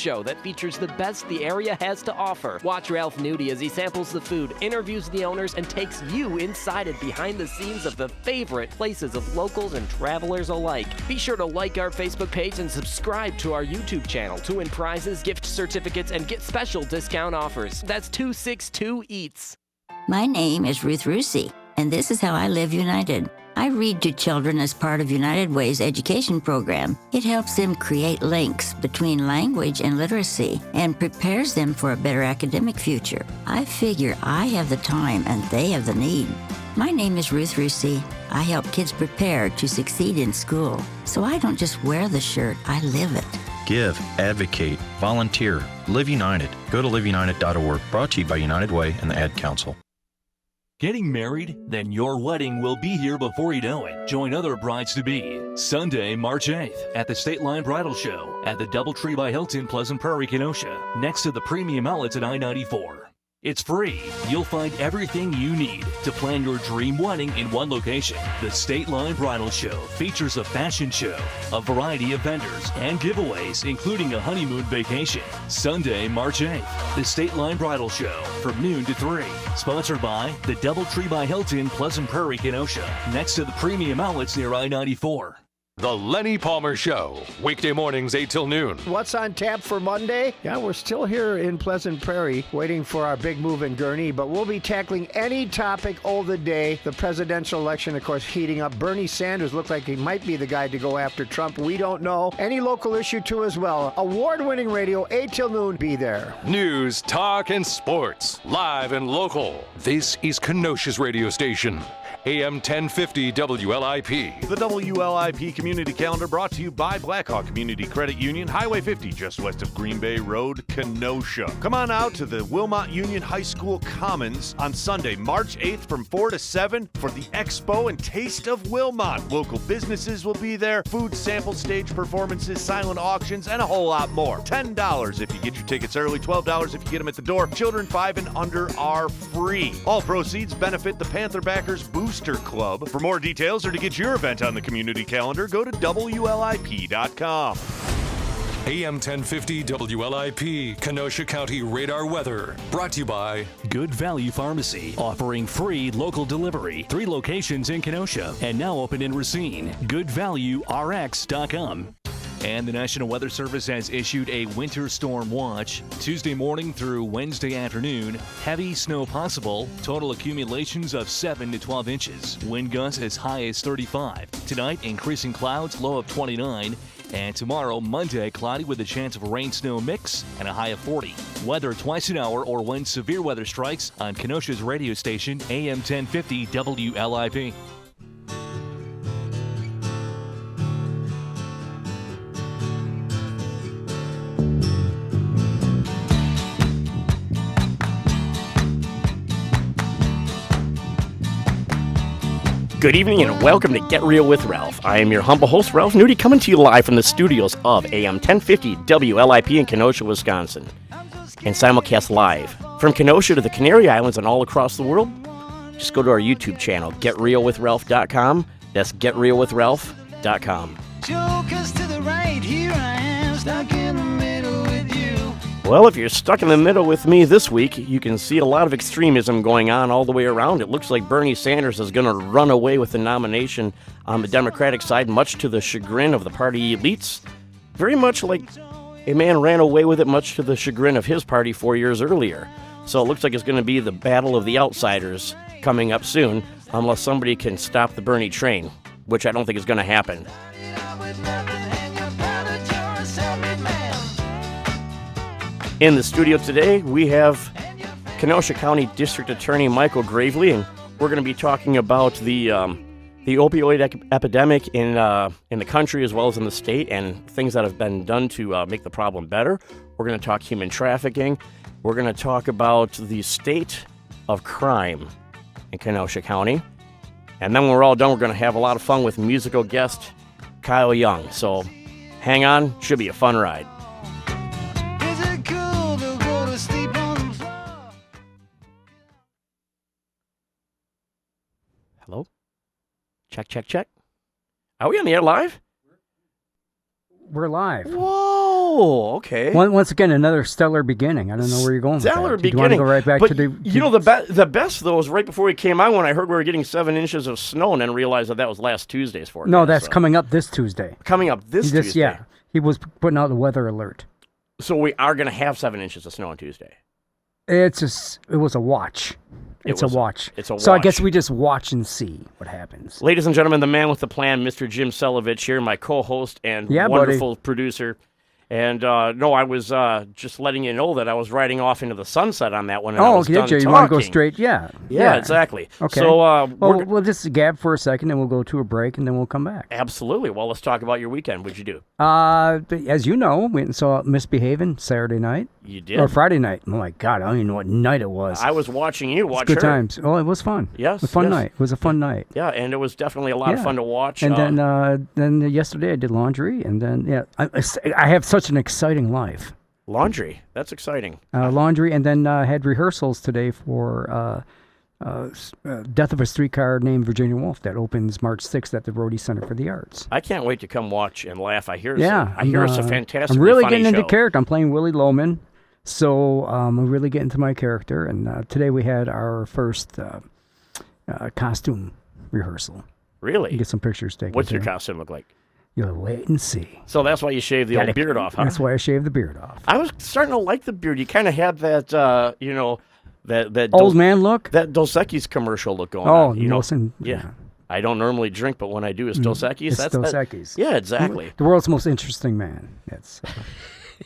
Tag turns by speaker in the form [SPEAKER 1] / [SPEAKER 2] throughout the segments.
[SPEAKER 1] show that features the best the area has to offer. Watch Ralph Nudi as he samples the food, interviews the owners, and takes you inside and behind the scenes of the favorite places of locals and travelers alike. Be sure to like our Facebook page and subscribe to our YouTube channel to win prizes, gift certificates, and get special discount offers. That's 262 Eats.
[SPEAKER 2] My name is Ruth Rusi, and this is how I live United. I read to children as part of United Way's education program. It helps them create links between language and literacy and prepares them for a better academic future. I figure I have the time and they have the need. My name is Ruth Rusi. I help kids prepare to succeed in school. So I don't just wear the shirt, I live it.
[SPEAKER 3] Give, advocate, volunteer, Live United. Go to liveunited.org. Brought to you by United Way and the Ad Council.
[SPEAKER 4] Getting married? Then your wedding will be here before you know it. Join other brides-to-be Sunday, March 8th at the State Line Bridal Show at the DoubleTree by Hilton, Pleasant Prairie, Kenosha, next to the Premium Outlets at I-94. It's free. You'll find everything you need to plan your dream wedding in one location. The State Line Bridal Show features a fashion show, a variety of vendors, and giveaways, including a honeymoon vacation. Sunday, March 8th, the State Line Bridal Show from noon to 3. Sponsored by the DoubleTree by Hilton, Pleasant Prairie, Kenosha, next to the Premium Outlets near I-94.
[SPEAKER 5] The Lenny Palmer Show, weekday mornings 8 till noon.
[SPEAKER 6] What's on tap for Monday? Yeah, we're still here in Pleasant Prairie waiting for our big move in Gurnee, but we'll be tackling any topic all the day. The presidential election, of course, heating up. Bernie Sanders looked like he might be the guy to go after Trump. We don't know. Any local issue, too, as well. Award-winning radio, 8 till noon. Be there.
[SPEAKER 5] News, talk, and sports, live and local. This is Kenosha's radio station. AM 1050 WLIP.
[SPEAKER 7] The WLIP Community Calendar brought to you by Blackhawk Community Credit Union, Highway 50, just west of Green Bay Road, Kenosha. Come on out to the Wilmot Union High School Commons on Sunday, March 8th from 4 to 7 for the Expo and Taste of Wilmot. Local businesses will be there, food sample stage performances, silent auctions, and a whole lot more. $10 if you get your tickets early, $12 if you get them at the door. Children 5 and under are free. All proceeds benefit the Panther Backers Booster Club. For more details or to get your event on the community calendar, go to WLIP.com.
[SPEAKER 5] AM 1050 WLIP, Kenosha County Radar Weather. Brought to you by
[SPEAKER 4] Good Value Pharmacy, offering free local delivery. 3 locations in Kenosha and now open in Racine. GoodValueRx.com. And the National Weather Service has issued a winter storm watch. Tuesday morning through Wednesday afternoon, heavy snow possible. Total accumulations of 7 to 12 inches. Wind gusts as high as 35. Tonight, increasing clouds, low of 29. And tomorrow, Monday, cloudy with a chance of a rain-snow mix and a high of 40. Weather twice an hour or when severe weather strikes on Kenosha's radio station, AM 1050 WLIP.
[SPEAKER 8] Good evening and welcome to Get Real with Ralph. I am your humble host, Ralph Nudi, coming to you live from the studios of AM 1050 WLIP in Kenosha, Wisconsin. And simulcast live from Kenosha to the Canary Islands and all across the world. Just go to our YouTube channel, GetRealWithRalph.com. That's GetRealWithRalph.com.
[SPEAKER 9] Jokers to the right, here I am, stuck in the middle with you.
[SPEAKER 8] Well, if you're stuck in the middle with me this week, you can see a lot of extremism going on all the way around. It looks like Bernie Sanders is going to run away with the nomination on the Democratic side, much to the chagrin of the party elites. Very much like a man ran away with it, much to the chagrin of his party 4 years earlier. So it looks like it's going to be the battle of the outsiders coming up soon, unless somebody can stop the Bernie train, which I don't think is going to happen. In the studio today, we have Kenosha County District Attorney Michael Gravely, and we're going to be talking about the opioid epidemic in the country as well as in the state and things that have been done to make the problem better. We're going to talk human trafficking. We're going to talk about the state of crime in Kenosha County. And then when we're all done, we're going to have a lot of fun with musical guest Kyle Young. So hang on, should be a fun ride. Hello? Check. Are we on the air live?
[SPEAKER 6] We're live.
[SPEAKER 8] Whoa! Oh, okay.
[SPEAKER 10] Once again, another stellar beginning. I don't know where you're going with that.
[SPEAKER 8] Stellar
[SPEAKER 10] Do you want to
[SPEAKER 8] beginning.
[SPEAKER 10] go right back
[SPEAKER 8] But
[SPEAKER 10] to the...
[SPEAKER 8] the best, though, was right before we came on when I heard we were getting 7 inches of snow and then realized that was last Tuesday's forecast.
[SPEAKER 10] No, that's coming up this Tuesday.
[SPEAKER 8] Coming up this Tuesday?
[SPEAKER 10] Yeah. He was putting out the weather alert.
[SPEAKER 8] So we are going to have 7 inches of snow on Tuesday.
[SPEAKER 10] It was a watch. It's a watch. So I guess we just watch and see what happens.
[SPEAKER 8] Ladies and gentlemen, the man with the plan, Mr. Jim Celovich here, my co-host and wonderful producer. And no, I was just letting you know that I was riding off into the sunset on that one. And I was done
[SPEAKER 10] you
[SPEAKER 8] talking.
[SPEAKER 10] want to go straight? Yeah,
[SPEAKER 8] exactly.
[SPEAKER 10] Okay.
[SPEAKER 8] So
[SPEAKER 10] we'll just gab for a second, and we'll go to a break, and then we'll come back.
[SPEAKER 8] Absolutely. Well, let's talk about your weekend. What'd you do?
[SPEAKER 10] As you know, went and saw Misbehaving Saturday night.
[SPEAKER 8] You did?
[SPEAKER 10] Or Friday night. Oh my God, I don't even know what night it was.
[SPEAKER 8] I was watching you watch
[SPEAKER 10] good
[SPEAKER 8] her.
[SPEAKER 10] times. Oh, it was fun.
[SPEAKER 8] Yes,
[SPEAKER 10] it was a fun night. It was a fun night.
[SPEAKER 8] Yeah, and it was definitely a lot of fun to watch.
[SPEAKER 10] And then yesterday I did laundry, and then I have such an exciting life.
[SPEAKER 8] Laundry, that's exciting.
[SPEAKER 10] Laundry, and then had rehearsals today for Death of a Streetcar Named Virginia Woolf that opens March 6th at the Rhodey Center for the Arts.
[SPEAKER 8] I can't wait to come watch and laugh. I hear it's a fantastic.
[SPEAKER 10] I'm really
[SPEAKER 8] funny
[SPEAKER 10] getting into
[SPEAKER 8] show.
[SPEAKER 10] character. I'm playing Willie Loman, so I'm really getting to my character. And today we had our first costume rehearsal.
[SPEAKER 8] Really?
[SPEAKER 10] Get some pictures taken.
[SPEAKER 8] What's your costume look like?
[SPEAKER 10] You'll wait and see.
[SPEAKER 8] So that's why you shaved the old beard off, huh?
[SPEAKER 10] That's why I shaved the beard off.
[SPEAKER 8] I was starting to like the beard. You kind of had that, that
[SPEAKER 10] old man look.
[SPEAKER 8] That Dos Equis commercial look going on.
[SPEAKER 10] Yeah.
[SPEAKER 8] I don't normally drink, but when I do, it's Dos Equis.
[SPEAKER 10] It's Dos Equis.
[SPEAKER 8] Yeah, exactly.
[SPEAKER 10] The world's most interesting man.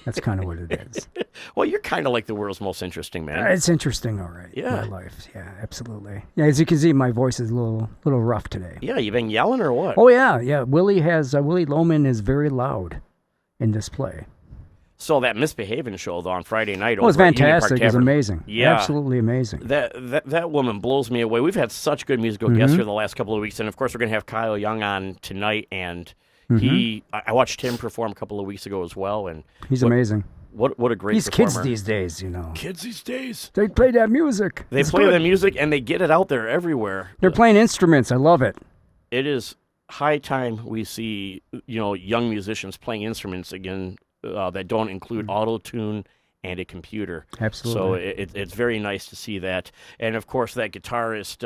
[SPEAKER 10] That's kind of what it is.
[SPEAKER 8] Well, you're kind of like the world's most interesting man.
[SPEAKER 10] It's interesting, all right.
[SPEAKER 8] Yeah.
[SPEAKER 10] My life. Yeah, absolutely. Yeah, as you can see, my voice is a little rough today.
[SPEAKER 8] Yeah, you been yelling or what?
[SPEAKER 10] Oh, yeah. Willie Loman is very loud in this play.
[SPEAKER 8] So that Misbehaving show, though, on Friday night.
[SPEAKER 10] Oh, it was fantastic. It was
[SPEAKER 8] Tavern.
[SPEAKER 10] amazing.
[SPEAKER 8] Yeah.
[SPEAKER 10] Absolutely amazing.
[SPEAKER 8] That woman blows me away. We've had such good musical guests here the last couple of weeks. And, of course, we're going to have Kyle Young on tonight. And I watched him perform a couple of weeks ago as well. And
[SPEAKER 10] he's amazing.
[SPEAKER 8] What a great
[SPEAKER 10] These
[SPEAKER 8] performer.
[SPEAKER 10] kids these days, you know.
[SPEAKER 8] Kids these days.
[SPEAKER 10] They play that music.
[SPEAKER 8] They play that music, and they get it out there everywhere.
[SPEAKER 10] They're playing instruments. I love it.
[SPEAKER 8] It is high time we see, young musicians playing instruments again that don't include auto-tune and a computer.
[SPEAKER 10] Absolutely.
[SPEAKER 8] So it's very nice to see that. And, of course, that guitarist,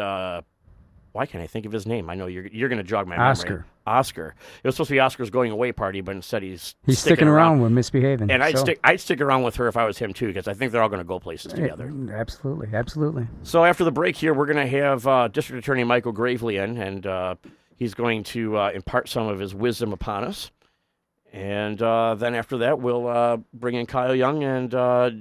[SPEAKER 8] why can't I think of his name? I know you're going to jog my memory. Oscar. It was supposed to be Oscar's going away party, but instead he's
[SPEAKER 10] sticking around with Misbehaving.
[SPEAKER 8] And I'd stick around with her if I was him, too, because I think they're all going to go places together.
[SPEAKER 10] Absolutely.
[SPEAKER 8] So after the break here, we're going to have District Attorney Michael Gravely in, and he's going to impart some of his wisdom upon us. And then after that, we'll bring in Kyle Young and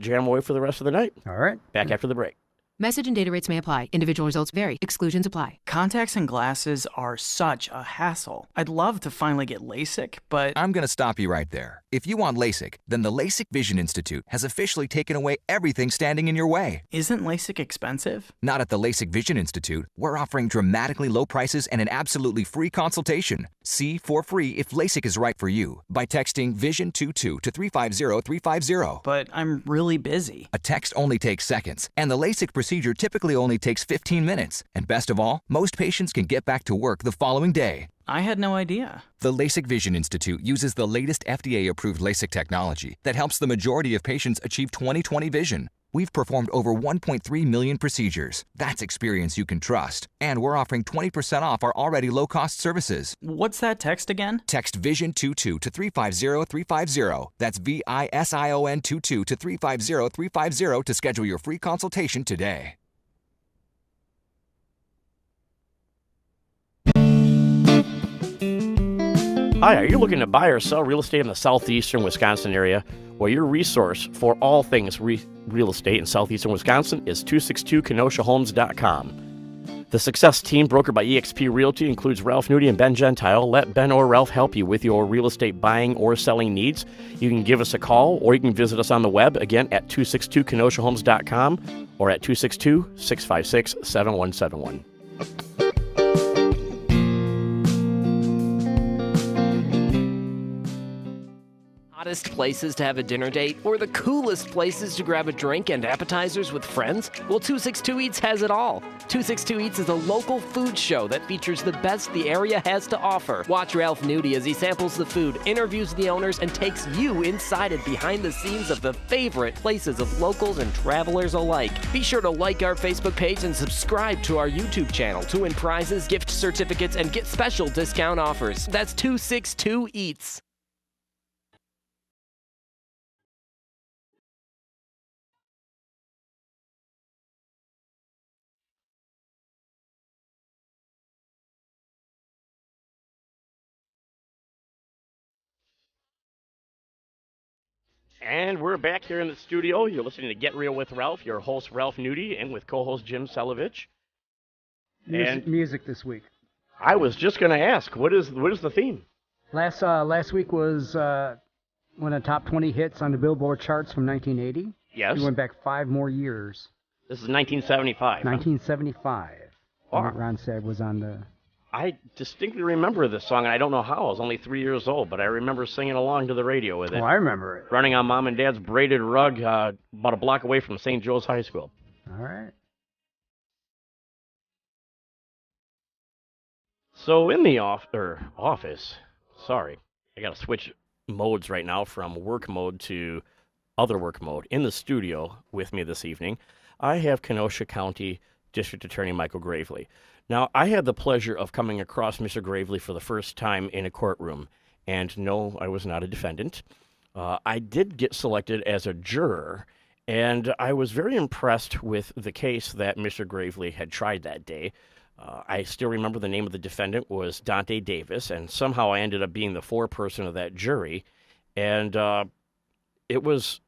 [SPEAKER 8] jam away for the rest of the night.
[SPEAKER 10] All right.
[SPEAKER 8] Back after the break.
[SPEAKER 11] Message and data rates may apply. Individual results vary. Exclusions apply.
[SPEAKER 12] Contacts and glasses are such a hassle. I'd love to finally get LASIK, but...
[SPEAKER 13] I'm going to stop you right there. If you want LASIK, then the LASIK Vision Institute has officially taken away everything standing in your way.
[SPEAKER 12] Isn't LASIK expensive?
[SPEAKER 13] Not at the LASIK Vision Institute. We're offering dramatically low prices and an absolutely free consultation. See for free if LASIK is right for you by texting VISION22 to 350350.
[SPEAKER 12] But I'm really busy.
[SPEAKER 13] A text only takes seconds, and the LASIK procedure typically only takes 15 minutes. And best of all, most patients can get back to work the following day.
[SPEAKER 12] I had no idea.
[SPEAKER 13] The LASIK Vision Institute uses the latest FDA-approved LASIK technology that helps the majority of patients achieve 20/20 vision. We've performed over 1.3 million procedures. That's experience you can trust. And we're offering 20% off our already low-cost services.
[SPEAKER 12] What's that text again?
[SPEAKER 13] Text VISION22 to 350350. That's VISION22 to 350350 to schedule your free consultation today.
[SPEAKER 8] Hi, are you looking to buy or sell real estate in the southeastern Wisconsin area? Well, your resource for all things real estate in southeastern Wisconsin is 262KenoshaHomes.com. The Success Team, brokered by eXp Realty, includes Ralph Nudi and Ben Gentile. Let Ben or Ralph help you with your real estate buying or selling needs. You can give us a call, or you can visit us on the web, again, at 262KenoshaHomes.com or at 262-656-7171.
[SPEAKER 1] hottest places to have a dinner date or the coolest places to grab a drink and appetizers with friends? Well, 262 Eats has it all. 262 Eats is a local food show that features the best the area has to offer. Watch Ralph Nudi as he samples the food, interviews the owners, and takes you inside and behind the scenes of the favorite places of locals and travelers alike. Be sure to like our Facebook page and subscribe to our YouTube channel to win prizes, gift certificates, and get special discount offers. That's 262 Eats.
[SPEAKER 8] And we're back here in the studio. You're listening to Get Real with Ralph, your host Ralph Nudi, and with co-host Jim Selovich.
[SPEAKER 10] Music this week.
[SPEAKER 8] I was just going to ask, what is the theme?
[SPEAKER 10] Last week was one of the top 20 hits on the Billboard charts from 1980.
[SPEAKER 8] Yes.
[SPEAKER 10] We went back 5 more years.
[SPEAKER 8] This is 1975.
[SPEAKER 10] 1975.
[SPEAKER 8] Wow.
[SPEAKER 10] Ron said was on the...
[SPEAKER 8] I distinctly remember this song, and I don't know how. I was only 3 years old, but I remember singing along to the radio with it.
[SPEAKER 10] Oh, I remember it.
[SPEAKER 8] Running on Mom and Dad's braided rug about a block away from St. Joe's High School.
[SPEAKER 10] All right.
[SPEAKER 8] So in the office, sorry, I got to switch modes right now from work mode to other work mode. In the studio with me this evening, I have Kenosha County District Attorney Michael Gravely. Now, I had the pleasure of coming across Mr. Gravely for the first time in a courtroom, and no, I was not a defendant. I did get selected as a juror, and I was very impressed with the case that Mr. Gravely had tried that day. I still remember the name of the defendant was Dante Davis, and somehow I ended up being the foreperson of that jury, and it was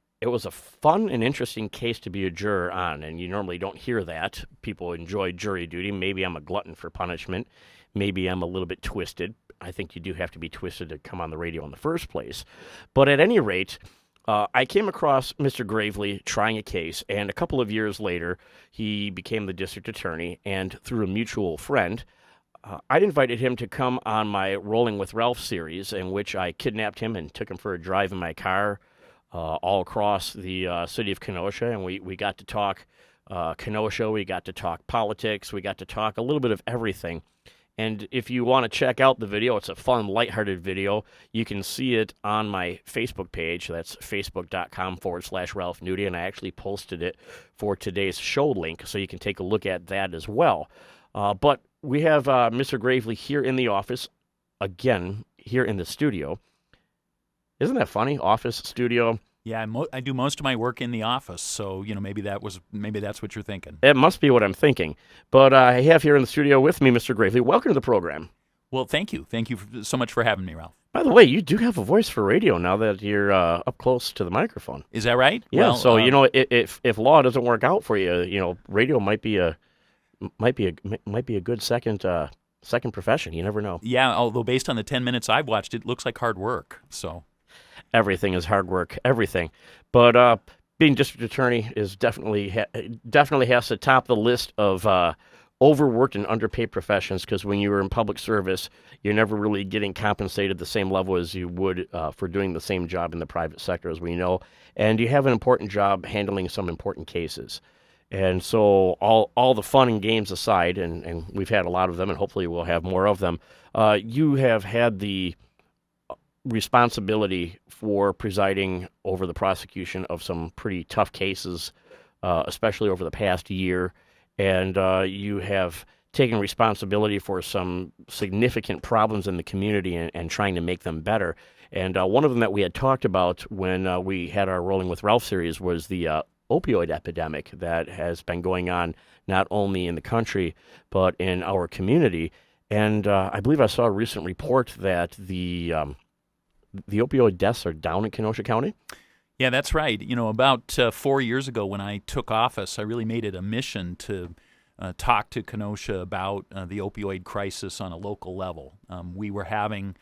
[SPEAKER 8] a fun and interesting case to be a juror on, and you normally don't hear that. People enjoy jury duty. Maybe I'm a glutton for punishment. Maybe I'm a little bit twisted. I think you do have to be twisted to come on the radio in the first place. But at any rate, I came across Mr. Gravely trying a case, and a couple of years later, he became the district attorney, and through a mutual friend, I'd invited him to come on my Rolling with Ralph series, in which I kidnapped him and took him for a drive in my car all across the city of Kenosha, and we got to talk Kenosha, we got to talk politics, we got to talk a little bit of everything. And if you want to check out the video, it's a fun, lighthearted video. You can see it on my Facebook page. That's facebook.com/Ralph Nudi, and I actually posted it for today's show link, so you can take a look at that as well. But we have Mr. Gravely here in the office, again, here in the studio. Isn't that funny? Office, studio.
[SPEAKER 14] Yeah, I do most of my work in the office, so maybe that's what you're thinking.
[SPEAKER 8] It must be what I'm thinking. But I have here in the studio with me Mr. Gravely. Welcome to the program.
[SPEAKER 14] Well, thank you. Thank you so much for having me, Ralph.
[SPEAKER 8] By the way, you do have a voice for radio now that you're up close to the microphone.
[SPEAKER 14] Is that right?
[SPEAKER 8] Yeah.
[SPEAKER 14] Well,
[SPEAKER 8] so if law doesn't work out for you, radio might be a good second profession. You never know.
[SPEAKER 14] Yeah. Although based on the 10 minutes I've watched, it looks like hard work. So.
[SPEAKER 8] Everything is hard work, everything. But being district attorney is definitely has to top the list of overworked and underpaid professions, because when you're in public service, you're never really getting compensated the same level as you would for doing the same job in the private sector, as we know. And you have an important job handling some important cases. And so all the fun and games aside, and we've had a lot of them, and hopefully we'll have more of them, you have had the responsibility for presiding over the prosecution of some pretty tough cases, especially over the past year, and you have taken responsibility for some significant problems in the community and trying to make them better. And one of them that we had talked about when we had our Rolling with Ralph series was the opioid epidemic that has been going on not only in the country but in our community. And I believe I saw a recent report that the opioid deaths are down in Kenosha County?
[SPEAKER 14] Yeah, that's right. About 4 years ago when I took office, I really made it a mission to talk to Kenosha about the opioid crisis on a local level. We were having,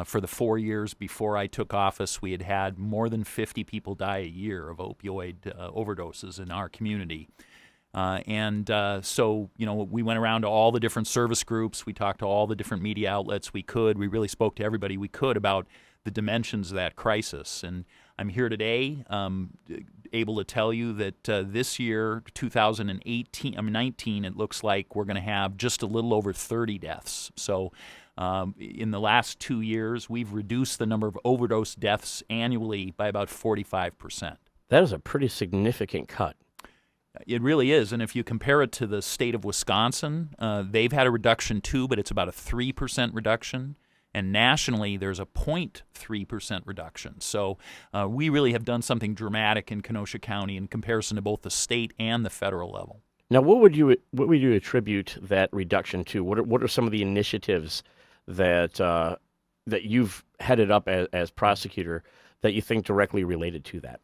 [SPEAKER 14] for the 4 years before I took office, we had had more than 50 people die a year of opioid overdoses in our community. So we went around to all the different service groups. We talked to all the different media outlets we could. We really spoke to everybody we could about the dimensions of that crisis. And I'm here today, able to tell you that this year, 2019, it looks like we're going to have just a little over 30 deaths. So in the last 2 years, we've reduced the number of overdose deaths annually by about 45%.
[SPEAKER 8] That is a pretty significant cut.
[SPEAKER 14] It really is. And if you compare it to the state of Wisconsin, they've had a reduction too, but it's about a 3% reduction. And nationally, there's a 0.3% reduction. So we really have done something dramatic in Kenosha County in comparison to both the state and the federal level.
[SPEAKER 8] Now, what would you attribute that reduction to? What are some of the initiatives that you've headed up as prosecutor that you think directly related to that?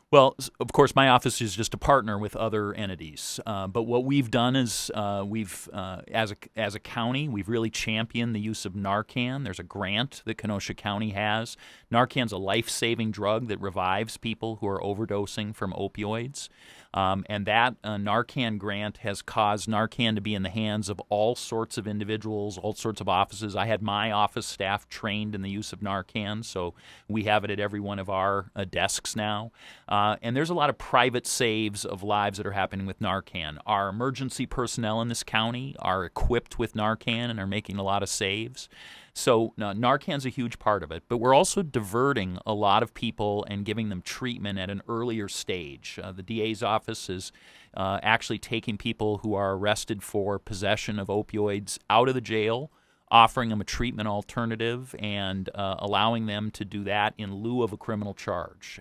[SPEAKER 14] Well, of course, my office is just a partner with other entities. But what we've done is as a county, we've really championed the use of Narcan. There's a grant that Kenosha County has. Narcan's a life-saving drug that revives people who are overdosing from opioids. And that Narcan grant has caused Narcan to be in the hands of all sorts of individuals, all sorts of offices. I had my office staff trained in the use of Narcan, so we have it at every one of our desks now. And there's a lot of private saves of lives that are happening with Narcan. Our emergency personnel in this county are equipped with Narcan and are making a lot of saves. So Narcan's a huge part of it, but we're also diverting a lot of people and giving them treatment at an earlier stage. The DA's office is actually taking people who are arrested for possession of opioids out of the jail, offering them a treatment alternative, and allowing them to do that in lieu of a criminal charge.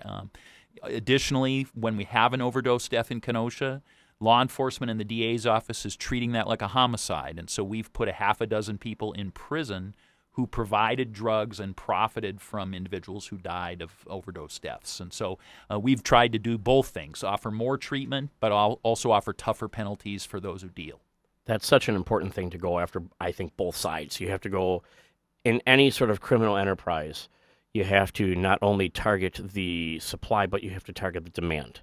[SPEAKER 14] Additionally, when we have an overdose death in Kenosha, law enforcement in the DA's office is treating that like a homicide, and so we've put a half a dozen people in prison who provided drugs and profited from individuals who died of overdose deaths. And so we've tried to do both things, offer more treatment, but also offer tougher penalties for those who deal.
[SPEAKER 8] That's such an important thing to go after, I think, both sides. You have to go, in any sort of criminal enterprise, you have to not only target the supply, but you have to target the demand.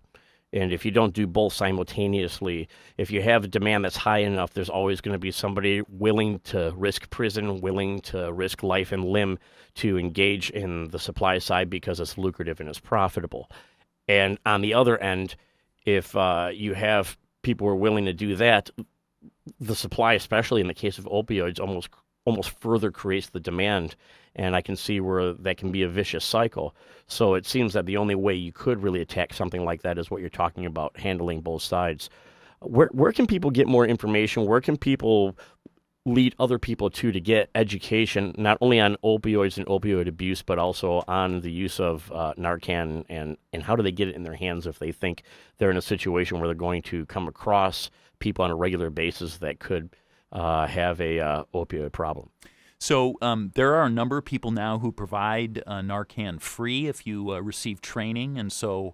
[SPEAKER 8] And if you don't do both simultaneously, if you have a demand that's high enough, there's always going to be somebody willing to risk prison, willing to risk life and limb to engage in the supply side because it's lucrative and it's profitable. And on the other end, if you have people who are willing to do that, the supply, especially in the case of opioids, almost further creates the demand, and I can see where that can be a vicious cycle. So it seems that the only way you could really attack something like that is what you're talking about, handling both sides. Where can people get more information? Where can people lead other people to get education, not only on opioids and opioid abuse, but also on the use of Narcan, and how do they get it in their hands if they think they're in a situation where they're going to come across people on a regular basis that could have a opioid problem?
[SPEAKER 14] So there are a number of people now who provide Narcan free if you receive training, and so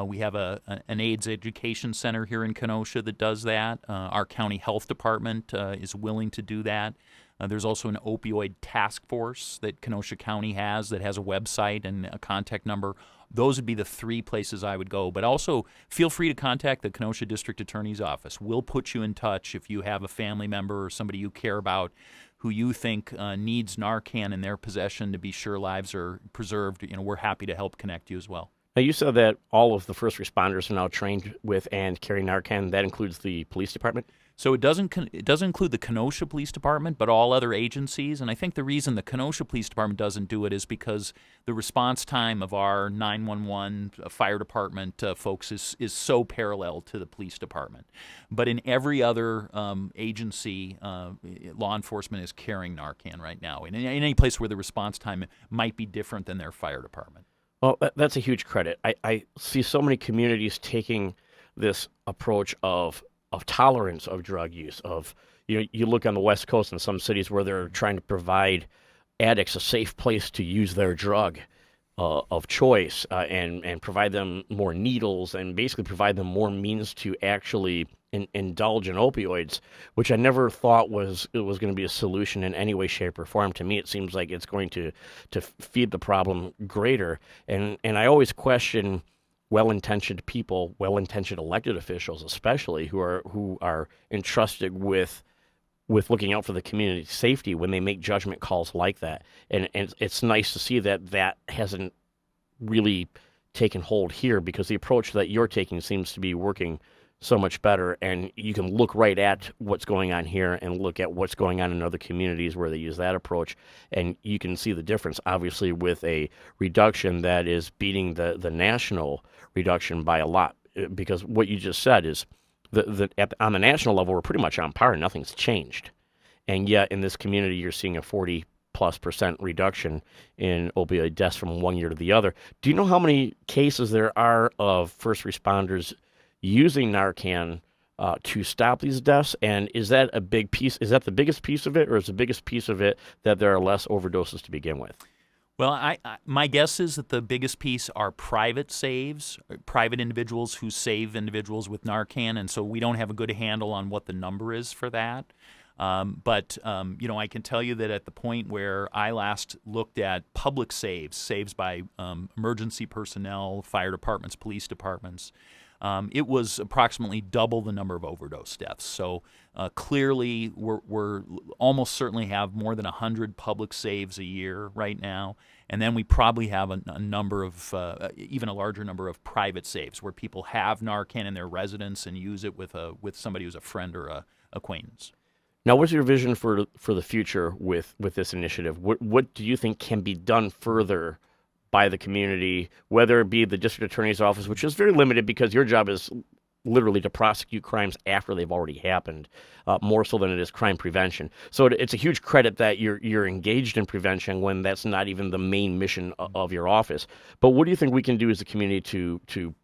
[SPEAKER 14] we have an AIDS education center here in Kenosha that does that. Our county health department is willing to do that. There's also an opioid task force that Kenosha County has that has a website and a contact number. Those would be the three places I would go. But also feel free to contact the Kenosha District Attorney's Office. We'll put you in touch if you have a family member or somebody you care about who you think needs Narcan in their possession to be sure lives are preserved. We're happy to help connect you as well.
[SPEAKER 8] Now, you said that all of the first responders are now trained with and carry Narcan. That includes the police department?
[SPEAKER 14] So it doesn't include the Kenosha Police Department, but all other agencies. And I think the reason the Kenosha Police Department doesn't do it is because the response time of our 911 fire department folks is so parallel to the police department. But in every other agency, law enforcement is carrying Narcan right now. In any place where the response time might be different than their fire department.
[SPEAKER 8] Well, that's a huge credit. I see so many communities taking this approach of tolerance of drug use. You look on the West Coast in some cities where they're trying to provide addicts a safe place to use their drug of choice and provide them more needles and basically provide them more means to actually indulge in opioids, which I never thought was going to be a solution in any way, shape, or form. To me, it seems like it's going to feed the problem greater. And I always question well-intentioned people, well-intentioned elected officials especially, who are entrusted with with looking out for the community's safety when they make judgment calls like that. And it's nice to see that hasn't really taken hold here, because the approach that you're taking seems to be working so much better, and you can look right at what's going on here and look at what's going on in other communities where they use that approach, and you can see the difference, obviously, with a reduction that is beating the national reduction by a lot, because what you just said is on the national level, we're pretty much on par. Nothing's changed, and yet in this community, you're seeing a 40+% reduction in opioid deaths from one year to the other. Do you know how many cases there are of first responders using Narcan to stop these deaths? And is that a big piece? Is that the biggest piece of it, or is the biggest piece of it that there are less overdoses to begin with?
[SPEAKER 14] Well, my guess is that the biggest piece are private saves, private individuals who save individuals with Narcan, and so we don't have a good handle on what the number is for that. But I can tell you that at the point where I last looked at public saves by emergency personnel, fire departments, police departments, it was approximately double the number of overdose deaths. So clearly, we're almost certainly have more than 100 public saves a year right now, and then we probably have a number of even a larger number of private saves where people have Narcan in their residence and use it with somebody who's a friend or a acquaintance.
[SPEAKER 8] Now, what's your vision for the future with this initiative? What do you think can be done further by the community, whether it be the district attorney's office, which is very limited because your job is literally to prosecute crimes after they've already happened, more so than it is crime prevention. So it's a huge credit that you're engaged in prevention when that's not even the main mission of your office. But what do you think we can do as a community to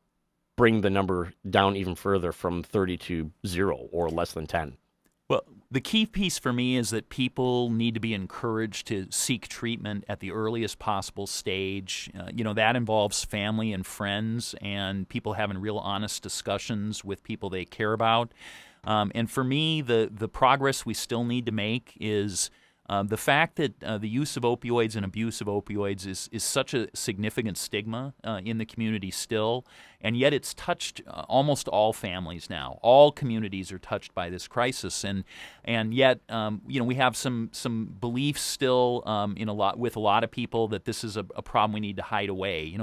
[SPEAKER 8] bring the number down even further from 30 to 0 or less than 10?
[SPEAKER 14] Well, the key piece for me is that people need to be encouraged to seek treatment at the earliest possible stage. That involves family and friends and people having real honest discussions with people they care about. And for me, the progress we still need to make is the fact that the use of opioids and abuse of opioids is such a significant stigma in the community still, and yet it's touched almost all families now. All communities are touched by this crisis, and yet we have some beliefs still with a lot of people that this is a problem we need to hide away.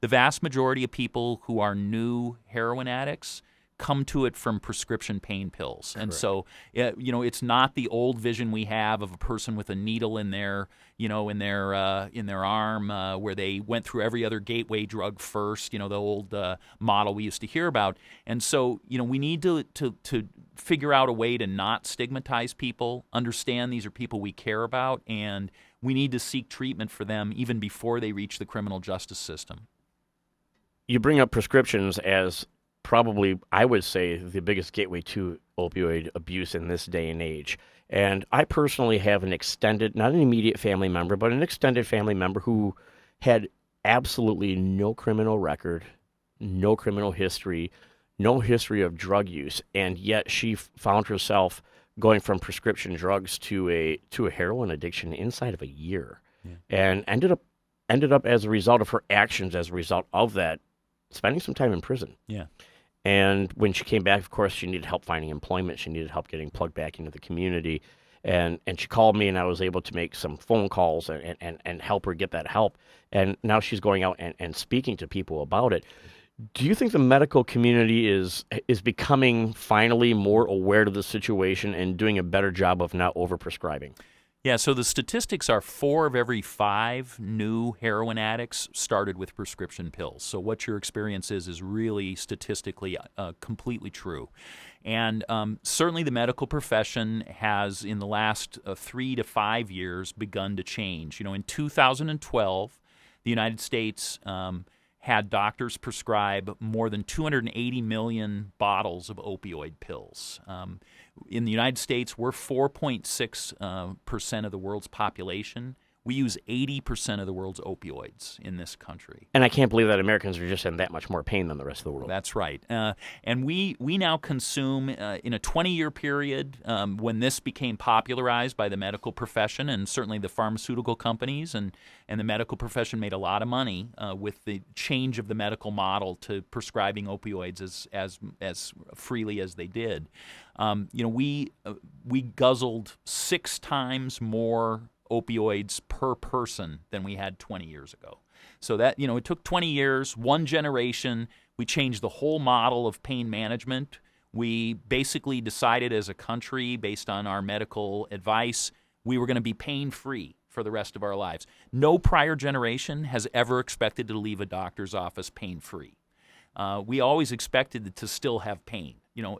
[SPEAKER 14] The vast majority of people who are new heroin addicts come to it from prescription pain pills. Correct. And so, it's not the old vision we have of a person with a needle in their arm, where they went through every other gateway drug first. The old model we used to hear about. And so, we need to figure out a way to not stigmatize people, understand these are people we care about, and we need to seek treatment for them even before they reach the criminal justice system.
[SPEAKER 8] You bring up prescriptions as probably, I would say, the biggest gateway to opioid abuse in this day and age. And I personally have an extended, not an immediate family member, but an extended family member who had absolutely no criminal record, no criminal history, no history of drug use, and yet she found herself going from prescription drugs to a heroin addiction inside of a year. Yeah. And ended up as a result of her actions, as a result of that, spending some time in prison.
[SPEAKER 14] Yeah.
[SPEAKER 8] And when she came back, of course, she needed help finding employment. She needed help getting plugged back into the community. And she called me, and I was able to make some phone calls and help her get that help. And now she's going out and speaking to people about it. Do you think the medical community is becoming finally more aware of the situation and doing a better job of not overprescribing?
[SPEAKER 14] Yeah, so the statistics are 4 of every 5 new heroin addicts started with prescription pills. So what your experience is really statistically completely true. And certainly the medical profession has, in the last 3 to 5 years, begun to change. In 2012, the United States had doctors prescribe more than 280 million bottles of opioid pills. In the United States, we're 4.6% of the world's population. We use 80% of the world's opioids in this country.
[SPEAKER 8] And I can't believe that Americans are just in that much more pain than the rest of the world.
[SPEAKER 14] That's right. And we now consume, in a 20-year period, when this became popularized by the medical profession and certainly the pharmaceutical companies, and the medical profession made a lot of money with the change of the medical model to prescribing opioids as freely as they did. We guzzled 6 times more opioids per person than we had 20 years ago. So that, it took 20 years, one generation. We changed the whole model of pain management. We basically decided as a country, based on our medical advice, we were going to be pain-free for the rest of our lives. No prior generation has ever expected to leave a doctor's office pain-free. We always expected to still have pain.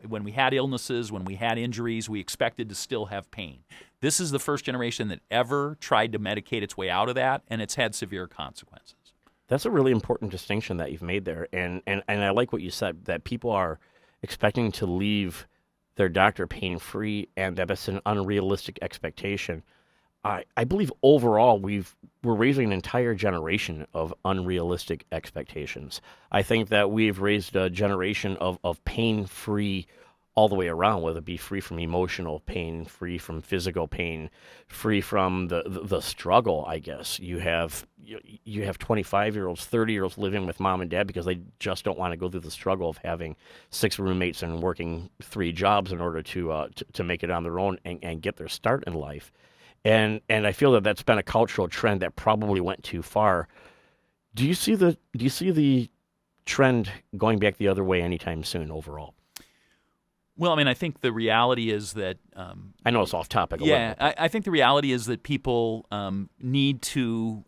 [SPEAKER 14] When we had illnesses, when we had injuries, we expected to still have pain. This is the first generation that ever tried to medicate its way out of that, and it's had severe consequences.
[SPEAKER 8] That's a really important distinction that you've made there, and I like what you said, that people are expecting to leave their doctor pain-free, and that it's an unrealistic expectation. I believe overall we're raising an entire generation of unrealistic expectations. I think that we've raised a generation of pain-free all the way around, whether it be free from emotional pain, free from physical pain, free from the struggle, I guess. You have 25-year-olds, 30-year-olds living with mom and dad because they just don't want to go through the struggle of having 6 roommates and working 3 jobs in order to make it on their own and get their start in life. And I feel that that's been a cultural trend that probably went too far. Do you see the trend going back the other way anytime soon overall?
[SPEAKER 14] Well, I think the reality is that
[SPEAKER 8] I know it's off topic.
[SPEAKER 14] Yeah, I think the reality is that people need to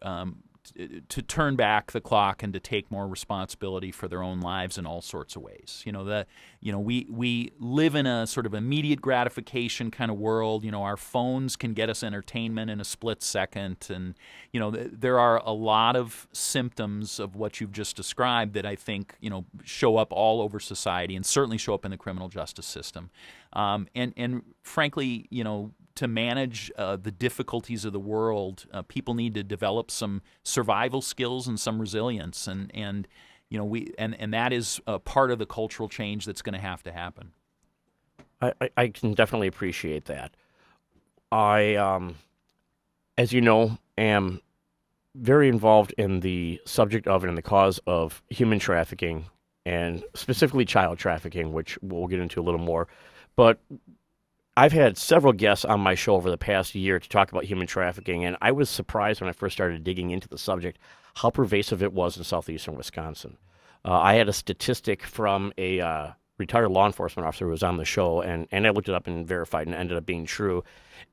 [SPEAKER 14] turn back the clock and to take more responsibility for their own lives in all sorts of ways. We live in a sort of immediate gratification kind of world. Our phones can get us entertainment in a split second, and there are a lot of symptoms of what you've just described that I think show up all over society and certainly show up in the criminal justice system. And frankly, to manage the difficulties of the world, people need to develop some survival skills and some resilience, and that is a part of the cultural change that's going to happen.
[SPEAKER 8] I can definitely appreciate that. I, as you know, am very involved in the subject of and the cause of human trafficking, and specifically child trafficking, which we'll get into a little more, but I've had several guests on my show over the past year to talk about human trafficking, and I was surprised when I first started digging into the subject how pervasive it was in southeastern Wisconsin. I had a statistic from a retired law enforcement officer who was on the show, and I looked it up and verified, and it ended up being true.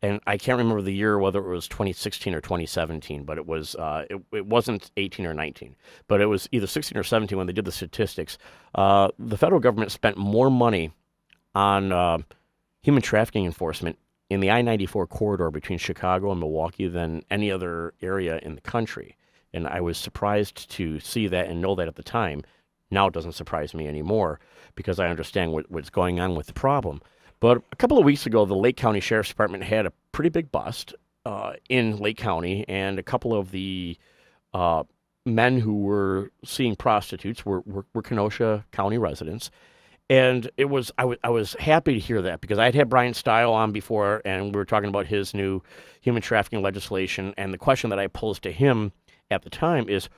[SPEAKER 8] And I can't remember the year, whether it was 2016 or 2017, but it was it wasn't 18 or 19, but it was either 16 or 17 when they did the statistics. The federal government spent more money on human trafficking enforcement in the I-94 corridor between Chicago and Milwaukee than any other area in the country. And I was surprised to see that and know that at the time. Now it doesn't surprise me anymore because I understand what's going on with the problem. But a couple of weeks ago, the Lake County Sheriff's Department had a pretty big bust in Lake County, and a couple of the men who were seeing prostitutes were Kenosha County residents. And I was happy to hear that because I'd had Brian Stile on before, and we were talking about his new human trafficking legislation. And the question that I posed to him at the time is,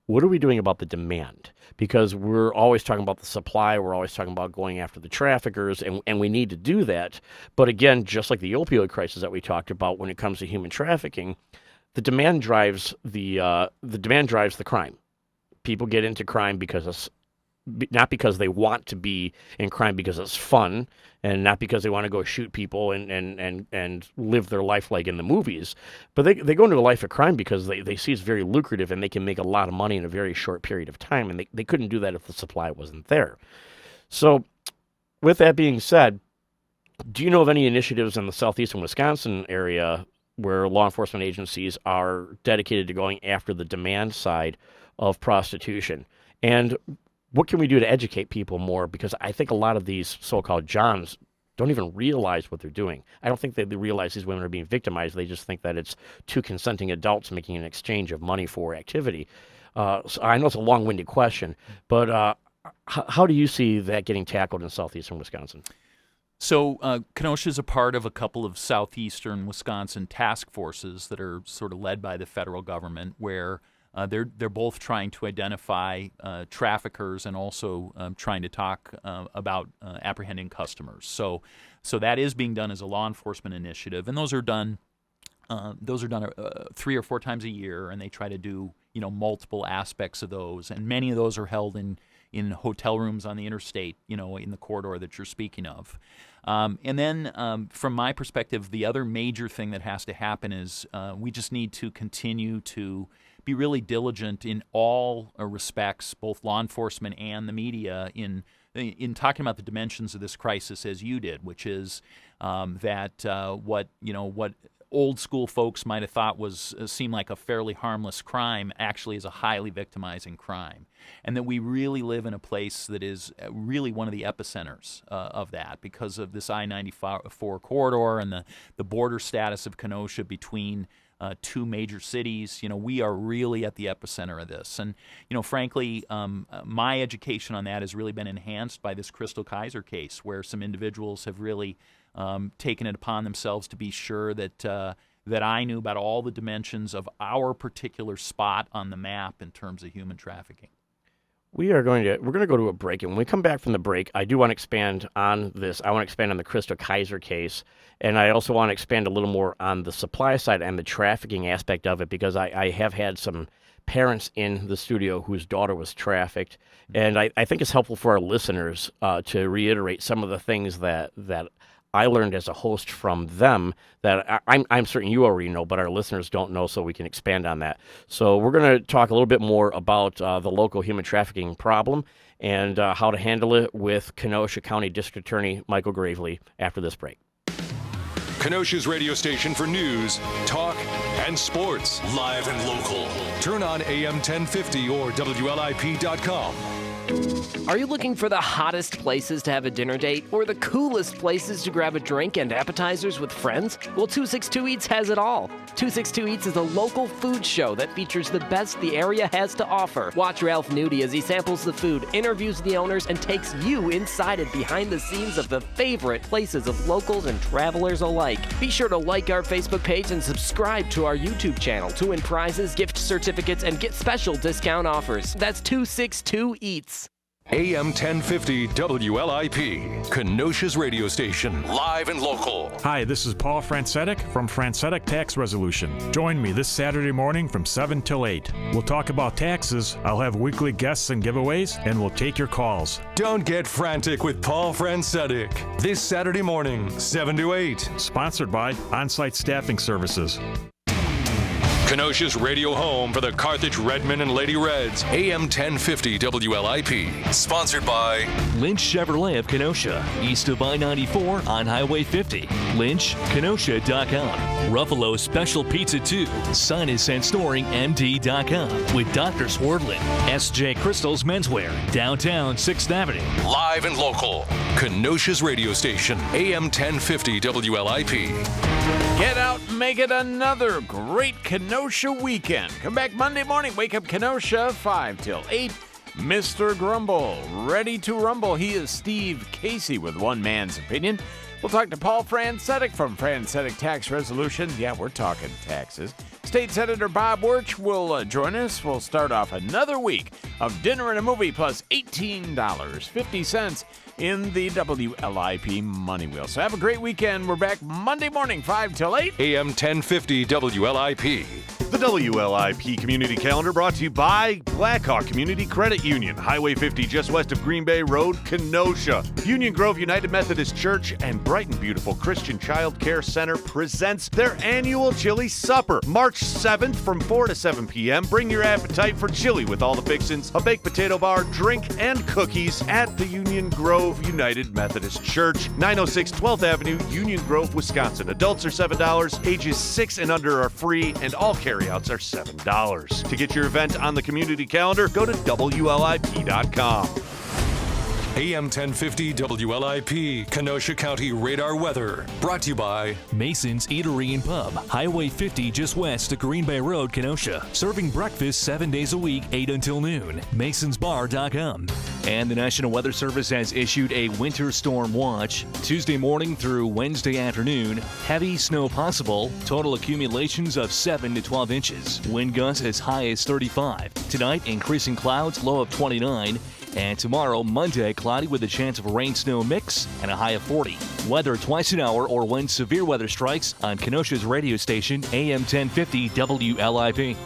[SPEAKER 8] what are we doing about the demand? Because we're always talking about the supply, we're always talking about going after the traffickers, and we need to do that. But again, just like the opioid crisis that we talked about when it comes to human trafficking, the demand drives the crime. People get into crime not because they want to be in crime because it's fun, and not because they want to go shoot people and live their life like in the movies, but they go into a life of crime because they see it's very lucrative and they can make a lot of money in a very short period of time, and they couldn't do that if the supply wasn't there. So with that being said, do you know of any initiatives in the southeastern Wisconsin area where law enforcement agencies are dedicated to going after the demand side of prostitution? And what can we do to educate people more? Because I think a lot of these so-called Johns don't even realize what they're doing. I don't think they realize these women are being victimized. They just think that it's two consenting adults making an exchange of money for activity. So I know it's a long-winded question, but how do you see that getting tackled in southeastern Wisconsin?
[SPEAKER 14] So Kenosha is a part of a couple of southeastern Wisconsin task forces that are sort of led by the federal government, where they're both trying to identify traffickers and also trying to talk about apprehending customers. So that is being done as a law enforcement initiative, and those are done 3 or 4 times a year, and they try to do multiple aspects of those, and many of those are held in hotel rooms on the interstate, in the corridor that you're speaking of. And then from my perspective, the other major thing that has to happen is we just need to continue to be really diligent in all respects, both law enforcement and the media, in talking about the dimensions of this crisis as you did, which is that what old school folks might have thought seemed like a fairly harmless crime actually is a highly victimizing crime, and that we really live in a place that is really one of the epicenters of that because of this I-94 corridor and the border status of Kenosha between two major cities. We are really at the epicenter of this, and frankly, my education on that has really been enhanced by this Crystal Kaiser case, where some individuals have really taken it upon themselves to be sure that I knew about all the dimensions of our particular spot on the map in terms of human trafficking.
[SPEAKER 8] We're going to go to a break, and when we come back from the break, I do want to expand on this. I want to expand on the Crystal Kaiser case, and I also want to expand a little more on the supply side and the trafficking aspect of it, because I have had some parents in the studio whose daughter was trafficked, and I think it's helpful for our listeners to reiterate some of the things that I learned as a host from them that I'm certain you already know, but our listeners don't know, so we can expand on that. So we're going to talk a little bit more about the local human trafficking problem and how to handle it with Kenosha County District Attorney Michael Gravely after this break.
[SPEAKER 5] Kenosha's radio station for news, talk, and sports. Live and local. Turn on AM 1050 or WLIP.com.
[SPEAKER 1] Are you looking for the hottest places to have a dinner date or the coolest places to grab a drink and appetizers with friends? Well, 262 Eats has it all. 262 Eats is a local food show that features the best the area has to offer. Watch Ralph Nudi as he samples the food, interviews the owners, and takes you inside and behind the scenes of the favorite places of locals and travelers alike. Be sure to like our Facebook page and subscribe to our YouTube channel to win prizes, gift certificates, and get special discount offers. That's 262 Eats.
[SPEAKER 5] AM 1050 WLIP, Kenosha's radio station, live and local.
[SPEAKER 15] Hi, this is Paul Francetic from Francetic Tax Resolution. Join me this Saturday morning from 7 till 8. We'll talk about taxes, I'll have weekly guests and giveaways, and we'll take your calls.
[SPEAKER 5] Don't get frantic with Paul Francetic. This Saturday morning, 7 to 8.
[SPEAKER 15] Sponsored by On-Site Staffing Services.
[SPEAKER 5] Kenosha's radio home for the Carthage Redmen and Lady Reds, AM 1050 WLIP. Sponsored by
[SPEAKER 4] Lynch Chevrolet of Kenosha, east of I-94 on Highway 50. LynchKenosha.com. Ruffalo Special Pizza 2. SinusandStoringMD.com. With Dr. Swordlin. SJ Crystal's Menswear, downtown 6th Avenue.
[SPEAKER 5] Live and local. Kenosha's radio station, AM 1050 WLIP.
[SPEAKER 16] Get out and make it another great Kenosha weekend. Come back Monday morning. Wake up Kenosha, 5 till 8. Mr. Grumble, ready to rumble. He is Steve Casey with One Man's Opinion. We'll talk to Paul Francetic from Francetic Tax Resolution. Yeah, we're talking taxes. State Senator Bob Wirch will join us. We'll start off another week of dinner and a movie plus $18.50 in the WLIP Money Wheel. So have a great weekend. We're back Monday morning, 5 till 8.
[SPEAKER 5] AM 1050 WLIP.
[SPEAKER 7] The WLIP Community Calendar brought to you by Blackhawk Community Credit Union, Highway 50 just west of Green Bay Road, Kenosha. Union Grove United Methodist Church and Brighton Beautiful Christian Child Care Center presents their annual Chili Supper, March 7th from 4 to 7 p.m. Bring your appetite for chili with all the fixins, a baked potato bar, drink, and cookies at the Union Grove United Methodist Church, 906 12th Avenue, Union Grove, Wisconsin. Adults are $7, ages 6 and under are free, and all carryouts are $7. To get your event on the community calendar, go to WLIP.com.
[SPEAKER 5] AM 1050 WLIP, Kenosha County Radar Weather. Brought to you by
[SPEAKER 4] Mason's Eatery and Pub, Highway 50 just west of Green Bay Road, Kenosha. Serving breakfast 7 days a week, 8 until noon. MasonsBar.com. And the National Weather Service has issued a winter storm watch. Tuesday morning through Wednesday afternoon, heavy snow possible. Total accumulations of 7 to 12 inches. Wind gusts as high as 35. Tonight, increasing clouds, low of 29. And tomorrow, Monday, cloudy with a chance of a rain-snow mix and a high of 40. Weather twice an hour or when severe weather strikes on Kenosha's radio station, AM 1050 WLIP.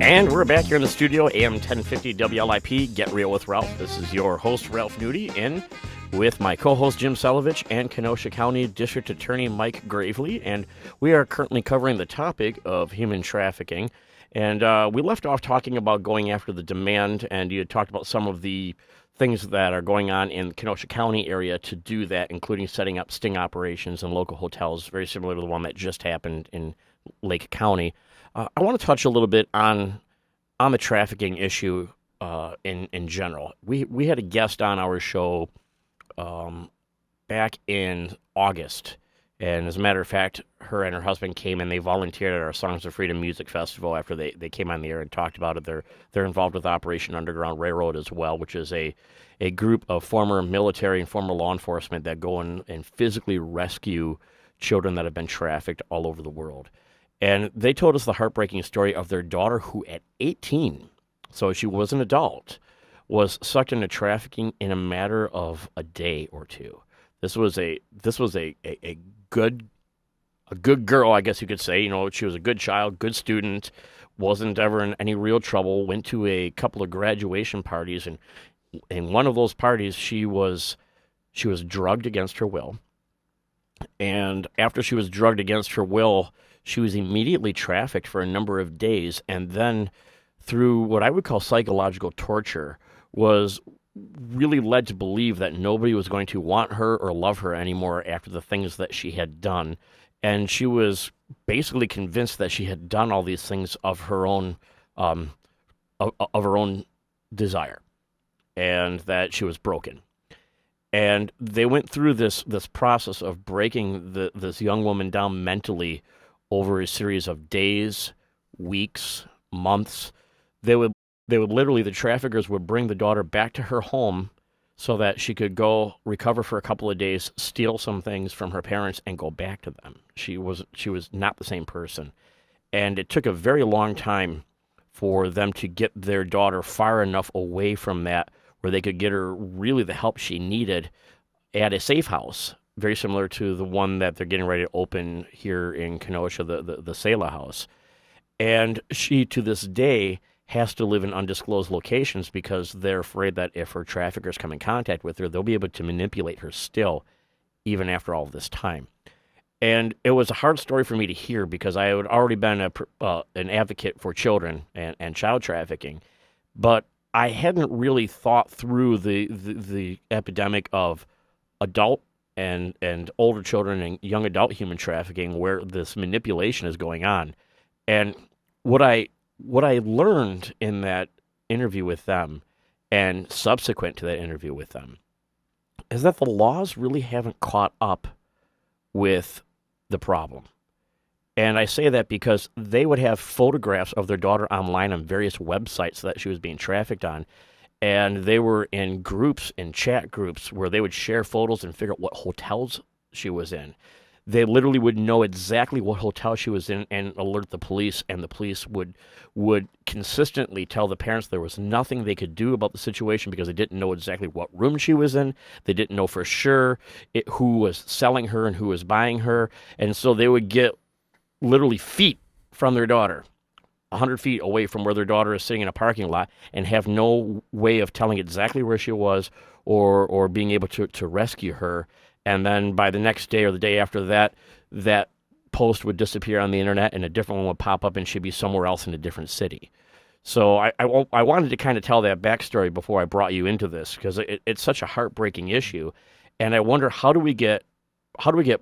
[SPEAKER 8] And we're back here in the studio, AM 1050 WLIP, Get Real with Ralph. This is your host, Ralph Nudi, in with my co-host, Jim Celovich, and Kenosha County District Attorney Mike Gravely. And we are currently covering the topic of human trafficking. And we left off talking about going after the demand, and you had talked about some of the things that are going on in the Kenosha County area to do that, including setting up sting operations in local hotels, very similar to the one that just happened in Lake County. I want to touch a little bit on the trafficking issue in general. We had a guest on our show back in August, and as a matter of fact, her and her husband came and they volunteered at our Songs of Freedom Music Festival after they came on the air and talked about it. They're involved with Operation Underground Railroad as well, which is a group of former military and former law enforcement that go in and physically rescue children that have been trafficked all over the world. And they told us the heartbreaking story of their daughter who at 18, so she was an adult, was sucked into trafficking in a matter of a day or two. This was a good girl, I guess you could say. You know, she was a good child, good student, wasn't ever in any real trouble, went to a couple of graduation parties, and in one of those parties she was drugged against her will. And after she was drugged against her will, she was immediately trafficked for a number of days, and then through what I would call psychological torture, was really led to believe that nobody was going to want her or love her anymore after the things that she had done. And she was basically convinced that she had done all these things of her own desire, and that she was broken. And they went through this process of breaking this young woman down mentally over a series of days, weeks, months. They would literally, the traffickers would bring the daughter back to her home so that she could go recover for a couple of days, steal some things from her parents, and go back to them. She was not the same person. And it took a very long time for them to get their daughter far enough away from that where they could get her really the help she needed at a safe house, very similar to the one that they're getting ready to open here in Kenosha, the Sela House. And she, to this day, has to live in undisclosed locations because they're afraid that if her traffickers come in contact with her, they'll be able to manipulate her still, even after all of this time. And it was a hard story for me to hear because I had already been an advocate for children and child trafficking, but I hadn't really thought through the epidemic of adult and older children and young adult human trafficking where this manipulation is going on. And what I learned in that interview with them and subsequent to that interview with them is that the laws really haven't caught up with the problem. And I say that because they would have photographs of their daughter online on various websites that she was being trafficked on. And they were in groups, in chat groups, where they would share photos and figure out what hotels she was in. They literally would know exactly what hotel she was in and alert the police, and the police would consistently tell the parents there was nothing they could do about the situation because they didn't know exactly what room she was in. They didn't know for sure who was selling her and who was buying her. And so they would get literally feet from their daughter, 100 feet away from where their daughter is sitting in a parking lot, and have no way of telling exactly where she was or being able to rescue her. And then by the next day or the day after that, that post would disappear on the internet and a different one would pop up and she'd be somewhere else in a different city. So I wanted to kind of tell that backstory before I brought you into this, because it's such a heartbreaking issue, and I wonder how do we get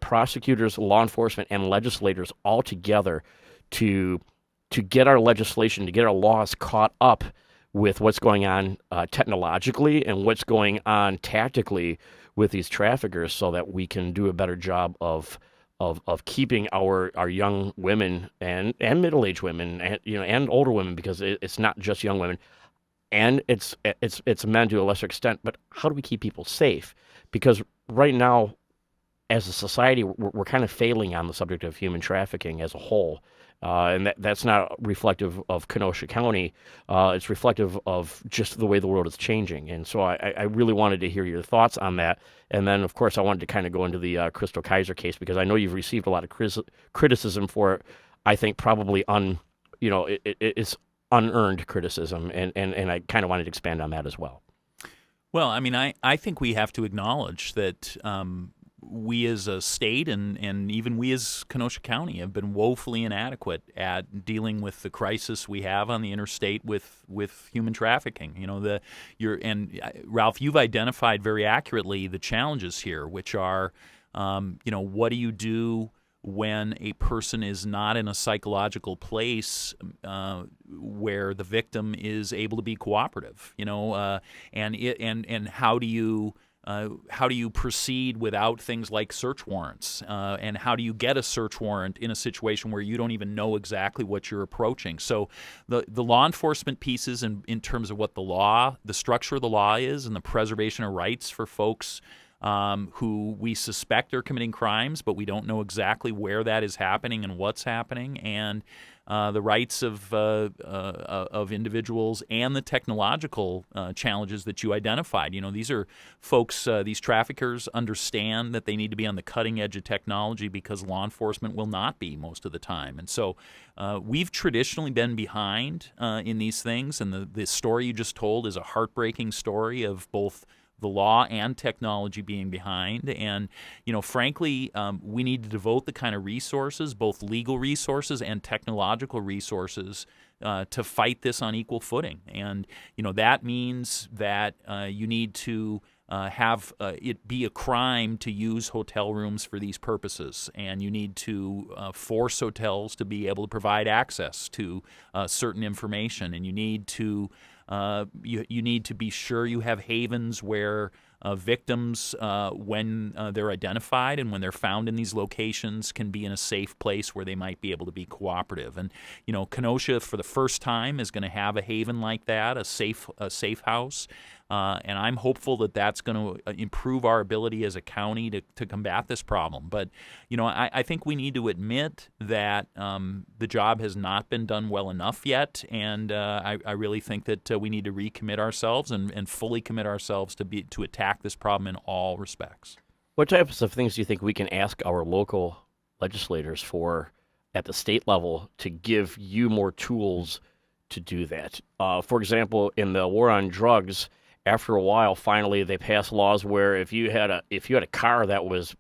[SPEAKER 8] prosecutors, law enforcement, and legislators all together to get our legislation, to get our laws caught up with what's going on technologically and what's going on tactically with these traffickers, so that we can do a better job of keeping our young women and middle-aged women and older women, because it's not just young women, and it's men to a lesser extent. But how do we keep people safe? Because right now, as a society, we're kind of failing on the subject of human trafficking as a whole. And that's not reflective of Kenosha County. It's reflective of just the way the world is changing. And so I really wanted to hear your thoughts on that. And then, of course, I wanted to kind of go into the Crystal Kaiser case, because I know you've received a lot of criticism for it. I think probably it's unearned criticism. And I kind of wanted to expand on that as well.
[SPEAKER 14] Well, I mean, I think we have to acknowledge that we as a state and even we as Kenosha County have been woefully inadequate at dealing with the crisis we have on the interstate with human trafficking. Ralph, you've identified very accurately the challenges here, which are, what do you do when a person is not in a psychological place where the victim is able to be cooperative, and how do you proceed without things like search warrants, and how do you get a search warrant in a situation where you don't even know exactly what you're approaching? So the law enforcement pieces in terms of what the structure of the law is, and the preservation of rights for folks who we suspect are committing crimes, but we don't know exactly where that is happening and what's happening, and the rights of individuals, and the technological challenges that you identified. These are folks, these traffickers understand that they need to be on the cutting edge of technology, because law enforcement will not be most of the time. And so we've traditionally been behind in these things, and the story you just told is a heartbreaking story of both the law and technology being behind. And, frankly, we need to devote the kind of resources, both legal resources and technological resources, to fight this on equal footing. And, that means that you need to have it be a crime to use hotel rooms for these purposes, and you need to force hotels to be able to provide access to certain information, and you need to you need to be sure you have havens where victims, when they're identified and when they're found in these locations, can be in a safe place where they might be able to be cooperative. And Kenosha, for the first time, is going to have a haven like that, a safe house. And I'm hopeful that that's going to improve our ability as a county to combat this problem. But, I think we need to admit that the job has not been done well enough yet. And I really think that we need to recommit ourselves and fully commit ourselves to attack this problem in all respects.
[SPEAKER 8] What types of things do you think we can ask our local legislators for at the state level to give you more tools to do that? For example, in the war on drugs, after a while, finally, they passed laws where if you had a car that was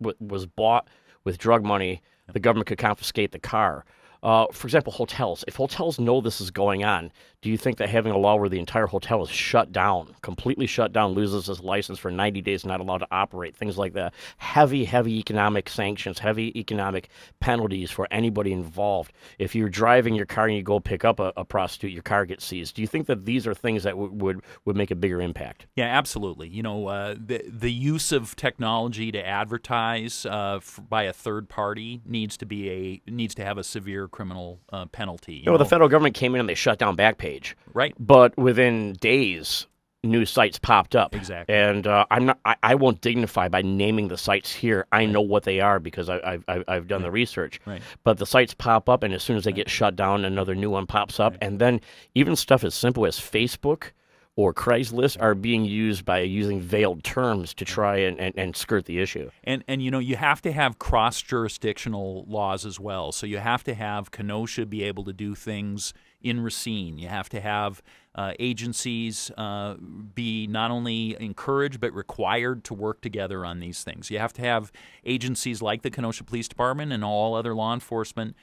[SPEAKER 8] bought with drug money, the government could confiscate the car. For example, hotels. If hotels know this is going on, do you think that having a law where the entire hotel is shut down, completely shut down, loses its license for 90 days, not allowed to operate, things like that, heavy economic sanctions, heavy economic penalties for anybody involved? If you're driving your car and you go pick up a prostitute, your car gets seized. Do you think that these are things that would make a bigger impact?
[SPEAKER 14] Yeah, absolutely. The use of technology to advertise by a third party needs to have a severe criminal penalty.
[SPEAKER 8] The federal government came in and they shut down Backpage.
[SPEAKER 14] Right.
[SPEAKER 8] But within days, new sites popped up.
[SPEAKER 14] Exactly.
[SPEAKER 8] And I won't dignify by naming the sites here. I know what they are because I've done the research.
[SPEAKER 14] Right.
[SPEAKER 8] But the sites pop up, and as soon as they get shut down, another new one pops up. Right. And then even stuff as simple as Facebook or Craigslist are being used by using veiled terms to try and skirt the issue.
[SPEAKER 14] And you have to have cross-jurisdictional laws as well. So you have to have Kenosha be able to do things in Racine. You have to have agencies be not only encouraged but required to work together on these things. You have to have agencies like the Kenosha Police Department and all other law enforcement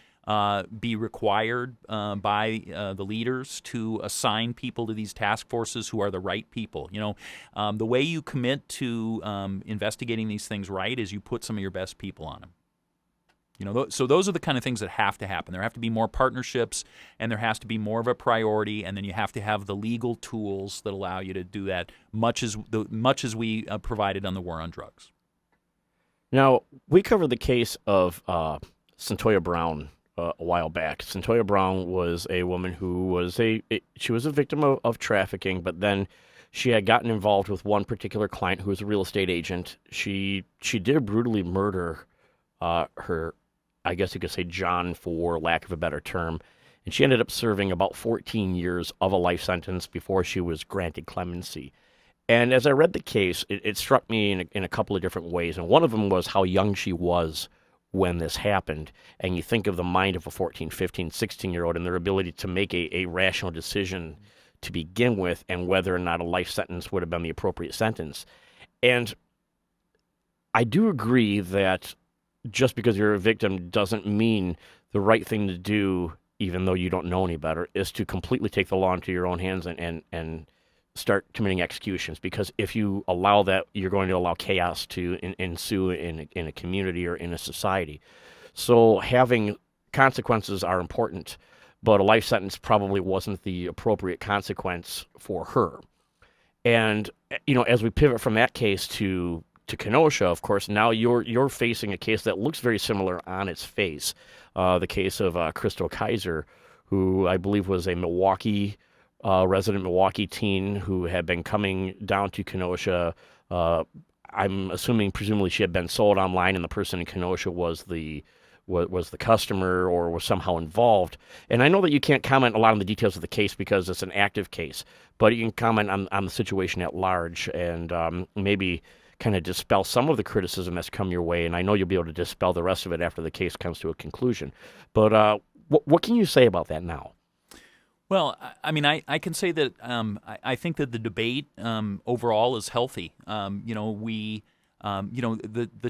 [SPEAKER 14] be required by the leaders to assign people to these task forces who are the right people. The way you commit to investigating these things right is you put some of your best people on them. So those are the kind of things that have to happen. There have to be more partnerships, and there has to be more of a priority, and then you have to have the legal tools that allow you to do that, much as we provided on the war on drugs.
[SPEAKER 8] Now, we covered the case of Centoya Brown a while back. Centoya Brown was a woman who was she was a victim of trafficking, but then she had gotten involved with one particular client who was a real estate agent. She did brutally murder her, I guess you could say, John, for lack of a better term, and she ended up serving about 14 years of a life sentence before she was granted clemency. And as I read the case, it struck me in a couple of different ways, and one of them was how young she was when this happened. And you think of the mind of a 14, 15, 16-year-old and their ability to make a rational decision to begin with, and whether or not a life sentence would have been the appropriate sentence. And I do agree that just because you're a victim doesn't mean the right thing to do, even though you don't know any better, is to completely take the law into your own hands and start committing executions. Because if you allow that, you're going to allow chaos to ensue in a community or in a society. So having consequences are important, but a life sentence probably wasn't the appropriate consequence for her. And, as we pivot from that case to Kenosha, of course, now you're facing a case that looks very similar on its face. The case of Crystal Kaiser, who I believe was a resident Milwaukee teen who had been coming down to Kenosha. I'm assuming, presumably, she had been sold online, and the person in Kenosha was the customer or was somehow involved. And I know that you can't comment a lot on the details of the case because it's an active case, but you can comment on the situation at large and maybe kind of dispel some of the criticism that's come your way, and I know you'll be able to dispel the rest of it after the case comes to a conclusion. But what can you say about that now?
[SPEAKER 14] Well, I mean, I can say that I think that the debate overall is healthy. The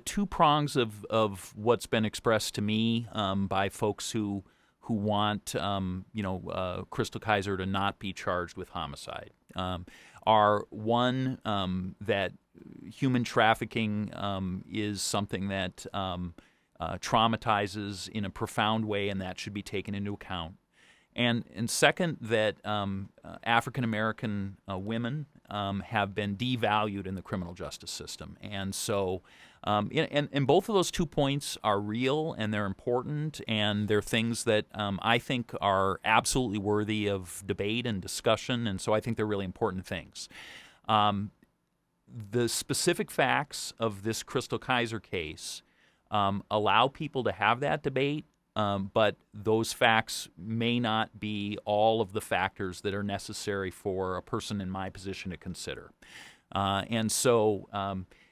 [SPEAKER 14] two prongs of what's been expressed to me by folks who want Crystal Kaiser to not be charged with homicide are one, that human trafficking is something that traumatizes in a profound way, and that should be taken into account. And second, that African American women have been devalued in the criminal justice system. And so, and both of those 2 points are real, and they're important, and they're things that I think are absolutely worthy of debate and discussion, and so I think they're really important things. The specific facts of this Crystal Kaiser case allow people to have that debate, but those facts may not be all of the factors that are necessary for a person in my position to consider. And so,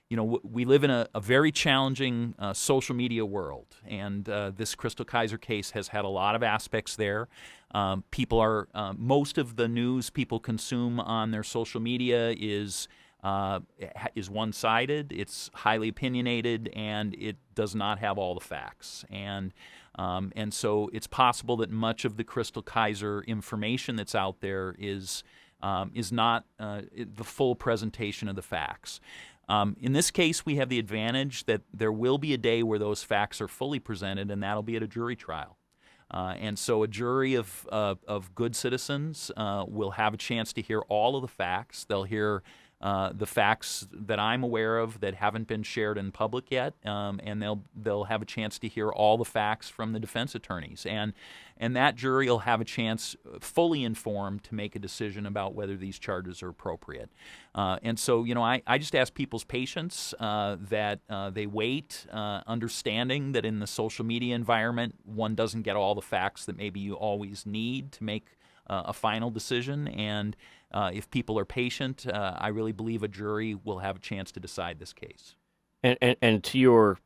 [SPEAKER 14] we live in a very challenging social media world, and this Crystal Kaiser case has had a lot of aspects there. Most of the news people consume on their social media is one-sided, it's highly opinionated, and it does not have all the facts. And so it's possible that much of the Crystal Kaiser information that's out there is not the full presentation of the facts. In this case, we have the advantage that there will be a day where those facts are fully presented, and that'll be at a jury trial. And so a jury of good citizens will have a chance to hear all of the facts. They'll hear the facts that I'm aware of that haven't been shared in public yet, and they'll have a chance to hear all the facts from the defense attorneys, and that jury will have a chance, fully informed, to make a decision about whether these charges are appropriate. And so, I just ask people's patience, that they wait, understanding that in the social media environment, one doesn't get all the facts that maybe you always need to make a final decision, and if people are patient, I really believe a jury will have a chance to decide this case.
[SPEAKER 8] And to your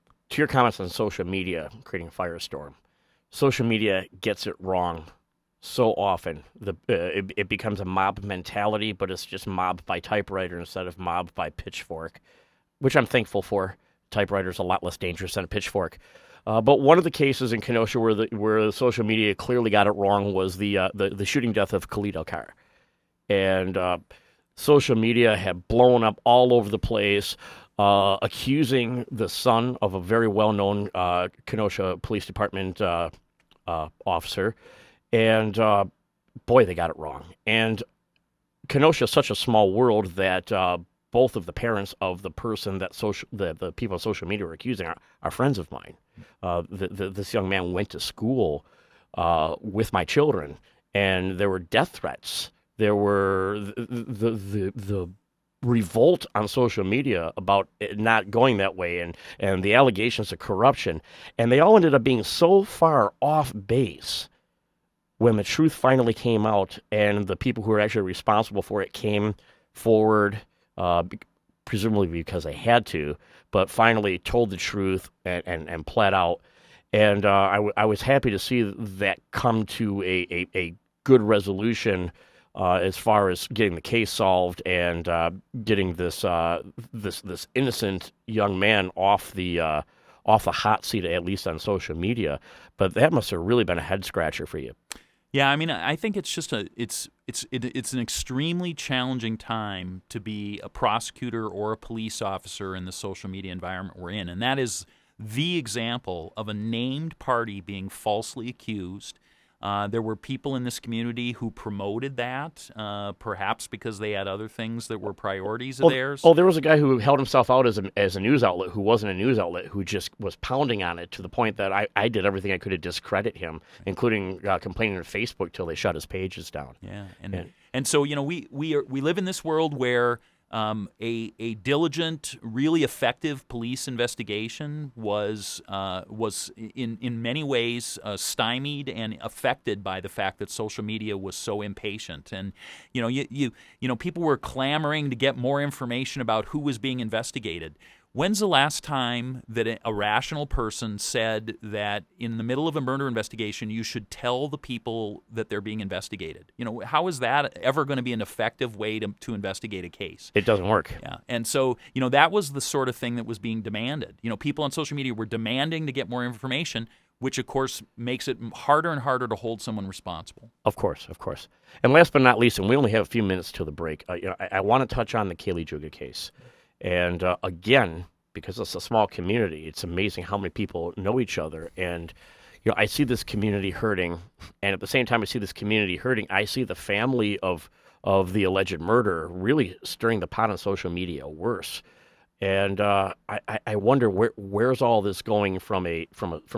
[SPEAKER 8] comments on social media creating a firestorm, social media gets it wrong so often. It becomes a mob mentality, but it's just mob by typewriter instead of mob by pitchfork, which I'm thankful for. Typewriter's a lot less dangerous than a pitchfork. But one of the cases in Kenosha where the social media clearly got it wrong was the shooting death of Khalid Al-Kar. And social media had blown up all over the place, accusing the son of a very well-known Kenosha Police Department officer. And boy, they got it wrong. And Kenosha is such a small world that both of the parents of the person that the people on social media were accusing are friends of mine. This young man went to school with my children, and there were death threats. There were the revolt on social media about it not going that way, and the allegations of corruption, and they all ended up being so far off base when the truth finally came out, and the people who were actually responsible for it came forward. Presumably because they had to, but finally told the truth and pled out. And I was happy to see that come to a good resolution as far as getting the case solved and getting this innocent young man off the hot seat, at least on social media. But that must have really been a head scratcher for you.
[SPEAKER 14] Yeah, I mean, I think it's just it's an extremely challenging time to be a prosecutor or a police officer in the social media environment we're in, and that is the example of a named party being falsely accused. There were people in this community who promoted that, perhaps because they had other things that were priorities of theirs.
[SPEAKER 8] Oh, there was a guy who held himself out as a news outlet who wasn't a news outlet, who just was pounding on it to the point that I did everything I could to discredit him, including complaining to Facebook till they shut his pages down.
[SPEAKER 14] Yeah, and so we live in this world where a diligent, really effective police investigation was in many ways stymied and affected by the fact that social media was so impatient. And people were clamoring to get more information about who was being investigated. When's the last time that a rational person said that in the middle of a murder investigation you should tell the people that they're being investigated? How is that ever going to be an effective way to investigate a case?
[SPEAKER 8] It doesn't work.
[SPEAKER 14] Yeah. And so, that was the sort of thing that was being demanded. People on social media were demanding to get more information, which of course makes it harder and harder to hold someone responsible.
[SPEAKER 8] Of course. And last but not least, and we only have a few minutes till the break, I want to touch on the Kaylee Juga case. And again, because it's a small community, it's amazing how many people know each other. And I see this community hurting, and at the same time I see this community hurting, I see the family of the alleged murderer really stirring the pot on social media worse. And I wonder where's all this going from a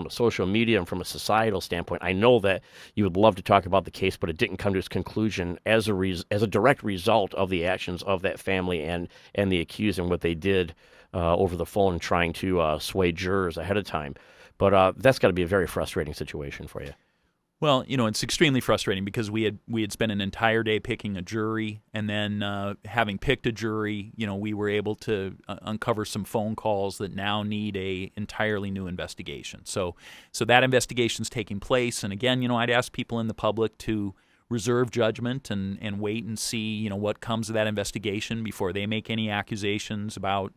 [SPEAKER 8] social media and from a societal standpoint. I know that you would love to talk about the case, but it didn't come to its conclusion as a direct result of the actions of that family and the accused and what they did over the phone, trying to sway jurors ahead of time. But that's got to be a very frustrating situation for you.
[SPEAKER 14] Well, it's extremely frustrating because we had spent an entire day picking a jury, and then having picked a jury, we were able to uncover some phone calls that now need a entirely new investigation. So that investigation's taking place, and again, I'd ask people in the public to reserve judgment and wait and see, what comes of that investigation before they make any accusations about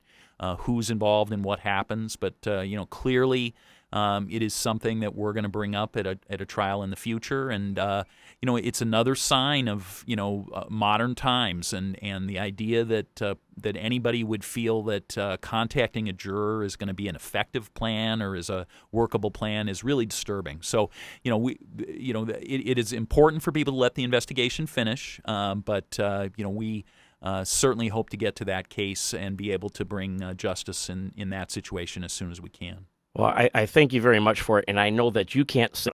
[SPEAKER 14] who's involved and what happens. But clearly, it is something that we're going to bring up at a trial in the future, and it's another sign of modern times, and the idea that anybody would feel that contacting a juror is going to be an effective plan or is a workable plan is really disturbing. So it is important for people to let the investigation finish, but we certainly hope to get to that case and be able to bring justice in that situation as soon as we can.
[SPEAKER 8] Well, I thank you very much for it, and I know that you can't say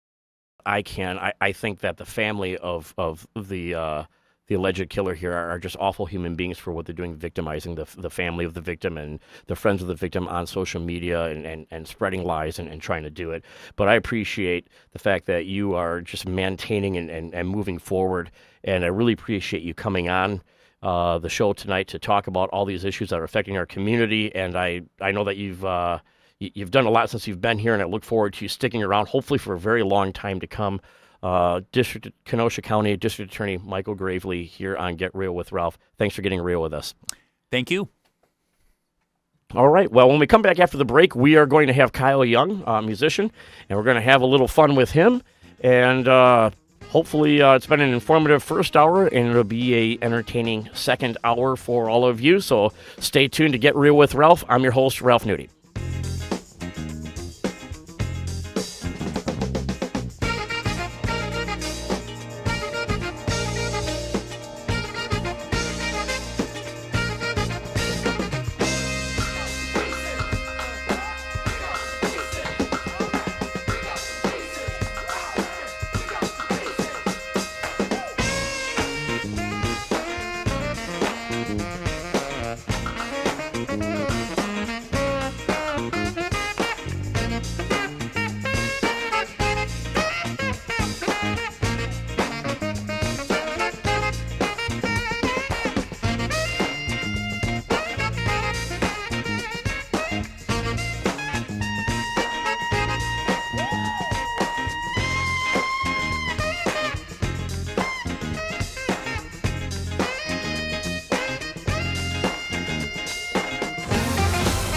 [SPEAKER 8] I can. I think that the family of the alleged killer here are just awful human beings for what they're doing, victimizing the family of the victim and the friends of the victim on social media and spreading lies and trying to do it. But I appreciate the fact that you are just maintaining and moving forward, and I really appreciate you coming on the show tonight to talk about all these issues that are affecting our community. And I know that you've done a lot since you've been here, and I look forward to you sticking around, hopefully for a very long time to come. Kenosha County District Attorney Michael Gravely here on Get Real with Ralph. Thanks for getting real with us.
[SPEAKER 14] Thank you.
[SPEAKER 8] All right. Well, when we come back after the break, we are going to have Kyle Young, a musician, and we're going to have a little fun with him. And hopefully it's been an informative first hour, and it'll be a entertaining second hour for all of you. So stay tuned to Get Real with Ralph. I'm your host, Ralph Nudi.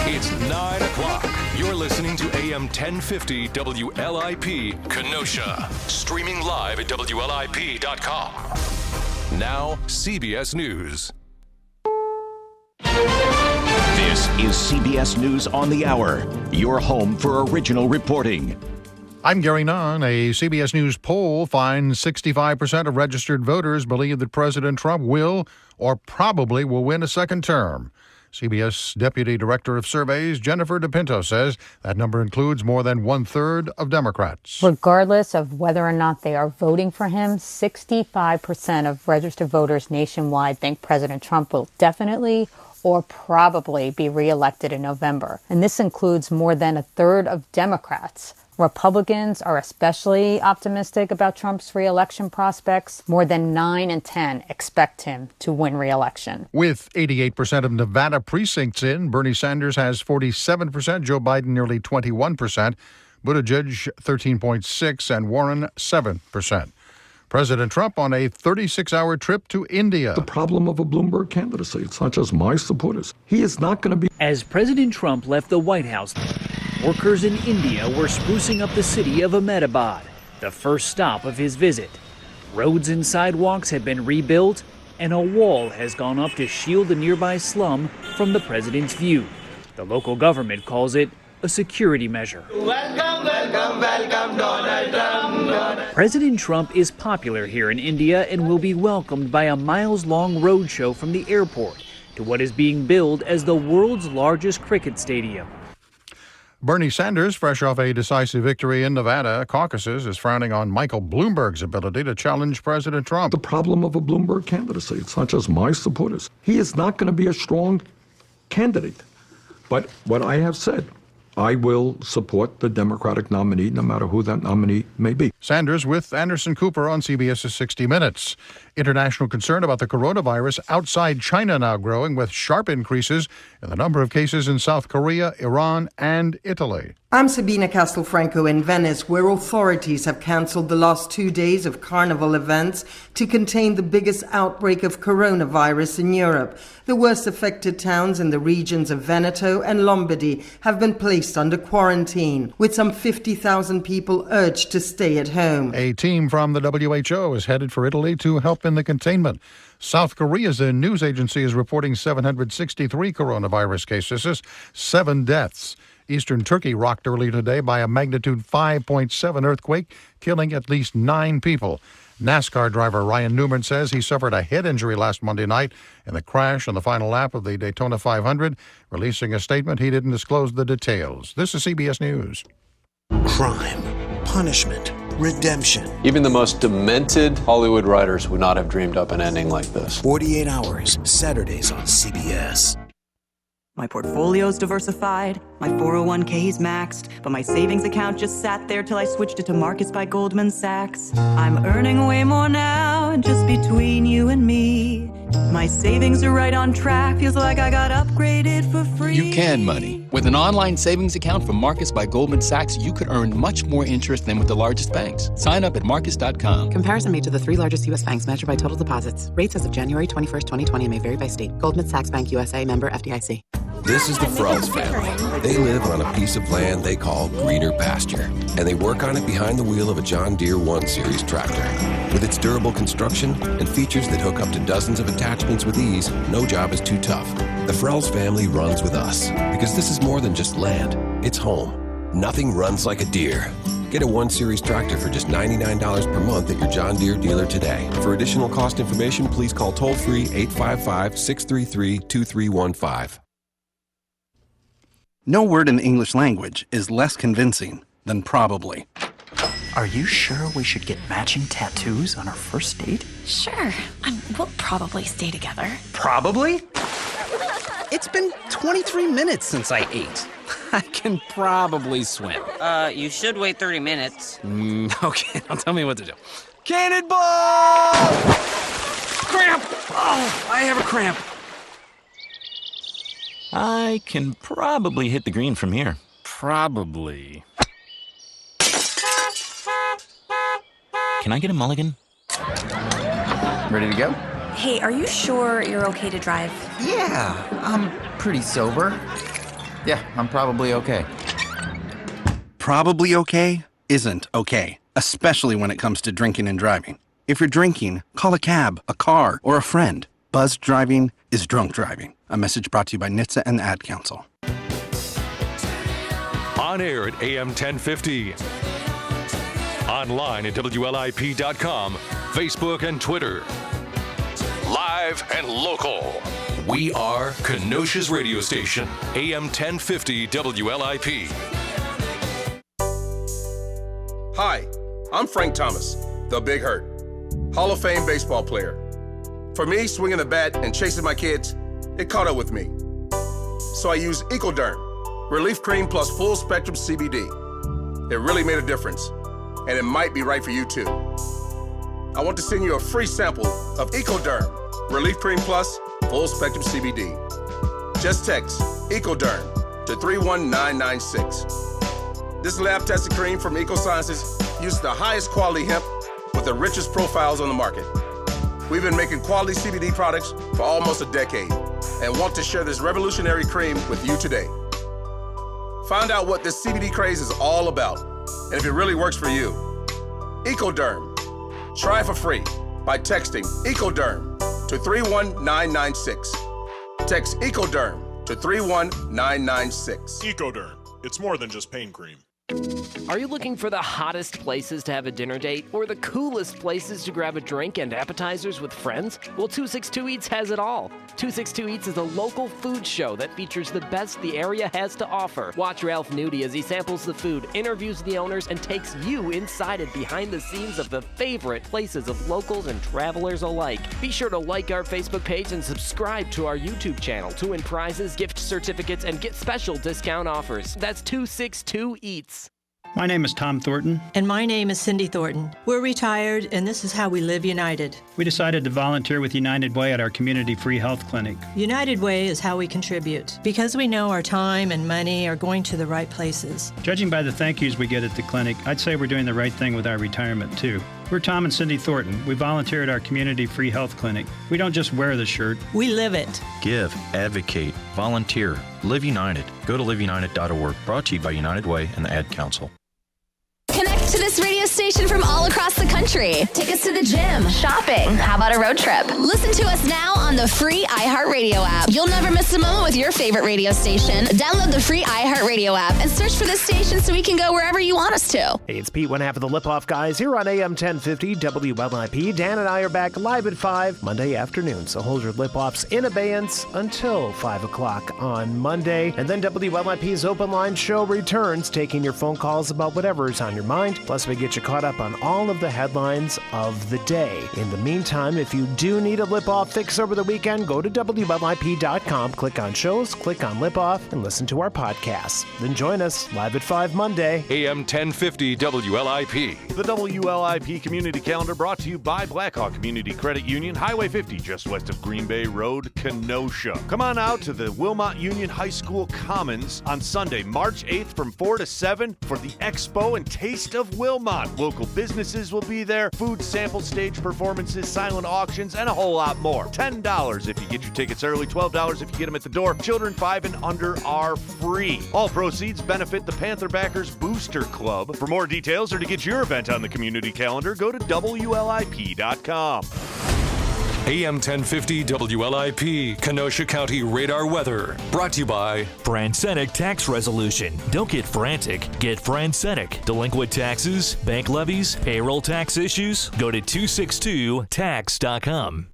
[SPEAKER 5] It's 9 o'clock. You're listening to AM 1050 WLIP Kenosha. Streaming live at WLIP.com. Now, CBS News.
[SPEAKER 17] This is CBS News on the Hour, your home for original reporting.
[SPEAKER 18] I'm Gary Nunn. A CBS News poll finds 65% of registered voters believe that President Trump will or probably will win a second term. CBS Deputy Director of Surveys Jennifer DePinto says that number includes more than one-third of Democrats.
[SPEAKER 19] Regardless of whether or not they are voting for him, 65% of registered voters nationwide think President Trump will definitely or probably be reelected in November. And this includes more than a third of Democrats. Republicans are especially optimistic about Trump's re-election prospects. More than 9 in 10 expect him to win re-election.
[SPEAKER 18] With 88% of Nevada precincts in, Bernie Sanders has 47%, Joe Biden nearly 21%, Buttigieg 13.6%, and Warren 7%. President Trump on a 36-hour trip to India.
[SPEAKER 20] The problem of a Bloomberg candidacy, it's not just my supporters. He is not going to be...
[SPEAKER 21] As President Trump left the White House, workers in India were sprucing up the city of Ahmedabad, the first stop of his visit. Roads and sidewalks have been rebuilt, and a wall has gone up to shield the nearby slum from the president's view. The local government calls it a security measure.
[SPEAKER 9] Welcome, welcome, welcome, Donald Trump.
[SPEAKER 21] President Trump is popular here in India and will be welcomed by a miles-long roadshow from the airport to what is being billed as the world's largest cricket stadium.
[SPEAKER 18] Bernie Sanders, fresh off a decisive victory in Nevada caucuses, is frowning on Michael Bloomberg's ability to challenge President Trump.
[SPEAKER 20] The problem of a Bloomberg candidacy, it's not just my supporters. He is not going to be a strong candidate. But what I have said, I will support the Democratic nominee, no matter who that nominee may be.
[SPEAKER 18] Sanders with Anderson Cooper on CBS's 60 Minutes. International concern about the coronavirus outside China now growing, with sharp increases in the number of cases in South Korea, Iran, and Italy.
[SPEAKER 22] I'm Sabina Castelfranco in Venice, where authorities have canceled the last 2 days of carnival events to contain the biggest outbreak of coronavirus in Europe. The worst affected towns in the regions of Veneto and Lombardy have been placed under quarantine, with some 50,000 people urged to stay at home.
[SPEAKER 18] A team from the WHO is headed for Italy to help in the containment. South Korea's news agency is reporting 763 coronavirus cases, 7 deaths. Eastern Turkey rocked early today by a magnitude 5.7 earthquake, killing at least 9 people. NASCAR driver Ryan Newman says he suffered a head injury last Monday night in the crash on the final lap of the Daytona 500. Releasing a statement, he didn't disclose the details. This is CBS News.
[SPEAKER 23] Crime, punishment, redemption.
[SPEAKER 24] Even the most demented Hollywood writers would not have dreamed up an ending like this.
[SPEAKER 23] 48 Hours, Saturdays on CBS.
[SPEAKER 25] My portfolio's diversified, my 401k's maxed, but my savings account just sat there till I switched it to Marcus by Goldman Sachs. I'm earning way more now, just between you and me. My savings are right on track, feels like I got upgraded for free.
[SPEAKER 26] You can money. With an online savings account from Marcus by Goldman Sachs, you could earn much more interest than with the largest banks. Sign up at Marcus.com.
[SPEAKER 11] Comparison made to the 3 largest U.S. banks measured by total deposits. Rates as of January 21st, 2020 may vary by state. Goldman Sachs Bank USA, member FDIC.
[SPEAKER 2] This is the Frells family. They live on a piece of land they call greener pasture, and they work on it behind the wheel of a John Deere 1 Series tractor. With its durable construction and features that hook up to dozens of attachments with ease, no job is too tough. The Frells family runs with us, because this is more than just land. It's home. Nothing runs like a Deere. Get a 1 Series tractor for just $99 per month at your John Deere dealer today. For additional cost information, please call toll-free 855-633-2315.
[SPEAKER 3] No word in the English language is less convincing than probably.
[SPEAKER 6] Are you sure we should get matching tattoos on our first date?
[SPEAKER 10] Sure. We'll probably stay together.
[SPEAKER 3] Probably? It's been 23 minutes since I ate. I can probably swim.
[SPEAKER 12] You should wait 30 minutes.
[SPEAKER 3] Okay, now tell me what to do. Cannonball! Cramp! Oh, I have a cramp.
[SPEAKER 13] I can probably hit the green from here.
[SPEAKER 3] Probably.
[SPEAKER 13] Can I get a mulligan?
[SPEAKER 3] Ready to go?
[SPEAKER 10] Hey, are you sure you're okay to drive?
[SPEAKER 27] Yeah, I'm pretty sober. Yeah, I'm probably okay.
[SPEAKER 3] Probably okay isn't okay, especially when it comes to drinking and driving. If you're drinking, call a cab, a car, or a friend. Buzzed driving is drunk driving. A message brought to you by NHTSA and the Ad Council.
[SPEAKER 5] On air at AM 1050. Online at WLIP.com, Facebook and Twitter. Live and local. We are Kenosha's radio station, AM 1050 WLIP.
[SPEAKER 28] Hi, I'm Frank Thomas, the Big Hurt, Hall of Fame baseball player. For me, swinging the bat and chasing my kids, it caught up with me. So I used EcoDerm, Relief Cream plus full spectrum CBD. It really made a difference, and it might be right for you too. I want to send you a free sample of EcoDerm, Relief Cream plus full spectrum CBD. Just text EcoDerm to 31996. This lab-tested cream from EcoSciences uses the highest quality hemp with the richest profiles on the market. We've been making quality CBD products for almost a decade and want to share this revolutionary cream with you today. Find out what this CBD craze is all about and if it really works for you. EcoDerm. Try it for free by texting EcoDerm to 31996. Text EcoDerm to 31996.
[SPEAKER 29] EcoDerm. It's more than just pain cream.
[SPEAKER 1] Are you looking for the hottest places to have a dinner date or the coolest places to grab a drink and appetizers with friends? Well, 262 Eats has it all. 262 Eats is a local food show that features the best the area has to offer. Watch Ralph Nudi as he samples the food, interviews the owners, and takes you inside and behind the scenes of the favorite places of locals and travelers alike. Be sure to like our Facebook page and subscribe to our YouTube channel to win prizes, gift certificates, and get special discount offers. That's 262 Eats.
[SPEAKER 30] My name is Tom Thornton.
[SPEAKER 31] And my name is Cindy Thornton. We're retired, and this is how we live united.
[SPEAKER 30] We decided to volunteer with United Way at our community free health clinic.
[SPEAKER 31] United Way is how we contribute, because we know our time and money are going to the right places.
[SPEAKER 30] Judging by the thank yous we get at the clinic, I'd say we're doing the right thing with our retirement, too. We're Tom and Cindy Thornton. We volunteer at our community free health clinic. We don't just wear the shirt.
[SPEAKER 31] We live it.
[SPEAKER 13] Give, advocate, volunteer, live united. Go to liveunited.org. Brought to you by United Way and the Ad Council.
[SPEAKER 32] Connect to this radio station from all across the country. Take us to the gym, shopping. How about a road trip? Listen to us now on the free iHeartRadio app. You'll never miss a moment with your favorite radio station. Download the free iHeartRadio app and search for this station so we can go wherever you want us to.
[SPEAKER 33] Hey, it's Pete, one half of the Lip Off Guys here on AM 1050 WLIP. Dan and I are back live at 5 Monday afternoon, so hold your lip offs in abeyance until 5 o'clock on Monday. And then WLIP's Open Line Show returns, taking your phone calls about whatever's on your mind. Plus, we get you caught up on all of the headlines of the day. In the meantime, if you do need a lip off fix over the weekend, go to WLIP.com, click on shows, click on lip off, and listen to our podcasts. Then join us live at 5 Monday.
[SPEAKER 5] AM 1050 WLIP.
[SPEAKER 7] The WLIP Community Calendar brought to you by Blackhawk Community Credit Union, Highway 50, just west of Green Bay Road, Kenosha. Come on out to the Wilmot Union High School Commons on Sunday, March 8th from 4 to 7 for the Expo and Taste of Wilmot. Local businesses will be there, food sample stage performances, silent auctions, and a whole lot more. $10 if you get your tickets early, $12 if you get them at the door. Children 5 and under are free. All proceeds benefit the Panther Backers Booster Club. For more details or to get your event on the community calendar, go to WLIP.com.
[SPEAKER 5] AM 1050 WLIP, Kenosha County Radar Weather. Brought to you by
[SPEAKER 4] Francenic Tax Resolution. Don't get frantic, get Francenic. Delinquent taxes, bank levies, payroll tax issues? Go to 262tax.com.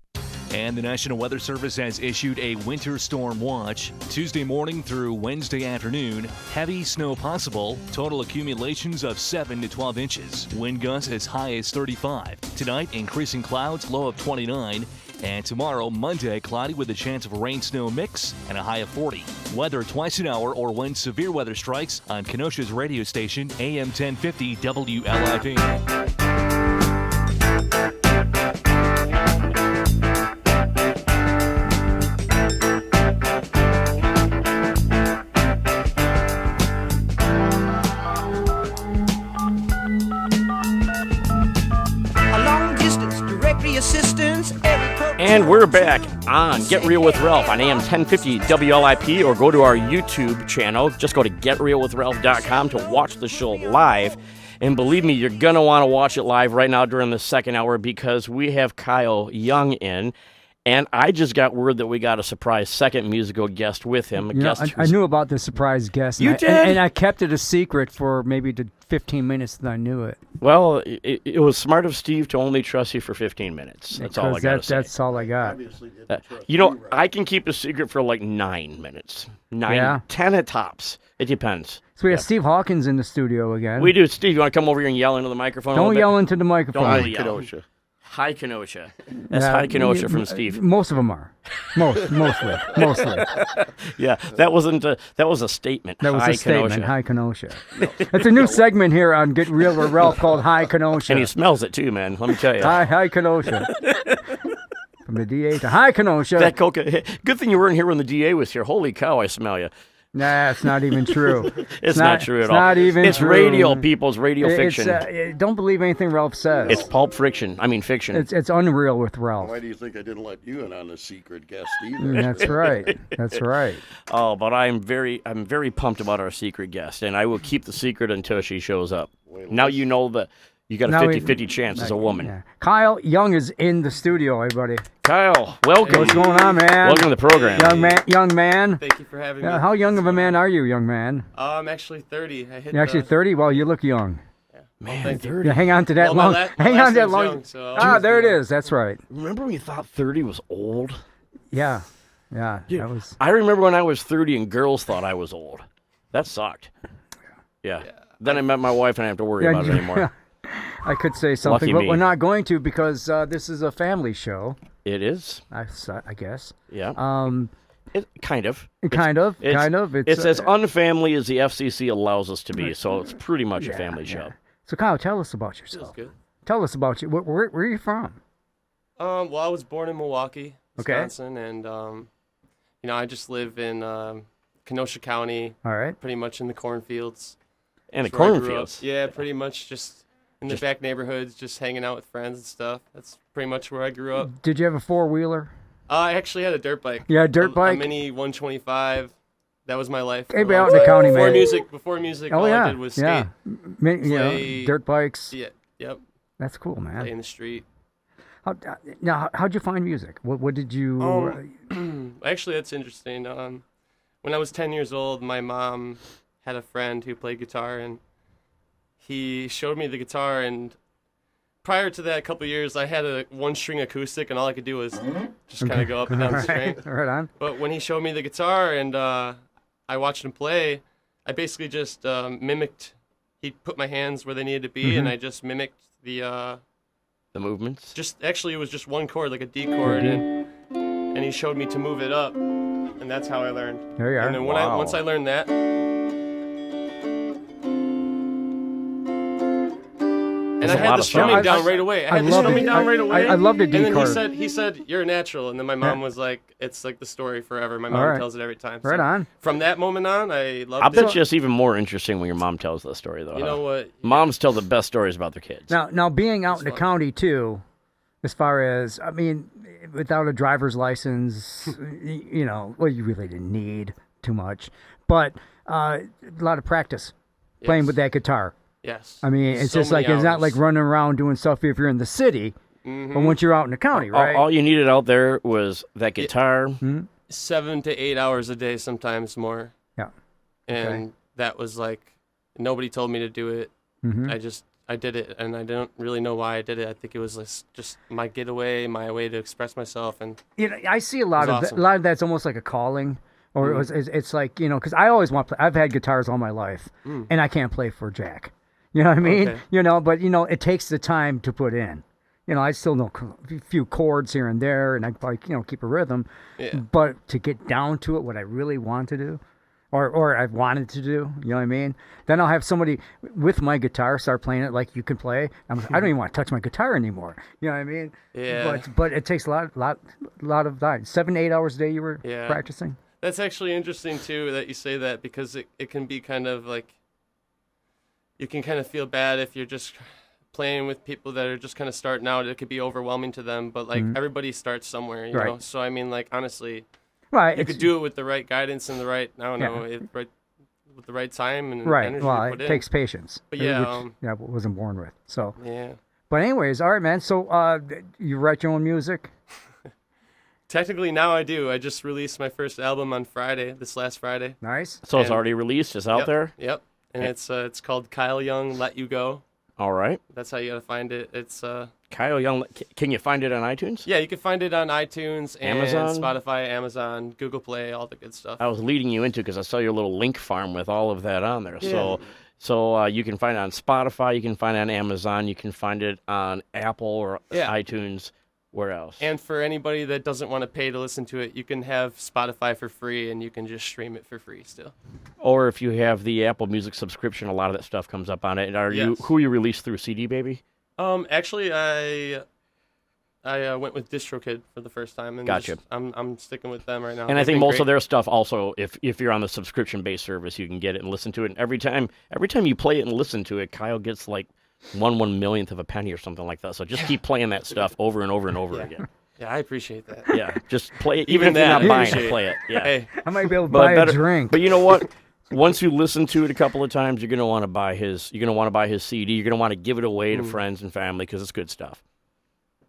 [SPEAKER 8] And the National Weather Service has issued a winter storm watch. Tuesday morning through Wednesday afternoon, heavy snow possible. Total accumulations of 7 to 12 inches. Wind gusts as high as 35. Tonight, increasing clouds, low of 29. And tomorrow, Monday, cloudy with a chance of a rain-snow mix and a high of 40. Weather twice an hour or when severe weather strikes on Kenosha's radio station, AM 1050 WLIP.
[SPEAKER 9] And we're back on Get Real with Ralph on AM 1050 WLIP, or go to our YouTube channel. Just go to getrealwithralph.com to watch the show live. And believe me, you're going to want to watch it live right now during the second hour, because we have Kyle Young in. And I just got word that we got a surprise second musical guest with him.
[SPEAKER 14] I knew about the surprise guest.
[SPEAKER 9] You did?
[SPEAKER 14] And I kept it a secret for maybe 15 minutes that I knew it.
[SPEAKER 9] Well, it was smart of Steve to only trust you for 15 minutes. That's all I got to say.
[SPEAKER 14] That's all I got.
[SPEAKER 9] I can keep a secret for like 9 minutes. 10 at tops. It depends.
[SPEAKER 14] So we have Steve Hawkins in the studio again.
[SPEAKER 9] We do. Steve, you want to come over here and yell into the microphone?
[SPEAKER 14] Don't yell into the microphone.
[SPEAKER 9] Don't yell. Kenosha. Hi, Kenosha. That's Hi, Kenosha from Steve.
[SPEAKER 14] Most of them are. Mostly.
[SPEAKER 9] Yeah, that was a statement.
[SPEAKER 14] That was
[SPEAKER 9] Hi,
[SPEAKER 14] a statement.
[SPEAKER 9] Kenosha.
[SPEAKER 14] Hi, Kenosha. It's a new segment here on Get Real with Ralph called Hi, Kenosha.
[SPEAKER 9] And he smells it too, man. Let me tell you.
[SPEAKER 14] Hi, Kenosha. From the DA to Hi, Kenosha.
[SPEAKER 9] That coca. Good thing you weren't here when the DA was here. Holy cow, I smell you.
[SPEAKER 14] Nah, it's not even true.
[SPEAKER 9] It's not true at all.
[SPEAKER 14] It's not even
[SPEAKER 9] It's
[SPEAKER 14] true.
[SPEAKER 9] radio, people. It's radio fiction.
[SPEAKER 14] Don't believe anything Ralph says.
[SPEAKER 9] It's pulp fiction. Fiction.
[SPEAKER 14] It's unreal with Ralph.
[SPEAKER 15] Why do you think I didn't let you in on the secret guest either?
[SPEAKER 14] That's right. That's right.
[SPEAKER 9] Oh, but I'm very pumped about our secret guest, and I will keep the secret until she shows up. Now you know that you got a 50-50 chance as a woman.
[SPEAKER 14] Yeah. Kyle Young is in the studio, everybody.
[SPEAKER 9] Kyle, welcome.
[SPEAKER 14] Hey, what's going on, man?
[SPEAKER 9] Welcome to the program.
[SPEAKER 14] Young man.
[SPEAKER 16] Thank you for having me.
[SPEAKER 14] How young of a man are you, young man?
[SPEAKER 16] I'm actually 30.
[SPEAKER 14] You're actually 30? Well, you look young.
[SPEAKER 16] Yeah.
[SPEAKER 9] Man, 30.
[SPEAKER 14] Yeah, hang on to that long. Hang on to that long.
[SPEAKER 16] Young,
[SPEAKER 14] there it is. That's right.
[SPEAKER 9] Remember when you thought 30 was old?
[SPEAKER 14] Yeah. That was.
[SPEAKER 9] I remember when I was 30 and girls thought I was old. That sucked. Yeah. Then I met my wife and I didn't have to worry about it anymore.
[SPEAKER 14] I could say something, but we're not going to, because this is a family show.
[SPEAKER 9] It is.
[SPEAKER 14] I guess.
[SPEAKER 9] Yeah. Kind of.
[SPEAKER 14] Kind of.
[SPEAKER 9] It's as unfamily as the FCC allows us to be, so it's pretty much a family show.
[SPEAKER 14] So, Kyle, tell us about yourself.
[SPEAKER 16] Good.
[SPEAKER 14] Tell us about you. Where are you from?
[SPEAKER 16] Well, I was born in Milwaukee, Wisconsin, and I just live in Kenosha County.
[SPEAKER 14] All right.
[SPEAKER 16] Pretty much in the cornfields.
[SPEAKER 9] And the cornfields.
[SPEAKER 16] Yeah, pretty much just in the back neighborhoods, just hanging out with friends and stuff. That's pretty much where I grew up.
[SPEAKER 14] Did you have a four-wheeler?
[SPEAKER 16] I actually had a dirt bike.
[SPEAKER 14] Yeah, a dirt bike?
[SPEAKER 16] A Mini 125. That was my life.
[SPEAKER 14] Hey, out in the county, man.
[SPEAKER 16] Before music, all I did was skate.
[SPEAKER 14] Play, dirt bikes.
[SPEAKER 16] Yeah, yep.
[SPEAKER 14] That's cool, man.
[SPEAKER 16] Play in the street.
[SPEAKER 14] How'd you find music? What did you...
[SPEAKER 16] Actually, that's interesting. When I was 10 years old, my mom had a friend who played guitar, and he showed me the guitar, and prior to that, a couple of years, I had a one-string acoustic, and all I could do was just kind of go up and down the string.
[SPEAKER 14] Right on.
[SPEAKER 16] But when he showed me the guitar and I watched him play, I basically just mimicked. He put my hands where they needed to be, and I just mimicked the
[SPEAKER 9] movements.
[SPEAKER 16] It was just one chord, like a D chord, and he showed me to move it up, and that's how I learned.
[SPEAKER 14] There you are.
[SPEAKER 16] And then once I learned that. And I had the strumming down right away. I love
[SPEAKER 14] the D
[SPEAKER 16] And
[SPEAKER 14] chord.
[SPEAKER 16] then he said, "You're a natural." And then my mom was like, "It's like the story forever." My mom
[SPEAKER 14] All right.
[SPEAKER 16] tells it every time.
[SPEAKER 14] Right on.
[SPEAKER 16] From that moment on, I loved
[SPEAKER 9] I
[SPEAKER 16] it.
[SPEAKER 9] bet you it's even more interesting when your mom tells the story, though.
[SPEAKER 16] You know what?
[SPEAKER 9] Moms tell the best stories about their kids.
[SPEAKER 14] Now being out in the county too, as far as without a driver's license, you really didn't need too much, but a lot of practice playing with that guitar.
[SPEAKER 16] Yes.
[SPEAKER 14] I mean, it's
[SPEAKER 16] So
[SPEAKER 14] just like
[SPEAKER 16] many
[SPEAKER 14] it's not
[SPEAKER 16] hours.
[SPEAKER 14] like running around doing stuff if you're in the city, but once you're out in the county, right?
[SPEAKER 9] All you needed out there was that guitar.
[SPEAKER 16] 7 to 8 hours a day, sometimes more.
[SPEAKER 14] Yeah.
[SPEAKER 16] And that was like, nobody told me to do it. I did it, and I don't really know why I did it. I think it was just my getaway, my way to express myself, and
[SPEAKER 14] I see a lot of
[SPEAKER 16] awesome.
[SPEAKER 14] a lot of that's almost like a calling, or it's like because I always want to play. I've had guitars all my life, and I can't play for jack. You know what I mean?
[SPEAKER 16] Okay.
[SPEAKER 14] But it takes the time to put in. I still know a few chords here and there, and I probably keep a rhythm.
[SPEAKER 16] Yeah.
[SPEAKER 14] But to get down to it, what I really want to do, or I've wanted to do, you know what I mean? Then I'll have somebody with my guitar start playing it like you can play. I don't even want to touch my guitar anymore. You know what I mean?
[SPEAKER 16] Yeah.
[SPEAKER 14] But it takes a lot of time. 7 to 8 hours a day you were practicing.
[SPEAKER 16] That's actually interesting too that you say that, because it can be kind of like, you can kind of feel bad if you're just playing with people that are just kind of starting out. It could be overwhelming to them, but like everybody starts somewhere, you know? So I mean, like, honestly, you could do it with the right guidance and the right, I don't know, with the right time and energy
[SPEAKER 14] Well,
[SPEAKER 16] to put
[SPEAKER 14] it
[SPEAKER 16] in.
[SPEAKER 14] takes patience.
[SPEAKER 16] But yeah,
[SPEAKER 14] which I wasn't born with. So
[SPEAKER 16] yeah.
[SPEAKER 14] But anyways, all right, man. So you write your own music?
[SPEAKER 16] Technically, now I do. I just released my first album on Friday, this last Friday.
[SPEAKER 14] Nice.
[SPEAKER 9] So it's already released. It's out there.
[SPEAKER 16] Yep. And it's called Kyle Young, Let You Go.
[SPEAKER 9] All right.
[SPEAKER 16] That's how you gotta find it. It's
[SPEAKER 9] Kyle Young. Can you find it on iTunes?
[SPEAKER 16] Yeah, you can find it on iTunes, and
[SPEAKER 9] Amazon?
[SPEAKER 16] Spotify, Amazon, Google Play, all the good stuff.
[SPEAKER 9] I was leading you into because I saw your little link farm with all of that on there.
[SPEAKER 16] Yeah.
[SPEAKER 9] So you can find it on Spotify. You can find it on Amazon. You can find it on Apple or iTunes. Where else?
[SPEAKER 16] And for anybody that doesn't want to pay to listen to it, you can have Spotify for free, and you can just stream it for free still.
[SPEAKER 9] Or if you have the Apple Music subscription, a lot of that stuff comes up on it. And who you released through CD Baby?
[SPEAKER 16] Actually, I went with DistroKid for the first time, and
[SPEAKER 9] Gotcha.
[SPEAKER 16] I'm sticking with them right now.
[SPEAKER 9] And I think most of their stuff also, if you're on the subscription-based service, you can get it and listen to it. And every time you play it and listen to it, Kyle gets like 1/1,000,000th of a penny or something like that. So just keep playing that stuff over and over and over again.
[SPEAKER 16] Yeah, I appreciate that.
[SPEAKER 9] Yeah, just play it. Even if you're not buying it, play it. Yeah.
[SPEAKER 16] Hey,
[SPEAKER 14] I might be able to buy a drink.
[SPEAKER 9] But you know what? Once you listen to it a couple of times, you're gonna want to buy his. You're gonna want to buy his CD. You're gonna want to give it away to friends and family because it's good stuff.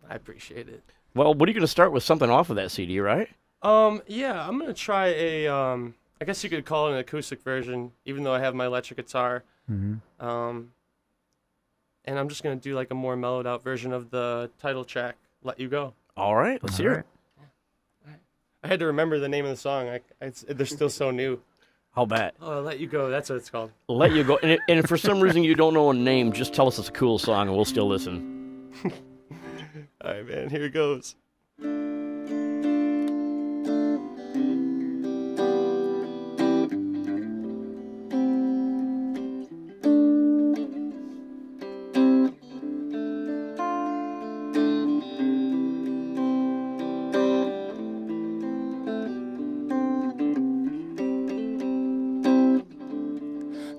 [SPEAKER 16] I appreciate it.
[SPEAKER 9] Well, what are you gonna start with? Something off of that CD, right?
[SPEAKER 16] Yeah, I'm gonna try a I guess you could call it an acoustic version, even though I have my electric guitar. And I'm just gonna do like a more mellowed out version of the title track, "Let You Go."
[SPEAKER 9] All right, let's hear it.
[SPEAKER 16] I had to remember the name of the song. They're still so new.
[SPEAKER 9] I'll bet.
[SPEAKER 16] Oh, "Let You Go." That's what it's called.
[SPEAKER 9] Let You Go. And if for some reason you don't know a name, just tell us it's a cool song, and we'll still listen.
[SPEAKER 16] All right, man. Here it goes.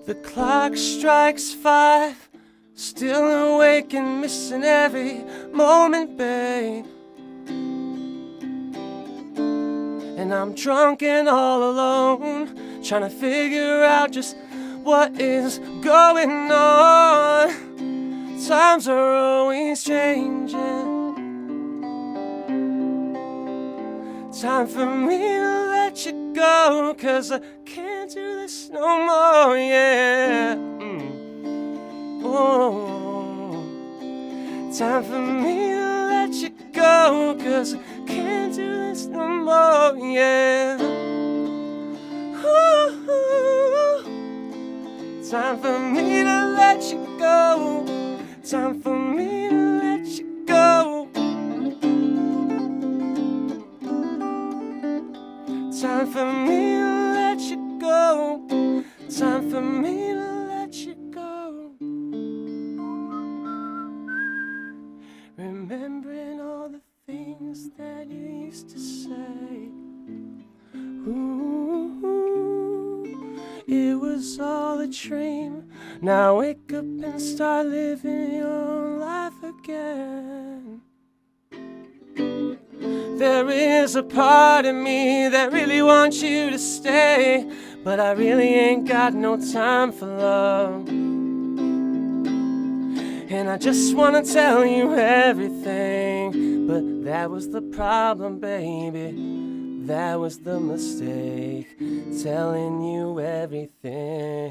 [SPEAKER 16] The clock strikes 5, still awake and missing every moment, babe. And I'm drunk and all alone, trying to figure out just what is going on. Times are always changing. Time for me to let you go, 'cause I can't do this no more, yeah. Oh, time for me to let you go, 'cause I can't do this no more, yeah. Ooh, time for me to let you go. Time for me to let you go. Time for me to let you go. Time for me to let you go. dream. Now wake up and start living your life again. There is a part of me that really wants you to stay, but I really ain't got no time for love. And I just wanna tell you everything, but that was the problem, baby. That was the mistake, telling you everything.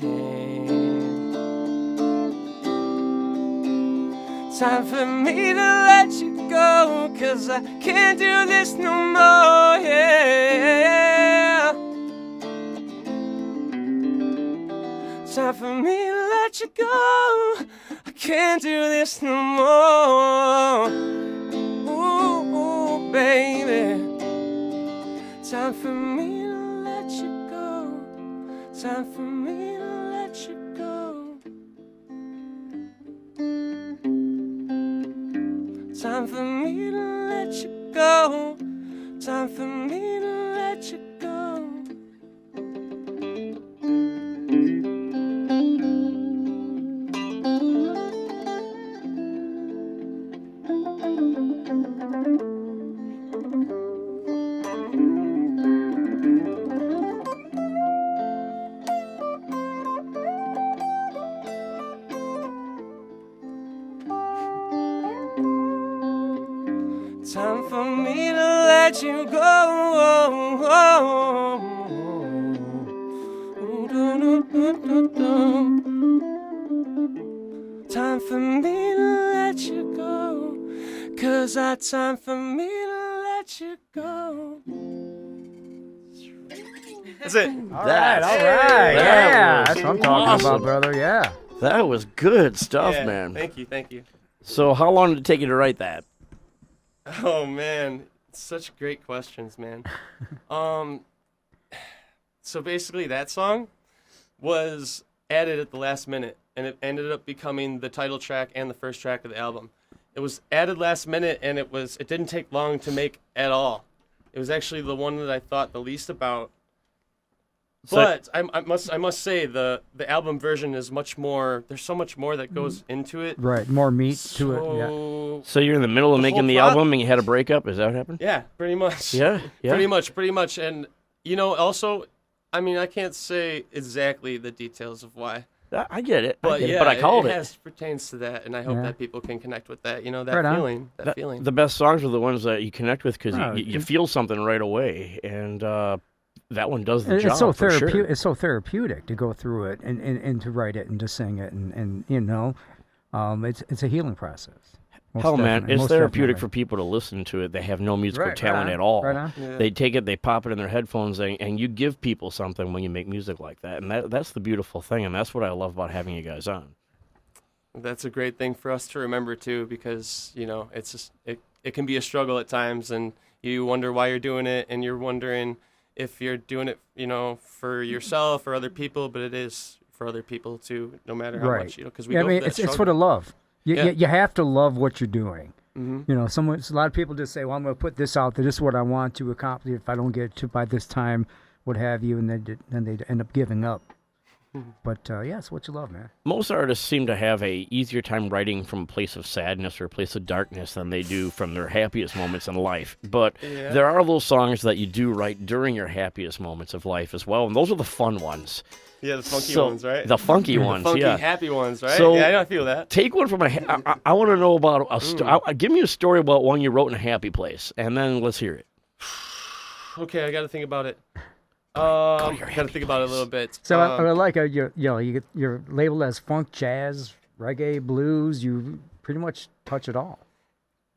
[SPEAKER 16] Time for me to let you go, 'cause I can't do this no more, yeah. Time for me to let you go, I can't do this no more. Ooh, baby. Time for me to let you go. Time for me to let you go. Time for me to let you go. Time for me to let you go. Time for me to let you go. Time for me to let you go. 'Cause time for me to let you go. That's it.
[SPEAKER 14] All right. Yeah, that's what I'm talking about, brother. Yeah.
[SPEAKER 9] That was good stuff,
[SPEAKER 16] Yeah,
[SPEAKER 9] man.
[SPEAKER 16] Thank you.
[SPEAKER 9] So how long did it take you to write that?
[SPEAKER 16] Oh man, such great questions, man. So basically that song was added at the last minute, and it ended up becoming the title track and the first track of the album. It was added last minute, and it didn't take long to make at all. It was actually the one that I thought the least about. But I must say the album version is much more. There's so much more that goes into it.
[SPEAKER 14] Right, more meat to it. Yeah.
[SPEAKER 9] So you're in the middle of
[SPEAKER 16] The
[SPEAKER 9] making
[SPEAKER 16] whole
[SPEAKER 9] the album and you had a breakup? Is that what happened?
[SPEAKER 16] Yeah, pretty much.
[SPEAKER 9] Yeah.
[SPEAKER 16] Pretty much. And, also, I mean, I can't say exactly the details of why.
[SPEAKER 9] I get it.
[SPEAKER 16] But
[SPEAKER 9] I called it.
[SPEAKER 16] It pertains to that, and I hope that people can connect with that, that
[SPEAKER 14] Right on.
[SPEAKER 16] feeling. That feeling.
[SPEAKER 9] The best songs are the ones that you connect with because
[SPEAKER 14] Oh,
[SPEAKER 9] you feel something right away. And that one does the
[SPEAKER 14] It's
[SPEAKER 9] job
[SPEAKER 14] so
[SPEAKER 9] for sure.
[SPEAKER 14] It's so therapeutic to go through it and to write it and to sing it and it's a healing process. Most
[SPEAKER 9] Hell, man,
[SPEAKER 14] definitely,
[SPEAKER 9] it's
[SPEAKER 14] most
[SPEAKER 9] therapeutic
[SPEAKER 14] definitely.
[SPEAKER 9] for people to listen to it. They have no musical
[SPEAKER 14] Right
[SPEAKER 9] talent
[SPEAKER 14] on,
[SPEAKER 9] at all.
[SPEAKER 14] right on.
[SPEAKER 16] Yeah.
[SPEAKER 9] They take it, they pop it in their headphones, and you give people something when you make music like that. And that's the beautiful thing, and that's what I love about having you guys on.
[SPEAKER 16] That's a great thing for us to remember, too, because, it's just, it can be a struggle at times, and you wonder why you're doing it, and you're wondering if you're doing it, for yourself or other people, but it is for other people, too, no matter how much, because we go through that
[SPEAKER 14] it's for
[SPEAKER 16] struggle.
[SPEAKER 14] the love. You have to love what you're doing.
[SPEAKER 16] Mm-hmm.
[SPEAKER 14] A lot of people just say, well, I'm going to put this out there. This is what I want to accomplish. If I don't get to by this time, what have you, and then they end up giving up. But, it's what you love, man.
[SPEAKER 9] Most artists seem to have a easier time writing from a place of sadness or a place of darkness than they do from their happiest moments in life. But there are those songs that you do write during your happiest moments of life as well, and those are the fun ones.
[SPEAKER 16] Yeah, the funky ones, right?
[SPEAKER 9] The funky ones,
[SPEAKER 16] the funky,
[SPEAKER 9] yeah.
[SPEAKER 16] happy ones, right?
[SPEAKER 9] So
[SPEAKER 16] I feel that.
[SPEAKER 9] Take one from I want to know about give me a story about one you wrote in a happy place, and then let's hear it.
[SPEAKER 16] Okay, I got to think about it. Got to think about it a little bit.
[SPEAKER 14] So I like you're labeled as funk, jazz, reggae, blues. You pretty much touch it all.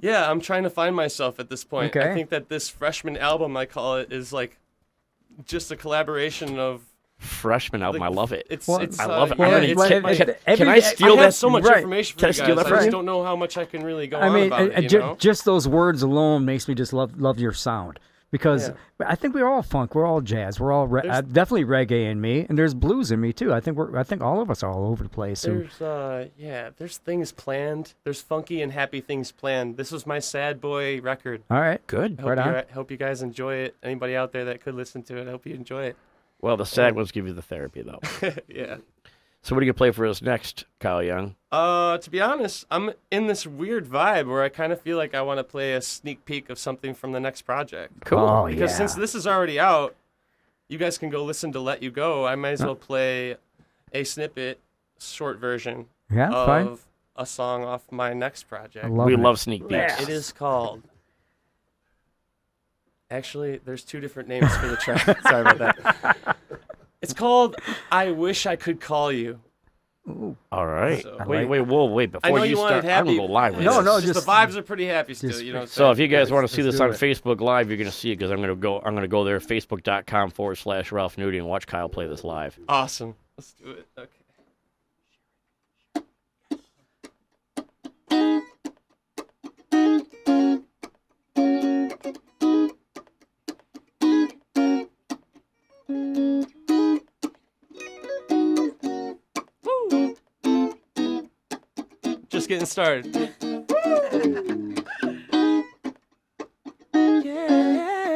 [SPEAKER 16] Yeah, I'm trying to find myself at this point.
[SPEAKER 14] Okay.
[SPEAKER 16] I think that this freshman album, I call it, is like just a collaboration of
[SPEAKER 9] freshman album. I love it.
[SPEAKER 16] It's
[SPEAKER 9] I love it.
[SPEAKER 16] Can
[SPEAKER 9] I steal
[SPEAKER 16] I
[SPEAKER 9] that?
[SPEAKER 16] have so much information
[SPEAKER 9] Can I
[SPEAKER 16] for you
[SPEAKER 9] steal
[SPEAKER 16] guys.
[SPEAKER 9] that from
[SPEAKER 16] I just
[SPEAKER 9] you?
[SPEAKER 16] don't know how much I can really go on about it.
[SPEAKER 14] Just those words alone makes me just love your sound. Because I think we're all funk, we're all jazz, we're all definitely reggae in me, and there's blues in me too. I think all of us are all over the place.
[SPEAKER 16] There's things planned. There's funky and happy things planned. This was my sad boy record.
[SPEAKER 14] All right, good.
[SPEAKER 16] Hope you guys enjoy it. Anybody out there that could listen to it, I hope you enjoy it.
[SPEAKER 9] Well, the sad ones give you the therapy though.
[SPEAKER 16] Yeah.
[SPEAKER 9] So what are you going to play for us next, Kyle Young?
[SPEAKER 16] To be honest, I'm in this weird vibe where I kind of feel like I want to play a sneak peek of something from the next project.
[SPEAKER 9] Cool.
[SPEAKER 14] Oh,
[SPEAKER 16] Because since this is already out, you guys can go listen to Let You Go. I might as well play a snippet, short version of
[SPEAKER 14] fine.
[SPEAKER 16] a song off my next project.
[SPEAKER 9] We love sneak peeks.
[SPEAKER 16] It is called... Actually, there's 2 different names for the track. Sorry about that. It's called I Wish I Could Call You.
[SPEAKER 14] Ooh.
[SPEAKER 9] All right.
[SPEAKER 16] So-
[SPEAKER 9] Wait. Before
[SPEAKER 16] I know you
[SPEAKER 9] start,
[SPEAKER 16] wanted
[SPEAKER 9] I'm
[SPEAKER 16] happy.
[SPEAKER 9] going to go live with
[SPEAKER 16] No,
[SPEAKER 9] this.
[SPEAKER 16] just the vibes are pretty happy still. You know.
[SPEAKER 9] So if you guys want to see
[SPEAKER 14] let's
[SPEAKER 9] this
[SPEAKER 14] do
[SPEAKER 9] on
[SPEAKER 14] it.
[SPEAKER 9] Facebook Live, you're going to see it because I'm going to go there, facebook.com/Ralph Nudi, and watch Kyle play this live.
[SPEAKER 16] Awesome. Let's do it. Okay. Woo. Just getting started. Yeah.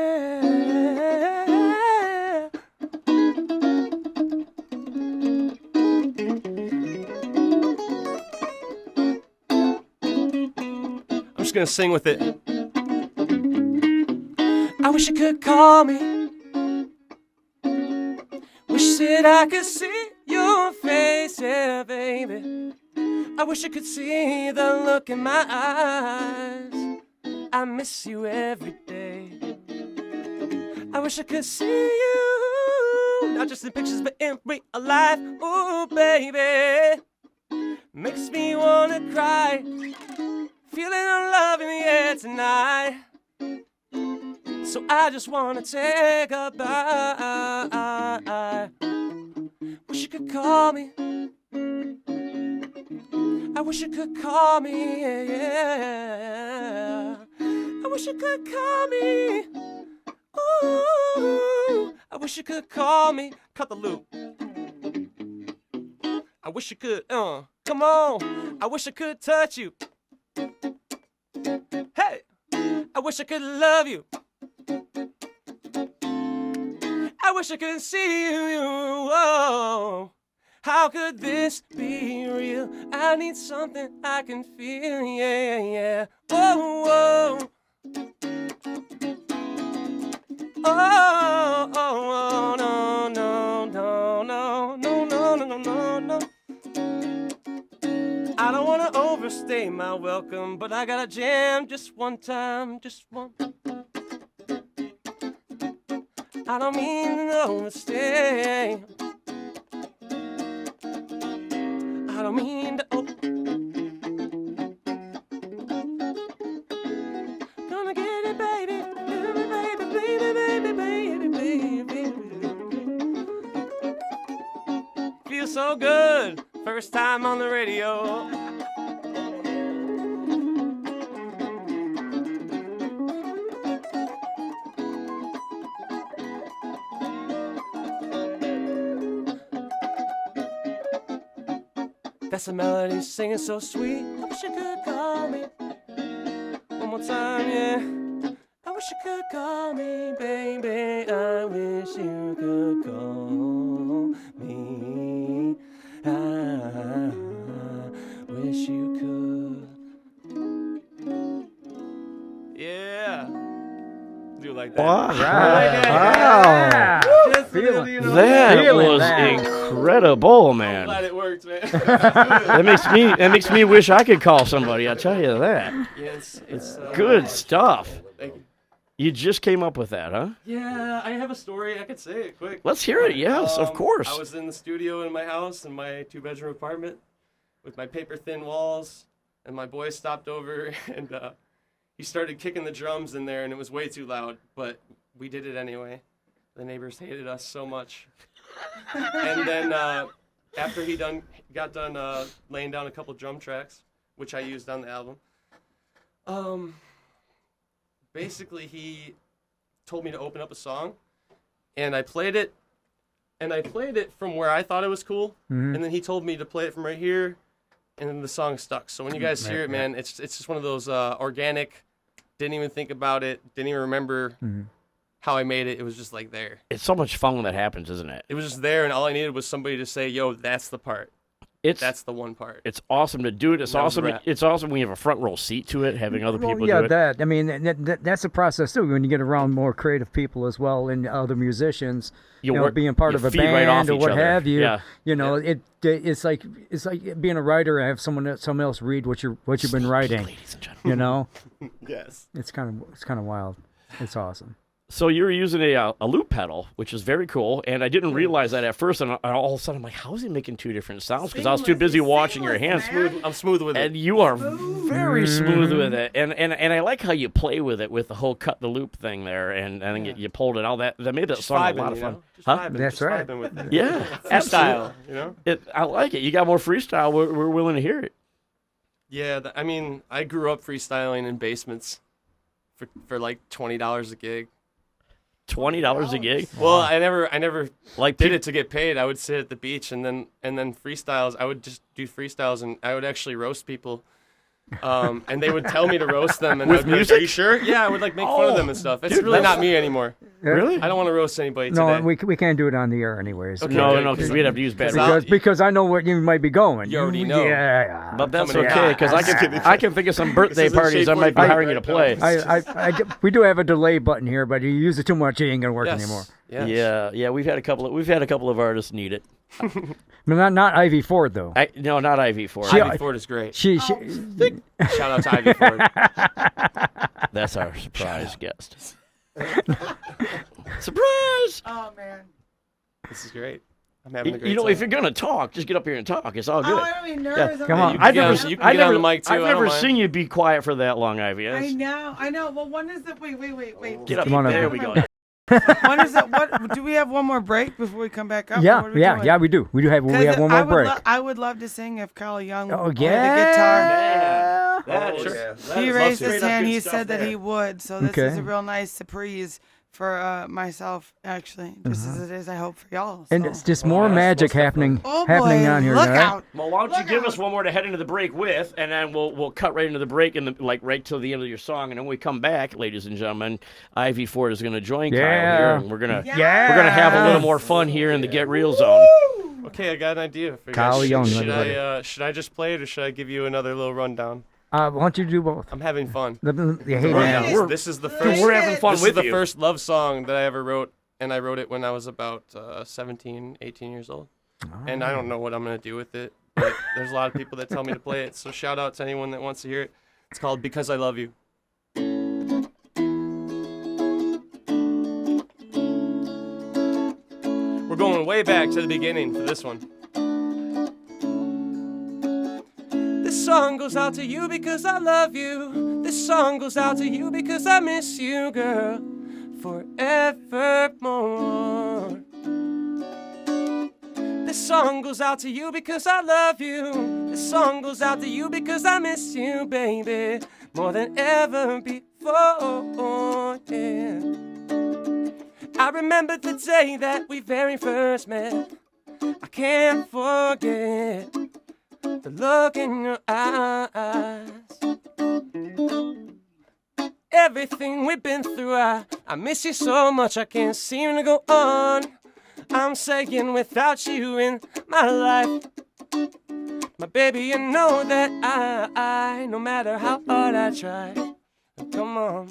[SPEAKER 16] I'm just gonna sing with it. I wish you could call me. Wish that I could see your face, yeah, baby. I wish I could see the look in my eyes. I miss you every day. I wish I could see you, not just in pictures, but in real life. Ooh, baby, makes me wanna cry. Feeling our love in the air tonight. So I just wanna take a bite. Wish you could call me. I wish you could call me, yeah. I wish you could call me. Ooh, I wish you could call me. Cut the loop. I wish you could, come on. I wish I could touch you. Hey, I wish I could love you. I wish I could see you. Whoa. How could this be real? I need something I can feel, yeah, yeah. Whoa, whoa. Oh, oh, no, no, no, no, no, no, no, no, no. I don't want to overstay my welcome, but I gotta jam just one time, just one. I don't mean to overstay. I don't mean to Gonna get it, baby. Get it, baby, baby, baby, baby, baby, baby. Feels so good. First time on the radio. That's a melody singing so sweet. I wish you could call me. One more time, yeah. I wish you could call me, baby. I wish you could call me. I wish you could. Yeah. Do it like that.
[SPEAKER 9] Wow.
[SPEAKER 16] Yeah. Just
[SPEAKER 14] Feeling-
[SPEAKER 16] you know,
[SPEAKER 9] That
[SPEAKER 14] Feeling
[SPEAKER 9] was
[SPEAKER 14] that.
[SPEAKER 9] incredible, man.
[SPEAKER 16] glad it worked, man.
[SPEAKER 9] That makes me wish I could call somebody. I tell you that.
[SPEAKER 16] Yeah, it's
[SPEAKER 9] Good stuff.
[SPEAKER 16] Thank you.
[SPEAKER 9] You just came up with that, huh?
[SPEAKER 16] Yeah, I have a story. I could say it quick.
[SPEAKER 9] Let's hear it. Yes, of course.
[SPEAKER 16] I was in the studio in my house, in my 2-bedroom apartment, with my paper-thin walls, and my boy stopped over, and he started kicking the drums in there, and it was way too loud, but we did it anyway. The neighbors hated us so much. And then after he got done laying down a couple drum tracks, which I used on the album, basically he told me to open up a song, and I played it from where I thought it was cool, and then he told me to play it from right here, and then the song stuck. So when you guys hear it, man, it's just one of those organic, didn't even think about it, didn't even remember how I made it. It was just like there.
[SPEAKER 9] It's so much fun when that happens, isn't it?
[SPEAKER 16] It was just there, and all I needed was somebody to say, yo, that's the part. That's the one part.
[SPEAKER 9] It's awesome to do it. It's
[SPEAKER 16] That was a
[SPEAKER 9] awesome.
[SPEAKER 16] wrap.
[SPEAKER 9] It's awesome when you have a front row seat to it, having other people
[SPEAKER 14] yeah,
[SPEAKER 9] do it.
[SPEAKER 14] that. I mean, that's a process too. When you get around more creative people as well and other musicians,
[SPEAKER 9] You
[SPEAKER 14] you know,
[SPEAKER 9] work-
[SPEAKER 14] being part
[SPEAKER 9] you
[SPEAKER 14] of a
[SPEAKER 9] feed right off
[SPEAKER 14] band or
[SPEAKER 9] each
[SPEAKER 14] what
[SPEAKER 9] other.
[SPEAKER 14] have you.
[SPEAKER 9] Yeah.
[SPEAKER 14] You know, it's like being a writer and have someone else read what you've been writing.
[SPEAKER 9] Ladies and gentlemen.
[SPEAKER 14] You know.
[SPEAKER 16] Yes.
[SPEAKER 14] It's kind of wild. It's awesome.
[SPEAKER 9] So you're using a loop pedal, which is very cool, and I didn't realize that at first. And all of a sudden, I'm like, "How is he making two different sounds?" Because I was too busy watching your hands.
[SPEAKER 16] I'm smooth with it.
[SPEAKER 9] And you are very smooth with it, and I like how you play with it with the whole cut the loop thing there, and you pulled it all that made that
[SPEAKER 16] Just
[SPEAKER 9] song
[SPEAKER 16] vibing,
[SPEAKER 9] a lot of
[SPEAKER 16] you
[SPEAKER 9] fun.
[SPEAKER 16] know? Just
[SPEAKER 9] Huh?
[SPEAKER 16] vibing,
[SPEAKER 14] That's
[SPEAKER 16] just
[SPEAKER 14] right.
[SPEAKER 16] vibing with it.
[SPEAKER 9] Yeah,
[SPEAKER 16] Freestyle,
[SPEAKER 9] absolutely.
[SPEAKER 16] you know?
[SPEAKER 9] I like it. You got more freestyle. We're willing to hear it.
[SPEAKER 16] Yeah, I mean, I grew up freestyling in basements for like $20 a gig.
[SPEAKER 9] $20 a gig.
[SPEAKER 16] Well, I never
[SPEAKER 9] like
[SPEAKER 16] did it to get paid. I would sit at the beach and then freestyles. I would just do freestyles and I would actually roast people. And they would tell me to roast them. And
[SPEAKER 9] With
[SPEAKER 16] I would be like,
[SPEAKER 9] music?
[SPEAKER 16] are you sure? Yeah, I would like make fun of them and stuff. It's
[SPEAKER 9] dude,
[SPEAKER 16] really
[SPEAKER 9] that's-
[SPEAKER 16] not me anymore.
[SPEAKER 9] Really?
[SPEAKER 16] I don't want to roast anybody
[SPEAKER 14] No,
[SPEAKER 16] today.
[SPEAKER 14] we can't do it on the air anyways.
[SPEAKER 16] Okay,
[SPEAKER 9] No,
[SPEAKER 16] good,
[SPEAKER 9] no, because we'd have to use bad words.
[SPEAKER 14] Because I know where you might be going.
[SPEAKER 16] You already know.
[SPEAKER 14] Yeah.
[SPEAKER 9] But that's
[SPEAKER 16] Coming in
[SPEAKER 9] okay,
[SPEAKER 16] hot.
[SPEAKER 9] because I can think of some birthday
[SPEAKER 16] isn't
[SPEAKER 9] parties I
[SPEAKER 16] Shade
[SPEAKER 9] might be
[SPEAKER 16] 45
[SPEAKER 9] hiring you to play.
[SPEAKER 14] We do have a delay button here, but you use it too much, it ain't gonna work
[SPEAKER 16] Yes.
[SPEAKER 14] anymore.
[SPEAKER 16] Yes.
[SPEAKER 9] Yeah, we've had a couple of artists need it.
[SPEAKER 14] But not Ivy Ford though.
[SPEAKER 9] No, not Ivy Ford.
[SPEAKER 16] Ivy Ford is great.
[SPEAKER 14] Shout
[SPEAKER 16] out to Ivy Ford.
[SPEAKER 9] That's our surprise guest. Surprise!
[SPEAKER 2] Oh man.
[SPEAKER 16] This is great. I'm having a great
[SPEAKER 9] You know,
[SPEAKER 16] time.
[SPEAKER 9] if you're gonna talk, just get up here and talk. It's all good.
[SPEAKER 2] Oh, I don't be nervous.
[SPEAKER 9] Yeah.
[SPEAKER 2] Come on.
[SPEAKER 16] You can get on the mic, too.
[SPEAKER 9] I've
[SPEAKER 16] I don't
[SPEAKER 9] never
[SPEAKER 16] mind.
[SPEAKER 9] seen you be quiet for that long, Ivy.
[SPEAKER 2] I know. Well, when is the wait?
[SPEAKER 9] Get up.
[SPEAKER 14] Come on up
[SPEAKER 9] There
[SPEAKER 14] here.
[SPEAKER 9] we go.
[SPEAKER 2] When is it? What do we have? One more break before we come back up?
[SPEAKER 14] Yeah,
[SPEAKER 2] What are we
[SPEAKER 14] yeah,
[SPEAKER 2] doing?
[SPEAKER 14] yeah. We do. We have one
[SPEAKER 2] I
[SPEAKER 14] more break.
[SPEAKER 2] I would love to sing if Kyle Young
[SPEAKER 14] Oh,
[SPEAKER 2] played
[SPEAKER 14] yeah.
[SPEAKER 2] the guitar.
[SPEAKER 9] That
[SPEAKER 2] He
[SPEAKER 9] is
[SPEAKER 2] raised
[SPEAKER 9] straight
[SPEAKER 2] his
[SPEAKER 9] up
[SPEAKER 2] hand.
[SPEAKER 9] good
[SPEAKER 2] He
[SPEAKER 9] stuff
[SPEAKER 2] said that
[SPEAKER 9] there.
[SPEAKER 2] he would. So this
[SPEAKER 14] Okay.
[SPEAKER 2] is a real nice surprise for myself, actually, just as it is. I hope for y'all.
[SPEAKER 14] And
[SPEAKER 2] so.
[SPEAKER 14] it's just more magic happening
[SPEAKER 2] Oh,
[SPEAKER 14] happening
[SPEAKER 2] boy,
[SPEAKER 14] on here
[SPEAKER 2] look
[SPEAKER 14] tonight.
[SPEAKER 2] out.
[SPEAKER 9] Well, why don't you give us one more to head into the break with, and then we'll cut right into the break and right till the end of your song, and then when we come back, ladies and gentlemen, Ivy Ford is going to join Kyle
[SPEAKER 14] Yeah.
[SPEAKER 9] here, and we're gonna
[SPEAKER 14] Yeah.
[SPEAKER 9] have a little more fun here in the Get Real Zone.
[SPEAKER 16] Okay, I got an idea for you
[SPEAKER 14] Kyle
[SPEAKER 16] guys.
[SPEAKER 14] Young,
[SPEAKER 16] Should
[SPEAKER 14] everybody.
[SPEAKER 16] should I just play it or should I give you another little rundown?
[SPEAKER 14] Why don't you do both?
[SPEAKER 16] I'm having fun.
[SPEAKER 14] Hey, man.
[SPEAKER 16] This is the
[SPEAKER 9] Dude,
[SPEAKER 16] first.
[SPEAKER 9] we're having fun
[SPEAKER 16] this
[SPEAKER 9] with
[SPEAKER 16] is the
[SPEAKER 9] you.
[SPEAKER 16] first love song that I ever wrote, and I wrote it when I was about 17, 18 years old. And I don't know what I'm gonna do with it, but there's a lot of people that tell me to play it. So shout out to anyone that wants to hear it. It's called "Because I Love You." We're going way back to the beginning for this one. This song goes out to you because I love you. This song goes out to you because I miss you, girl, forevermore. This song goes out to you because I love you. This song goes out to you because I miss you, baby, more than ever before, yeah. I remember the day that we very first met. I can't forget the look in your eyes. Everything we've been through, I miss you so much I can't seem to go on. I'm saying without you in my life, my baby, you know that I no matter how hard I try, come on,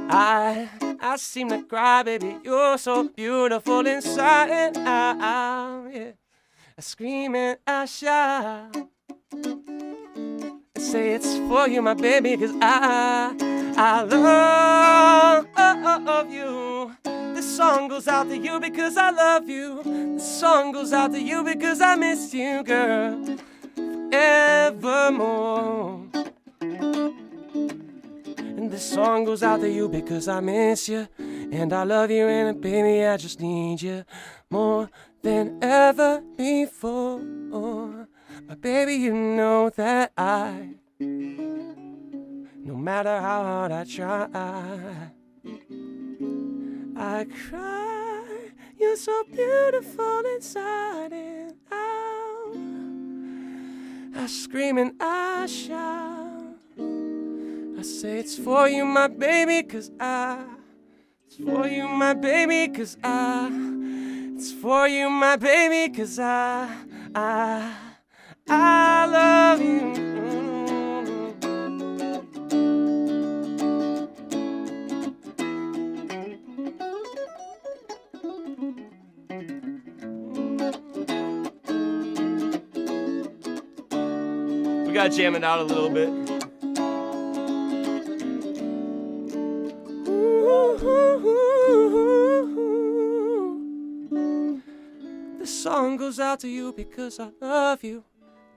[SPEAKER 16] I seem to cry, baby, you're so beautiful inside and out, yeah. I scream and I shout, and say it's for you, my baby, 'cause I love you. This song goes out to you because I love you. This song goes out to you because I miss you, girl, forevermore. And this song goes out to you because I miss you, and I love you, and baby, I just need you more than ever before. But baby, you know that no matter how hard I try, I cry. You're so beautiful inside and out. I scream and I shout. I say it's for you, my baby, 'cause it's for you, my baby, 'cause it's for you, my baby, 'cause I love you. We gotta jam it out a little bit. This song goes out to you because I love you.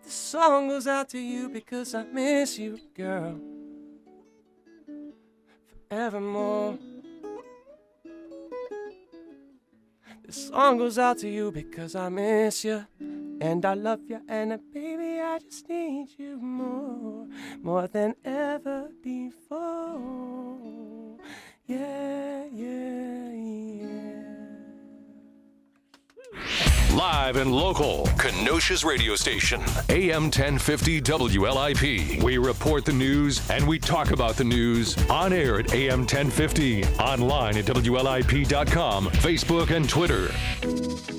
[SPEAKER 16] This song goes out to you because I miss you, girl. Forevermore. This song goes out to you because I miss you. And I love you, and baby, I just need you more than ever before. Yeah, yeah, yeah.
[SPEAKER 5] Live and local, Kenosha's radio station, AM 1050 WLIP. We report the news and we talk about the news on air at AM 1050, online at WLIP.com, Facebook and Twitter.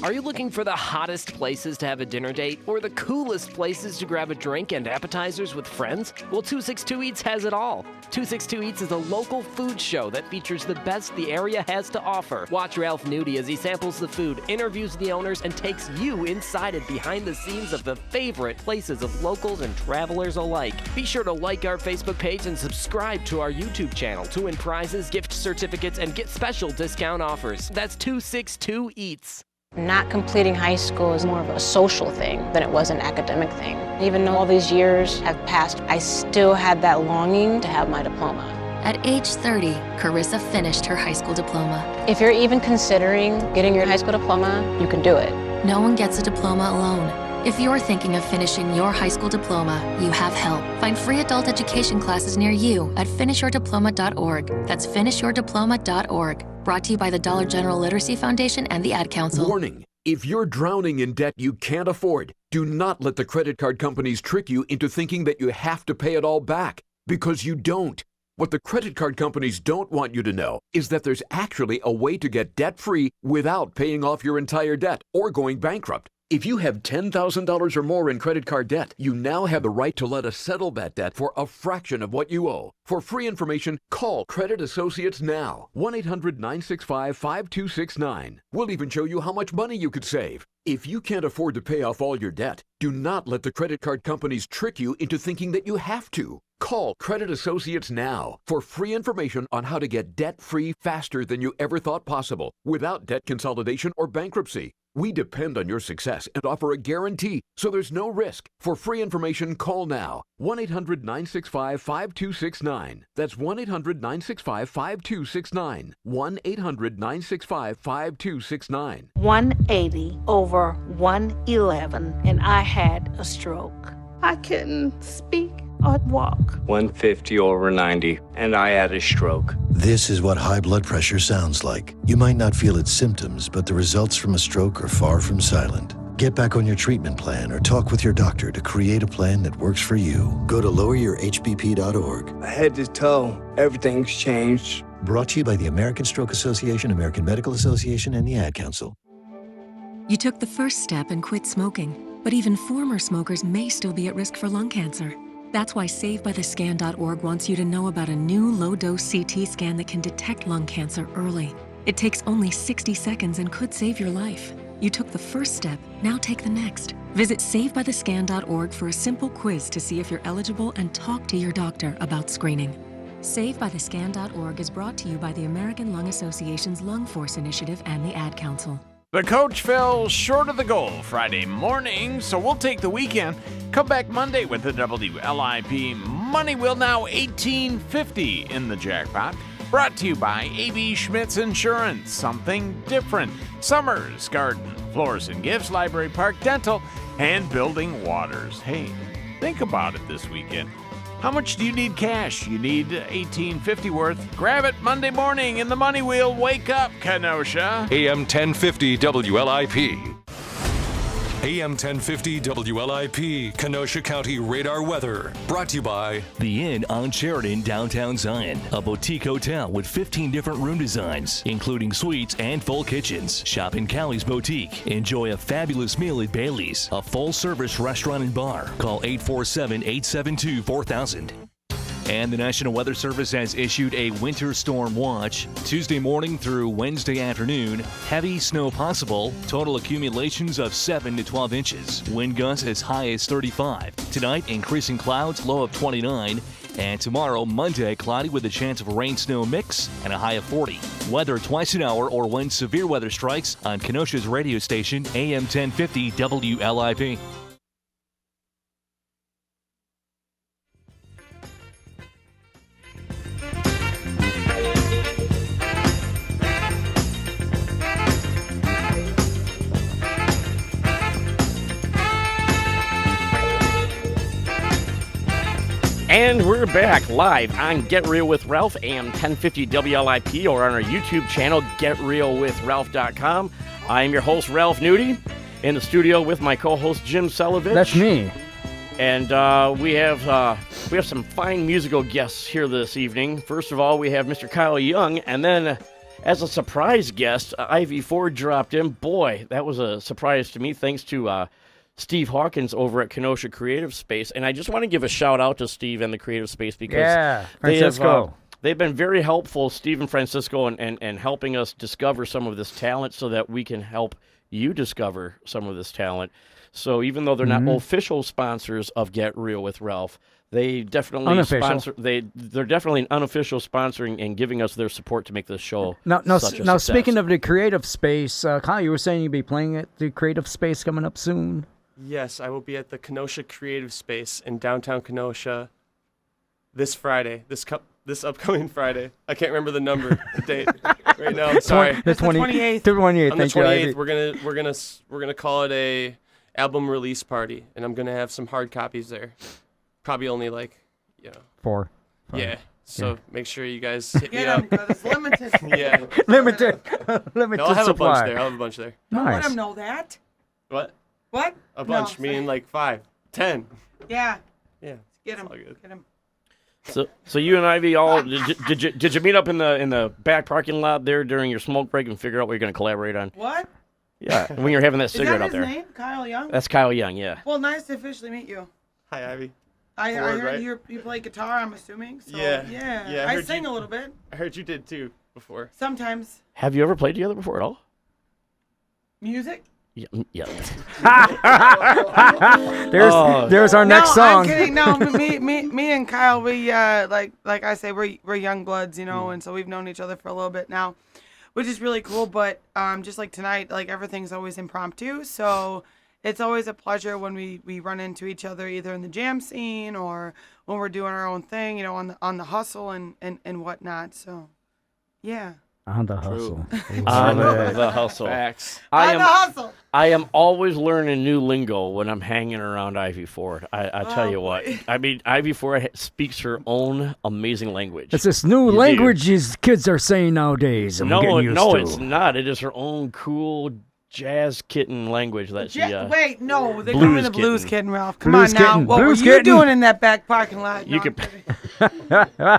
[SPEAKER 1] Are you looking for the hottest places to have a dinner date or the coolest places to grab a drink and appetizers with friends? Well, 262 Eats has it all. 262 Eats is a local food show that features the best the area has to offer. Watch Ralph Nudi as he samples the food, interviews the owners, and takes you inside and behind the scenes of the favorite places of locals and travelers alike. Be sure to like our Facebook page and subscribe to our YouTube channel to win prizes, gift certificates, and get special discount offers. That's 262 Eats.
[SPEAKER 6] Not completing high school is more of a social thing than it was an academic thing. Even though all these years have passed, I still had that longing to have my diploma.
[SPEAKER 11] At age 30, Carissa finished her high school diploma.
[SPEAKER 6] If you're even considering getting your high school diploma, you can do it.
[SPEAKER 11] No one gets a diploma alone. If you're thinking of finishing your high school diploma, you have help. Find free adult education classes near you at finishyourdiploma.org. That's finishyourdiploma.org. Brought to you by the Dollar General Literacy Foundation and the Ad Council.
[SPEAKER 12] Warning. If you're drowning in debt you can't afford, do not let the credit card companies trick you into thinking that you have to pay it all back, because you don't. What the credit card companies don't want you to know is that there's actually a way to get debt-free without paying off your entire debt or going bankrupt. If you have $10,000 or more in credit card debt, you now have the right to let us settle that debt for a fraction of what you owe. For free information, call Credit Associates now. 1-800-965-5269. We'll even show you how much money you could save. If you can't afford to pay off all your debt, do not let the credit card companies trick you into thinking that you have to. Call Credit Associates now for free information on how to get debt-free faster than you ever thought possible, without debt consolidation or bankruptcy. We depend on your success and offer a guarantee, so there's no risk. For free information, call now. 1-800-965-5269. That's 1-800-965-5269. 1-800-965-5269.
[SPEAKER 17] 180 over 111, and I had a stroke. I couldn't speak or walk.
[SPEAKER 18] 150 over 90, and I had a stroke.
[SPEAKER 19] This is what high blood pressure sounds like. You might not feel its symptoms, but the results from a stroke are far from silent. Get back on your treatment plan or talk with your doctor to create a plan that works for you. Go to loweryourhbp.org.
[SPEAKER 18] Head to toe, everything's changed.
[SPEAKER 19] Brought to you by the American Stroke Association, American Medical Association, and the Ad Council.
[SPEAKER 20] You took the first step and quit smoking, but even former smokers may still be at risk for lung cancer. That's why SaveByTheScan.org wants you to know about a new low-dose CT scan that can detect lung cancer early. It takes only 60 seconds and could save your life. You took the first step, now take the next. Visit SaveByTheScan.org for a simple quiz to see if you're eligible and talk to your doctor about screening. SaveByTheScan.org is brought to you by the American Lung Association's Lung Force Initiative and the Ad Council.
[SPEAKER 21] The coach fell short of the goal Friday morning, so we'll take the weekend. Come back Monday with the WLIP Money Wheel, now $18.50 in the jackpot. Brought to you by A.B. Schmidt's Insurance, something different. Summers, Garden, Floors and Gifts, Library Park Dental, and Building Waters. Hey, think about it this weekend. How much do you need cash? You need $18.50 worth. Grab it Monday morning in the Money Wheel. Wake up, Kenosha.
[SPEAKER 5] AM 1050 WLIP. AM 1050 WLIP, Kenosha County radar weather. Brought to you by
[SPEAKER 8] The Inn on Sheridan, downtown Zion. A boutique hotel with 15 different room designs, including suites and full kitchens. Shop in Callie's Boutique. Enjoy a fabulous meal at Bailey's, a full-service restaurant and bar. Call 847-872-4000. And the National Weather Service has issued a winter storm watch. Tuesday morning through Wednesday afternoon, heavy snow possible. Total accumulations of 7 to 12 inches. Wind gusts as high as 35. Tonight, increasing clouds, low of 29. And tomorrow, Monday, cloudy with a chance of a rain-snow mix and a high of 40. Weather twice an hour or when severe weather strikes on Kenosha's radio station, AM 1050 WLIP.
[SPEAKER 9] And we're back live on Get Real with Ralph, AM 1050 WLIP, or on our YouTube channel, GetRealWithRalph.com. I am your host, Ralph Nudi, in the studio with my co-host, Jim Celovich.
[SPEAKER 14] That's me.
[SPEAKER 9] And we have some fine musical guests here this evening. First of all, we have Mr. Kyle Young, and then as a surprise guest, Ivy Ford dropped in. Boy, that was a surprise to me, thanks to Steve Hawkins over at Kenosha Creative Space. And I just want to give a shout out to Steve and the Creative Space because
[SPEAKER 14] Francisco.
[SPEAKER 9] They've been very helpful, Steve and Francisco, and helping us discover some of this talent so that we can help you discover some of this talent. So even though they're not official sponsors of Get Real with Ralph, they definitely sponsor. They're definitely an unofficial sponsoring and giving us their support to make this show.
[SPEAKER 14] Now,
[SPEAKER 9] success.
[SPEAKER 14] Speaking of the Creative Space, Kyle, you were saying you'd be playing at the Creative Space coming up soon.
[SPEAKER 16] Yes, I will be at the Kenosha Creative Space in downtown Kenosha this Friday, this upcoming Friday. I can't remember the date right now. I'm sorry.
[SPEAKER 14] The 28th. The 28th.
[SPEAKER 16] On the 28th, we're gonna call it a album release party, and I'm gonna have some hard copies there. Probably only
[SPEAKER 14] 4.
[SPEAKER 16] Yeah. So make sure you guys hit me
[SPEAKER 2] Get
[SPEAKER 16] up.
[SPEAKER 2] them, it's limited.
[SPEAKER 16] Yeah.
[SPEAKER 14] Limited
[SPEAKER 16] No, I'll have
[SPEAKER 14] supply.
[SPEAKER 16] a bunch there. I'll have a bunch there.
[SPEAKER 2] Don't let
[SPEAKER 14] Nice.
[SPEAKER 2] them know that.
[SPEAKER 16] What?
[SPEAKER 2] What?
[SPEAKER 16] A bunch, meaning like 5, 10.
[SPEAKER 2] Yeah.
[SPEAKER 16] Yeah.
[SPEAKER 2] Get them.
[SPEAKER 16] All good.
[SPEAKER 2] Get them.
[SPEAKER 9] So you and Ivy all did you meet up in the back parking lot there during your smoke break and figure out what you're going to collaborate on?
[SPEAKER 2] What?
[SPEAKER 9] Yeah, when you're having that cigarette
[SPEAKER 2] Is
[SPEAKER 9] out
[SPEAKER 2] that
[SPEAKER 9] there.
[SPEAKER 2] his name? Kyle Young?
[SPEAKER 9] That's Kyle Young, yeah.
[SPEAKER 2] Well, nice to officially meet you.
[SPEAKER 16] Hi, Ivy.
[SPEAKER 2] I
[SPEAKER 16] Ford,
[SPEAKER 2] heard
[SPEAKER 16] right?
[SPEAKER 2] you play guitar, I'm assuming. So,
[SPEAKER 16] Yeah.
[SPEAKER 2] I
[SPEAKER 16] heard
[SPEAKER 2] sing a little bit.
[SPEAKER 16] I heard you did too before.
[SPEAKER 2] Sometimes.
[SPEAKER 9] Have you ever played together before at all?
[SPEAKER 2] Music?
[SPEAKER 9] Yeah.
[SPEAKER 14] There's our next song.
[SPEAKER 2] I'm kidding. No, me and Kyle, we like I say, we're young bloods, and so we've known each other for a little bit now, which is really cool. But just like tonight, like everything's always impromptu, so it's always a pleasure when we run into each other either in the jam scene or when we're doing our own thing, on the hustle and whatnot. So, yeah.
[SPEAKER 14] On the hustle.
[SPEAKER 9] On the hustle.
[SPEAKER 16] Facts.
[SPEAKER 2] Hustle.
[SPEAKER 9] I am always learning new lingo when I'm hanging around Ivy Ford. I tell you what. I mean, Ivy Ford speaks her own amazing language.
[SPEAKER 14] It's this new language these kids are saying nowadays. I'm getting used to.
[SPEAKER 9] It's not. It is her own cool jazz kitten language that she.
[SPEAKER 2] Wait, no, they're
[SPEAKER 9] blues
[SPEAKER 2] coming to
[SPEAKER 9] kitten.
[SPEAKER 2] Blues Kitten, Ralph. Come
[SPEAKER 14] Blues
[SPEAKER 2] on now.
[SPEAKER 14] kitten.
[SPEAKER 2] What
[SPEAKER 14] Blues
[SPEAKER 2] were you
[SPEAKER 14] kitten.
[SPEAKER 2] doing in that back parking lot?
[SPEAKER 9] You
[SPEAKER 2] No,
[SPEAKER 9] could.
[SPEAKER 2] I'm kidding.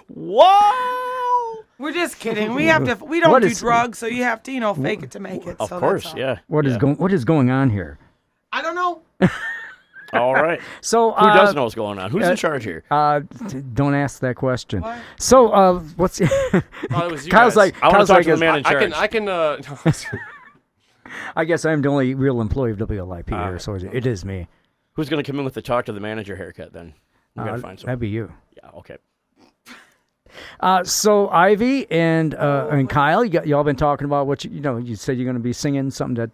[SPEAKER 9] Whoa!
[SPEAKER 2] We're just kidding. We don't do drugs, so you have to, fake it to make it.
[SPEAKER 9] Of
[SPEAKER 2] so
[SPEAKER 9] course,
[SPEAKER 2] that's all.
[SPEAKER 9] yeah.
[SPEAKER 14] What is going on here?
[SPEAKER 2] I don't know.
[SPEAKER 9] All right.
[SPEAKER 14] So
[SPEAKER 9] who does know what's going on? Who's in charge here?
[SPEAKER 14] Don't ask that question.
[SPEAKER 2] What?
[SPEAKER 14] So what's?
[SPEAKER 16] It was you
[SPEAKER 14] Kyle's
[SPEAKER 16] guys.
[SPEAKER 14] like,
[SPEAKER 9] I want
[SPEAKER 14] Kyle's
[SPEAKER 9] to talk
[SPEAKER 14] like,
[SPEAKER 9] to the man in charge.
[SPEAKER 16] I can.
[SPEAKER 14] I guess I'm the only real employee of WLIP here, so it is me.
[SPEAKER 9] Who's going to come in with the talk to the manager haircut then? We got to find someone.
[SPEAKER 14] That'd be you.
[SPEAKER 9] Yeah. Okay.
[SPEAKER 14] So Ivy and Kyle, y'all been talking about what you said you're going to be singing something that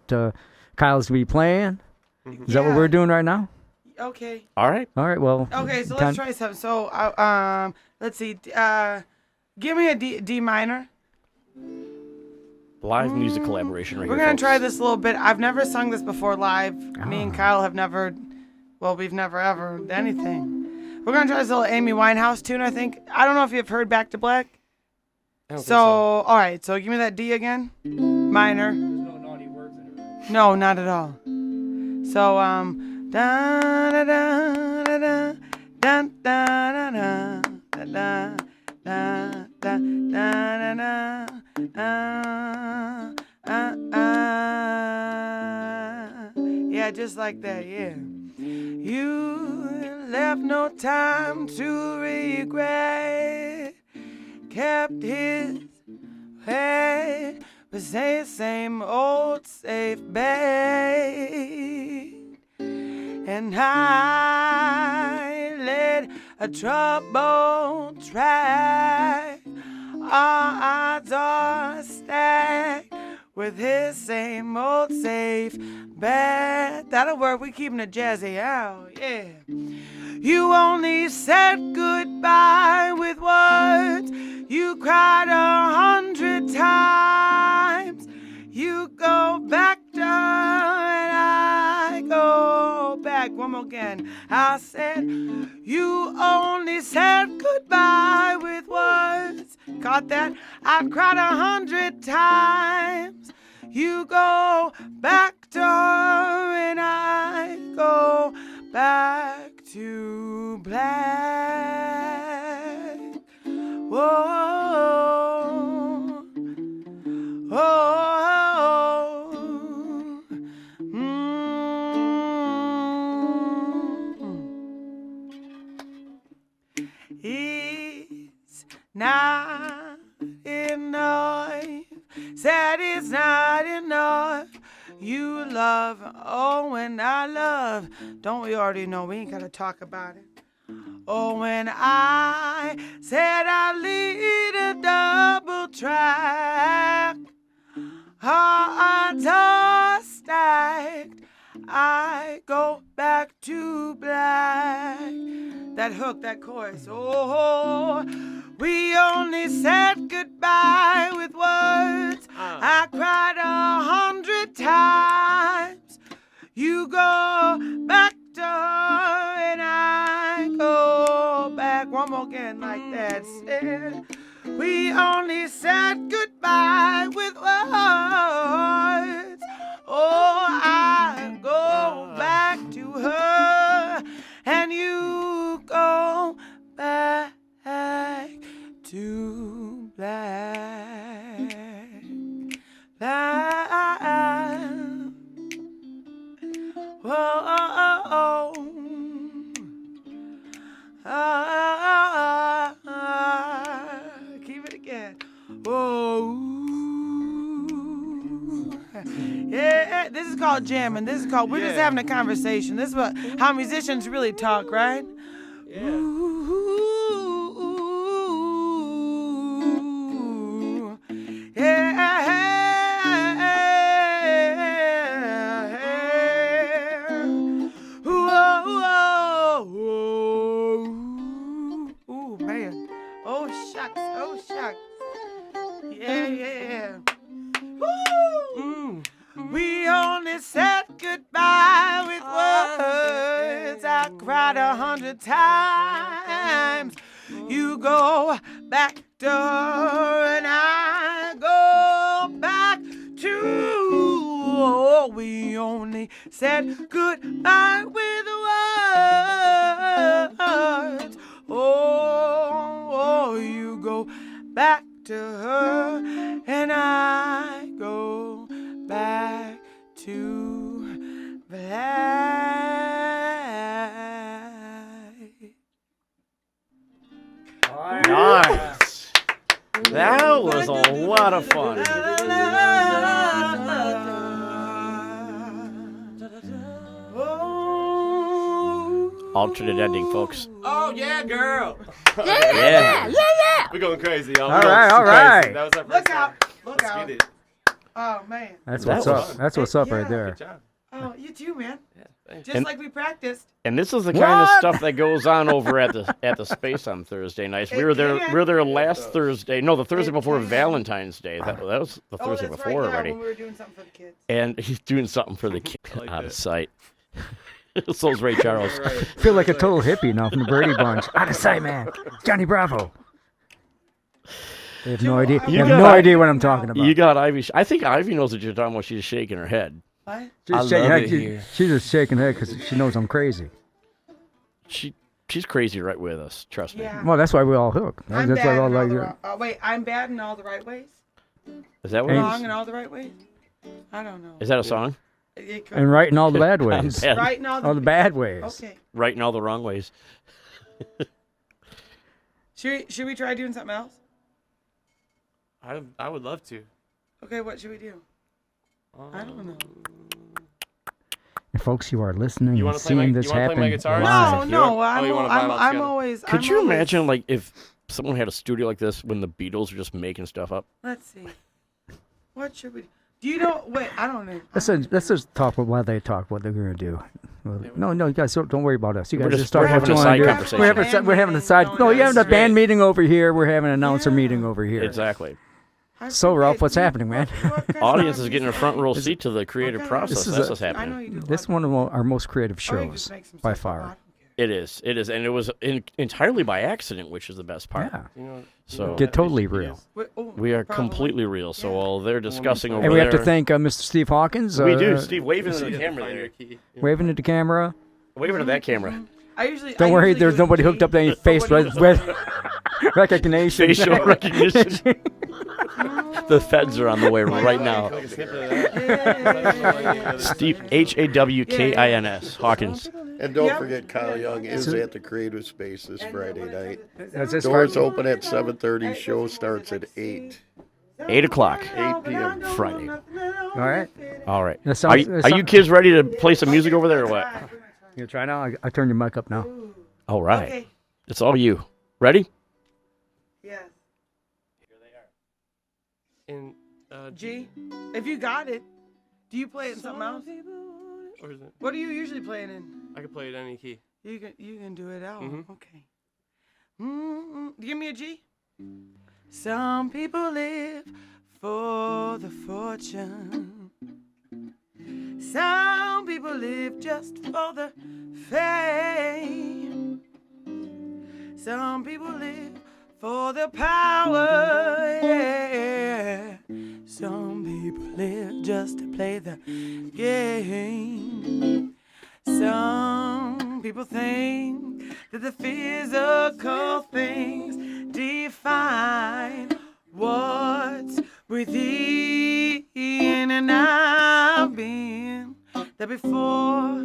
[SPEAKER 14] Kyle's going to be playing. Is that what we're doing right now?
[SPEAKER 2] Okay.
[SPEAKER 9] All right.
[SPEAKER 14] Well.
[SPEAKER 2] Okay, so let's try something. So, let's see. Give me a D minor.
[SPEAKER 9] Live music collaboration right
[SPEAKER 2] We're
[SPEAKER 9] here,
[SPEAKER 2] gonna
[SPEAKER 9] folks.
[SPEAKER 2] try this a little bit. I've never sung this before live. Me and Kyle have never. Well, we've never ever done anything. We're gonna try this little Amy Winehouse tune. I think. I don't know if you've heard Back to Black.
[SPEAKER 16] I don't think
[SPEAKER 2] So, all right. So give me that D again. Minor.
[SPEAKER 16] There's no naughty words in it.
[SPEAKER 2] No, not at all. So, da da da da da da da da da da da da da. Yeah, just like that, yeah. You left no time to regret. Kept his head, but say same old safe bet. And I led a troubled track. Our odds are stacked with his same old safe bet. That'll work. We keeping it jazzy out, yeah. You only said goodbye with words. You cried 100 times. You go back to her and I go back. One more again. I said, you only said goodbye with words. Caught that? I cried 100 times. You go back to her and I go back to black. Whoa, oh, it's not enough. Said it's not enough. You love, oh, and I love. Don't we already know? We ain't gotta talk about it. Oh, when I said I'd lead a double track, odds are stacked. I go back to black. That hook, that chorus. Oh, we only said goodbye with words. I cried 100 times. You go back to her and I go back. One more again like that. Said we only said goodbye with words. Oh, I go back to her and you go back to black. Whoa, keep it again. Whoa, yeah. This is called jamming. This is called. We're just having a conversation. This is how musicians really talk, right? Yeah. Yeah. Yeah. Woo! We only said goodbye with words. I cried 100 times. You go back to her and I go back to. Oh, we only said goodbye with words. Oh, you go back to her and I go back to black.
[SPEAKER 9] Nice. That was a lot of fun. Alternate ending, folks.
[SPEAKER 16] Oh, yeah, girl.
[SPEAKER 9] Yeah.
[SPEAKER 16] We're going crazy, y'all.
[SPEAKER 14] All right.
[SPEAKER 16] Crazy. That was our first
[SPEAKER 2] Look out. Look
[SPEAKER 16] Let's
[SPEAKER 2] out.
[SPEAKER 16] get it.
[SPEAKER 2] Oh, man.
[SPEAKER 14] That's what's up. That's what's up right there.
[SPEAKER 16] Good job.
[SPEAKER 2] Oh, you too, man.
[SPEAKER 16] Thanks.
[SPEAKER 2] Just like we practiced.
[SPEAKER 9] And this is the kind of stuff that goes on over at the space on Thursday nights. We were there last Thursday. No, the Thursday before Valentine's Day. That was the Thursday before already.
[SPEAKER 2] When we were doing something for the kids.
[SPEAKER 9] And he's doing something for the kids out of sight. So's Ray Charles.
[SPEAKER 14] I feel like a total hippie now from the Brady Bunch. Out of sight, man. Johnny Bravo. They have no idea. You have no idea what I'm talking about.
[SPEAKER 9] You got Ivy. I think Ivy knows what you're talking about. She's shaking her head.
[SPEAKER 2] What?
[SPEAKER 14] She's just shaking her head because she knows I'm crazy.
[SPEAKER 9] She's crazy right with us. Trust me.
[SPEAKER 2] Yeah.
[SPEAKER 14] Well, that's why we all hook.
[SPEAKER 2] I'm
[SPEAKER 14] That's why
[SPEAKER 2] bad
[SPEAKER 14] we all
[SPEAKER 2] in all
[SPEAKER 14] like
[SPEAKER 2] the
[SPEAKER 14] it.
[SPEAKER 2] wait, I'm bad in all the right ways.
[SPEAKER 9] Is that what
[SPEAKER 2] Wrong in all the right ways? I don't know.
[SPEAKER 9] Is that a song?
[SPEAKER 2] It could-
[SPEAKER 14] And right in all the bad ways.
[SPEAKER 2] Right in all
[SPEAKER 14] the bad ways.
[SPEAKER 2] Okay.
[SPEAKER 9] Right in all the wrong ways.
[SPEAKER 2] Should we try doing something else?
[SPEAKER 16] I would love to.
[SPEAKER 2] Okay, what should we do? I don't know.
[SPEAKER 14] And folks, you are listening
[SPEAKER 16] You
[SPEAKER 14] and
[SPEAKER 16] wanna play my-
[SPEAKER 14] seeing
[SPEAKER 16] you
[SPEAKER 14] this
[SPEAKER 16] wanna play my
[SPEAKER 14] happen
[SPEAKER 16] guitar?
[SPEAKER 14] live.
[SPEAKER 2] No,
[SPEAKER 16] you wanna vibe out
[SPEAKER 2] I'm
[SPEAKER 16] together?
[SPEAKER 2] always.
[SPEAKER 9] Could
[SPEAKER 2] I'm
[SPEAKER 9] you
[SPEAKER 2] always-
[SPEAKER 9] imagine, like, if someone had a studio like this when the Beatles were just making stuff up?
[SPEAKER 2] Let's see. What should we? Do you know? Wait, I don't know.
[SPEAKER 14] Let's just talk about while they talk what they're gonna do. Well, no, you guys don't worry about us. You
[SPEAKER 9] We're
[SPEAKER 14] guys
[SPEAKER 9] just-
[SPEAKER 14] talk
[SPEAKER 9] we're
[SPEAKER 14] what
[SPEAKER 9] having
[SPEAKER 14] you
[SPEAKER 9] a
[SPEAKER 14] wanna
[SPEAKER 9] side
[SPEAKER 14] do.
[SPEAKER 9] conversation.
[SPEAKER 14] We're having a side. No, you're having a band meeting over here. We're having an announcer meeting over here.
[SPEAKER 9] Exactly.
[SPEAKER 14] So, Ralph, what's happening, man?
[SPEAKER 9] Audience is getting a front row seat to the creative process. That's what's happening.
[SPEAKER 14] This is one of our most creative shows by far.
[SPEAKER 9] It is, and it was entirely by accident, which is the best part.
[SPEAKER 14] Yeah.
[SPEAKER 9] So
[SPEAKER 14] Get totally real.
[SPEAKER 9] We are completely real. So while they're discussing over
[SPEAKER 14] And we have to
[SPEAKER 9] there-
[SPEAKER 14] thank Mr. Steve Hawkins.
[SPEAKER 9] We do. Steve waving to the camera there.
[SPEAKER 14] Waving at the camera.
[SPEAKER 9] Waving to that camera.
[SPEAKER 14] Don't worry, there's nobody hooked up to any face recognition.
[SPEAKER 9] Facial recognition. The feds are on the way right now. Steve Hawkins Hawkins.
[SPEAKER 15] And don't forget, Kyle Young is at the Creative Space this Friday night.
[SPEAKER 14] That's this
[SPEAKER 15] Doors
[SPEAKER 14] Friday?
[SPEAKER 15] open at 7:30. Show starts at 8.
[SPEAKER 9] 8 o'clock.
[SPEAKER 15] 8 p.m.
[SPEAKER 9] Friday.
[SPEAKER 14] All right.
[SPEAKER 9] All right.
[SPEAKER 14] That sounds-
[SPEAKER 9] Are you kids ready to play some music over there or what?
[SPEAKER 14] You try now? I turned your mic up now.
[SPEAKER 9] All right. It's all you. Ready?
[SPEAKER 2] Yes.
[SPEAKER 16] In
[SPEAKER 2] G, if you got it, do you play it in something else?
[SPEAKER 16] Or is it?
[SPEAKER 2] What are you usually playing in?
[SPEAKER 16] I can play it any key.
[SPEAKER 2] You can do it out.
[SPEAKER 16] Mhm.
[SPEAKER 2] Okay. Give me a G. Some people live for the fortune. Some people live just for the fame. Some people live for the power. Yeah. Some people live just to play the game. Some people think that the physical things define what's within, and I've been there before,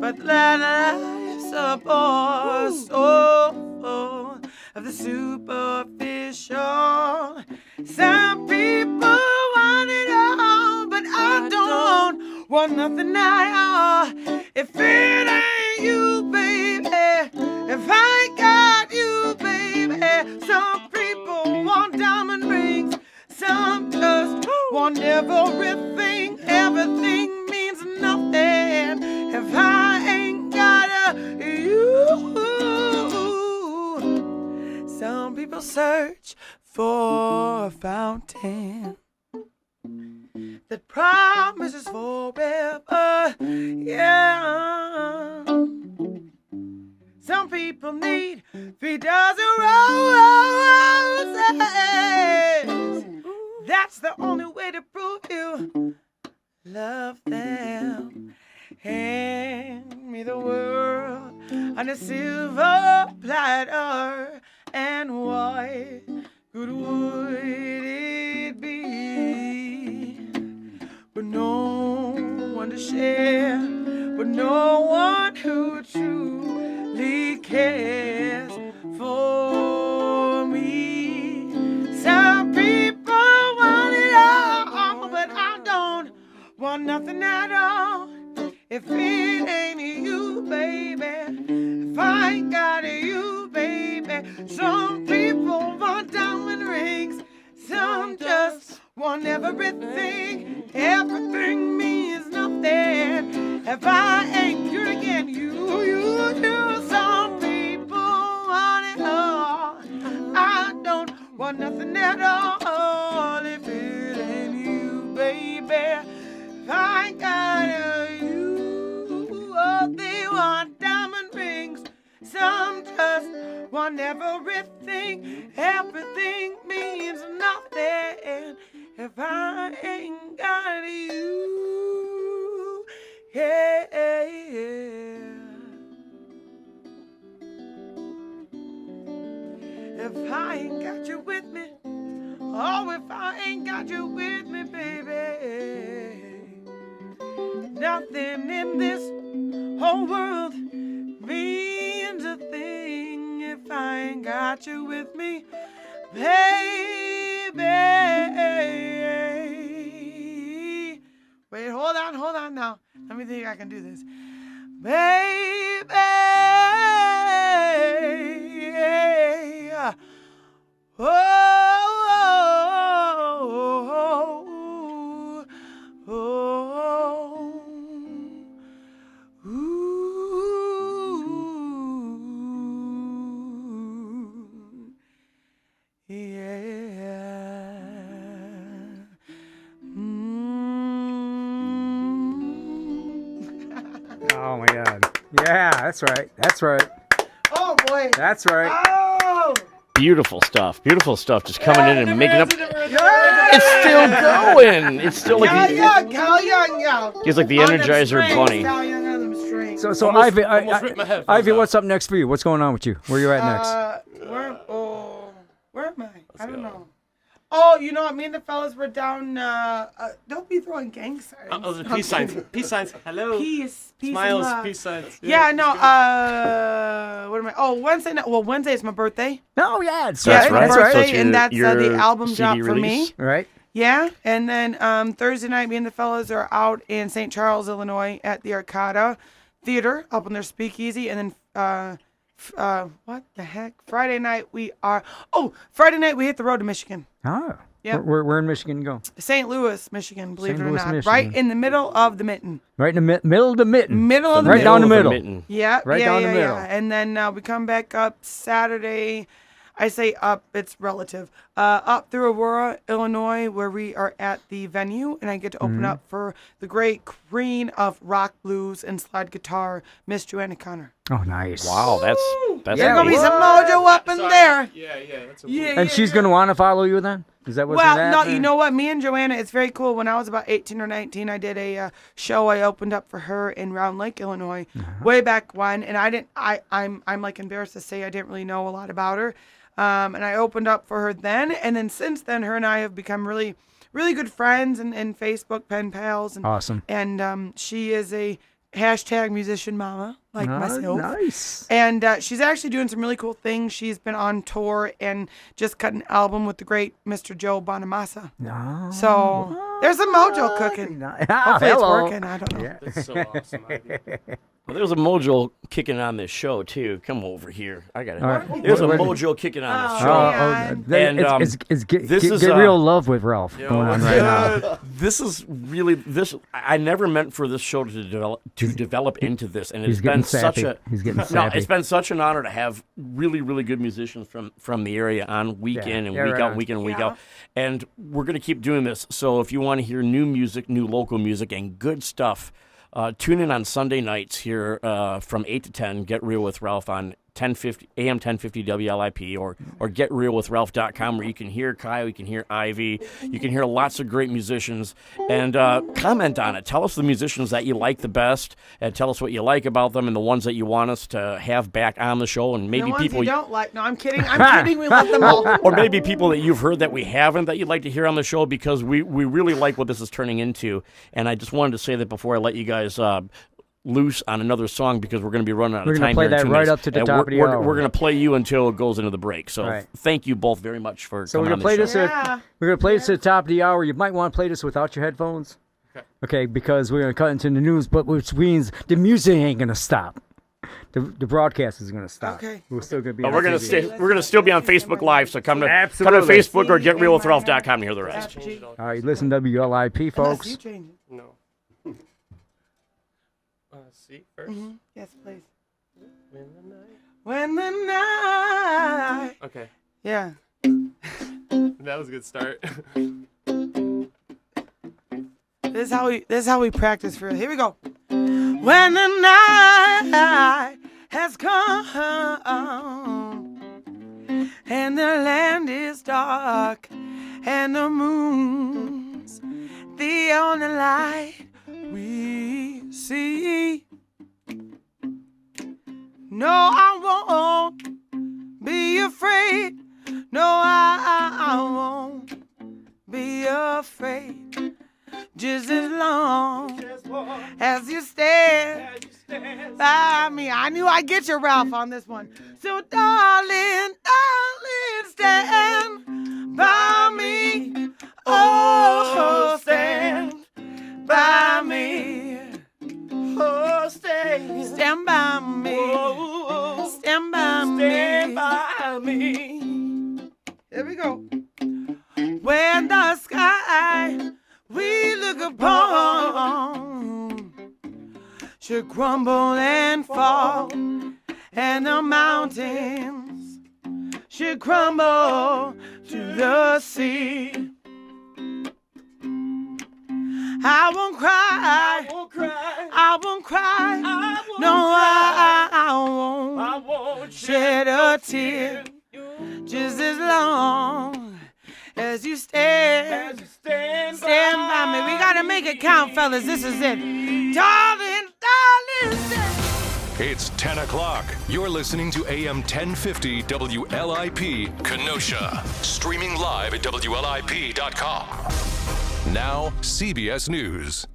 [SPEAKER 2] but life's a bore so full of the superficial. Some people want it all, but I don't want nothing at all. If it ain't you, baby, if I ain't got you, baby. Some people want diamond rings, some just want everything. Everything means nothing if I ain't got you. Some people search for a fountain that promises forever, yeah. Some people need 3 dozen roses. That's the only way to prove you love them. Hand me the world on a silver platter, and what good would it be? But no one to share, but no one who truly cares for me. Some people want it all, but I don't want nothing at all. If it ain't you, baby, if I ain't got you, baby. Some people want diamond rings, some just want everything. Everything means nothing if I ain't you again. You. Some people want it all. I don't want nothing at all. If it ain't you, baby, if I ain't got you. Oh, they want diamond rings, some just want everything. Everything means nothing if I ain't got you. Yeah. If I ain't got you with me, oh, if I ain't got you with me, baby, nothing in this whole world means a thing if I ain't got you with me, baby. Wait, hold on now. Let me think I can do this. Baby. Oh, oh, oh, oh, ooh, yeah.
[SPEAKER 14] Oh my God. Yeah, that's right. That's right.
[SPEAKER 2] Oh boy.
[SPEAKER 14] That's right.
[SPEAKER 2] Oh.
[SPEAKER 9] Beautiful stuff. Beautiful stuff. Just coming in and making up.
[SPEAKER 2] Yeah.
[SPEAKER 9] It's still going. It's still like
[SPEAKER 2] Cal Young.
[SPEAKER 9] he's like the Energizer Bunny.
[SPEAKER 2] Cal Young on them strings.
[SPEAKER 14] So
[SPEAKER 16] Almost
[SPEAKER 14] Ivy,
[SPEAKER 16] ripped my headphones
[SPEAKER 14] Ivy,
[SPEAKER 16] out.
[SPEAKER 14] what's up next for you? What's going on with you? Where you at next?
[SPEAKER 2] Where am I? I don't know. Oh, you know what? Me and the fellas were down. Don't be throwing gang signs.
[SPEAKER 16] Oh, the peace signs. Peace signs. Hello.
[SPEAKER 2] Peace
[SPEAKER 16] Smiles.
[SPEAKER 2] and love.
[SPEAKER 16] Peace signs.
[SPEAKER 2] Yeah, no. What am I? Oh, Wednesday night. Well, Wednesday is my birthday.
[SPEAKER 14] Oh, yeah, that's
[SPEAKER 2] Yeah,
[SPEAKER 14] right.
[SPEAKER 2] my
[SPEAKER 14] That's right.
[SPEAKER 2] birthday, and that's
[SPEAKER 9] your
[SPEAKER 2] the album
[SPEAKER 9] CD
[SPEAKER 2] drop for me.
[SPEAKER 9] release?
[SPEAKER 14] Right.
[SPEAKER 2] Yeah, and then Thursday night, me and the fellas are out in St. Charles, Illinois, at the Arcada Theater up in their speakeasy, and then what the heck? Friday night we hit the road to Michigan.
[SPEAKER 14] Oh.
[SPEAKER 2] Yep.
[SPEAKER 14] Where in Michigan you go?
[SPEAKER 2] St. Louis, Michigan, believe
[SPEAKER 14] St.
[SPEAKER 2] it or
[SPEAKER 14] Louis,
[SPEAKER 2] not.
[SPEAKER 14] Michigan.
[SPEAKER 2] Right in the middle of the mitten.
[SPEAKER 14] Right in the middle of the mitten.
[SPEAKER 2] Middle of the
[SPEAKER 14] right
[SPEAKER 2] middle.
[SPEAKER 14] down the
[SPEAKER 9] Middle of
[SPEAKER 14] middle.
[SPEAKER 9] the mitten.
[SPEAKER 2] Yeah,
[SPEAKER 14] Right
[SPEAKER 2] yeah,
[SPEAKER 14] down
[SPEAKER 2] yeah,
[SPEAKER 14] the middle.
[SPEAKER 2] yeah. And then we come back up Saturday. I say up, it's relative. Up through Aurora, Illinois, where we are at the venue, and I get to open up for the great queen of rock, blues, and slide guitar, Miss Joanna Connor.
[SPEAKER 14] Oh, nice.
[SPEAKER 9] Wow, that's
[SPEAKER 2] There's gonna be some mojo up in there.
[SPEAKER 16] Yeah, that's a
[SPEAKER 14] And she's going to want to follow you then? Is that what's
[SPEAKER 2] Well,
[SPEAKER 14] gonna
[SPEAKER 2] no,
[SPEAKER 14] happen?
[SPEAKER 2] you know what? Me and Joanna, it's very cool. When I was about 18 or 19, I did a show. I opened up for her in Round Lake, Illinois, way back when, and I'm like embarrassed to say I didn't really know a lot about her. And I opened up for her then, and then since then, her and I have become really, really good friends and Facebook pen pals. And,
[SPEAKER 14] Awesome.
[SPEAKER 2] And she is a hashtag musician mama like myself.
[SPEAKER 14] Nice.
[SPEAKER 2] And she's actually doing some really cool things. She's been on tour and just cut an album with the great Mr. Joe Bonamassa.
[SPEAKER 14] No.
[SPEAKER 2] So there's a mojo cooking. Hopefully it's
[SPEAKER 14] hello.
[SPEAKER 2] working. I don't know.
[SPEAKER 14] Yeah.
[SPEAKER 16] That's so awesome. Ivy.
[SPEAKER 9] Well, there's a mojo kicking on this show too. Come over here. I got it.
[SPEAKER 14] All right.
[SPEAKER 9] There's a
[SPEAKER 14] What-
[SPEAKER 9] mojo kicking on this
[SPEAKER 2] Oh,
[SPEAKER 9] show.
[SPEAKER 2] man.
[SPEAKER 9] And,
[SPEAKER 14] it's get
[SPEAKER 9] this is,
[SPEAKER 14] get real love with Ralph
[SPEAKER 16] Yo,
[SPEAKER 14] going on
[SPEAKER 16] what's
[SPEAKER 14] right now.
[SPEAKER 9] This is really this. I never meant for this show to develop into this, and
[SPEAKER 14] He's
[SPEAKER 9] it's been
[SPEAKER 14] getting
[SPEAKER 9] such
[SPEAKER 14] sappy.
[SPEAKER 9] a
[SPEAKER 14] He's getting
[SPEAKER 9] no.
[SPEAKER 14] sappy.
[SPEAKER 9] It's been such an honor to have really good musicians from the area on week in and
[SPEAKER 14] Yeah,
[SPEAKER 9] week
[SPEAKER 14] right
[SPEAKER 9] out,
[SPEAKER 14] on.
[SPEAKER 9] and week in and week
[SPEAKER 2] Yeah.
[SPEAKER 9] out, and we're gonna keep doing this. So if you want to hear new music, new local music, and good stuff. Tune in on Sunday nights here from 8 to 10. Get Real with Ralph on AM 1050 WLIP or GetRealWithRalph.com, where you can hear Kyle, you can hear Ivy, you can hear lots of great musicians, and comment on it. Tell us the musicians that you like the best, and tell us what you like about them, and the ones that you want us to have back on the show, and maybe
[SPEAKER 2] the ones
[SPEAKER 9] people
[SPEAKER 2] you don't like. No, I'm kidding. I'm kidding. We love them all.
[SPEAKER 9] or maybe people that you've heard that we haven't that you'd like to hear on the show, because we really like what this is turning into. And I just wanted to say that before I let you guys loose on another song, because we're going to be running out
[SPEAKER 14] We're
[SPEAKER 9] of
[SPEAKER 14] gonna
[SPEAKER 9] time
[SPEAKER 14] play
[SPEAKER 9] here in
[SPEAKER 14] that
[SPEAKER 9] 2
[SPEAKER 14] right
[SPEAKER 9] minutes.
[SPEAKER 14] up to the
[SPEAKER 9] And
[SPEAKER 14] top of the
[SPEAKER 9] we're
[SPEAKER 14] hour.
[SPEAKER 9] going to play you until it goes into the break. So
[SPEAKER 14] Right.
[SPEAKER 9] thank you both very much for
[SPEAKER 14] So we're
[SPEAKER 9] coming
[SPEAKER 14] gonna
[SPEAKER 9] on
[SPEAKER 14] play
[SPEAKER 9] the show.
[SPEAKER 14] this. We're gonna play this at the top of the hour. You might want to play this without your headphones. Okay, because we're gonna cut into the news, but which means the music ain't gonna stop. The broadcast is gonna stop.
[SPEAKER 2] Okay.
[SPEAKER 14] We're still gonna be.
[SPEAKER 9] But
[SPEAKER 14] on
[SPEAKER 9] we're gonna
[SPEAKER 14] TV.
[SPEAKER 9] we're gonna still be on Facebook Live, so come to
[SPEAKER 14] Absolutely.
[SPEAKER 9] Facebook or GetRealWithRalph.com to hear the rest.
[SPEAKER 14] All right, listen to WLIP, folks.
[SPEAKER 2] You change it.
[SPEAKER 16] No. See first.
[SPEAKER 2] Yes, please.
[SPEAKER 16] When the night.
[SPEAKER 2] When the night.
[SPEAKER 16] Okay.
[SPEAKER 2] Yeah.
[SPEAKER 16] That was a good start.
[SPEAKER 2] This is how we practice for. Here we go. When the night has come and the land is dark and the moon's the only light we see. No, I won't be afraid. No, I won't be afraid. Just as long as you stand by me. I knew I'd get you, Ralph, on this one. So, darling, stand by me. Oh, stand by me. Oh, stand by me. Stand by me. Stand by me. Here we go. When the sky we look upon should crumble and fall, and the mountains should crumble to the sea, I won't cry. I won't cry. No, I won't shed a tear. Just as long as you stand by me. We gotta make it count, fellas. This is it. Darling, stand.
[SPEAKER 5] It's 10 o'clock. You're listening to AM 1050 WLIP Kenosha. Streaming live at WLIP.com. Now, CBS News.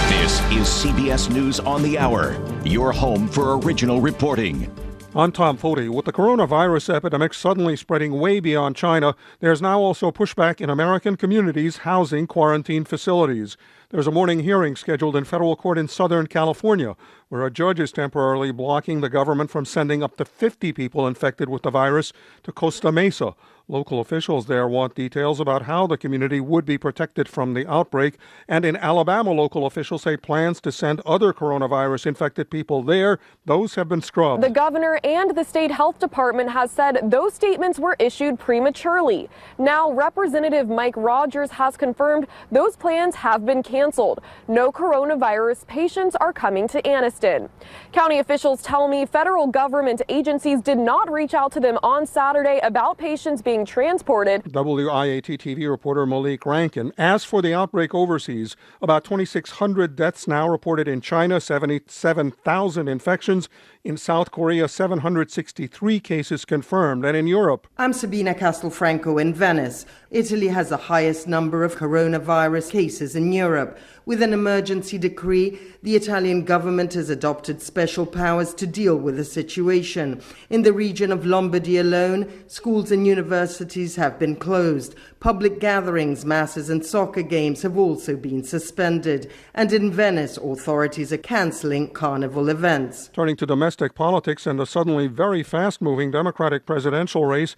[SPEAKER 3] This is CBS News on the Hour, your home for original reporting.
[SPEAKER 10] I'm Tom Foti. With the coronavirus epidemic suddenly spreading way beyond China, there's now also pushback in American communities housing quarantine facilities. There's a morning hearing scheduled in federal court in Southern California, where a judge is temporarily blocking the government from sending up to 50 people infected with the virus to Costa Mesa. Local officials there want details about how the community would be protected from the outbreak. And in Alabama, local officials say plans to send other coronavirus-infected people there, those have been scrubbed.
[SPEAKER 13] The governor and the state health department has said those statements were issued prematurely. Now, Representative Mike Rogers has confirmed those plans have been canceled. No coronavirus patients are coming to Anniston. County officials tell me federal government agencies did not reach out to them on Saturday about patients being transported.
[SPEAKER 10] WIAT TV reporter Malik Rankin. As for the outbreak overseas, about 2,600 deaths now reported in China, 77,000 infections. In South Korea, 763 cases confirmed. And in Europe,
[SPEAKER 22] I'm Sabina Castelfranco in Venice. Italy has the highest number of coronavirus cases in Europe. With an emergency decree, the Italian government has adopted special powers to deal with the situation. In the region of Lombardy alone, schools and universities have been closed. Public gatherings, masses and soccer games have also been suspended. And in Venice, authorities are cancelling carnival events.
[SPEAKER 10] Turning to domestic politics and the suddenly very fast-moving Democratic presidential race,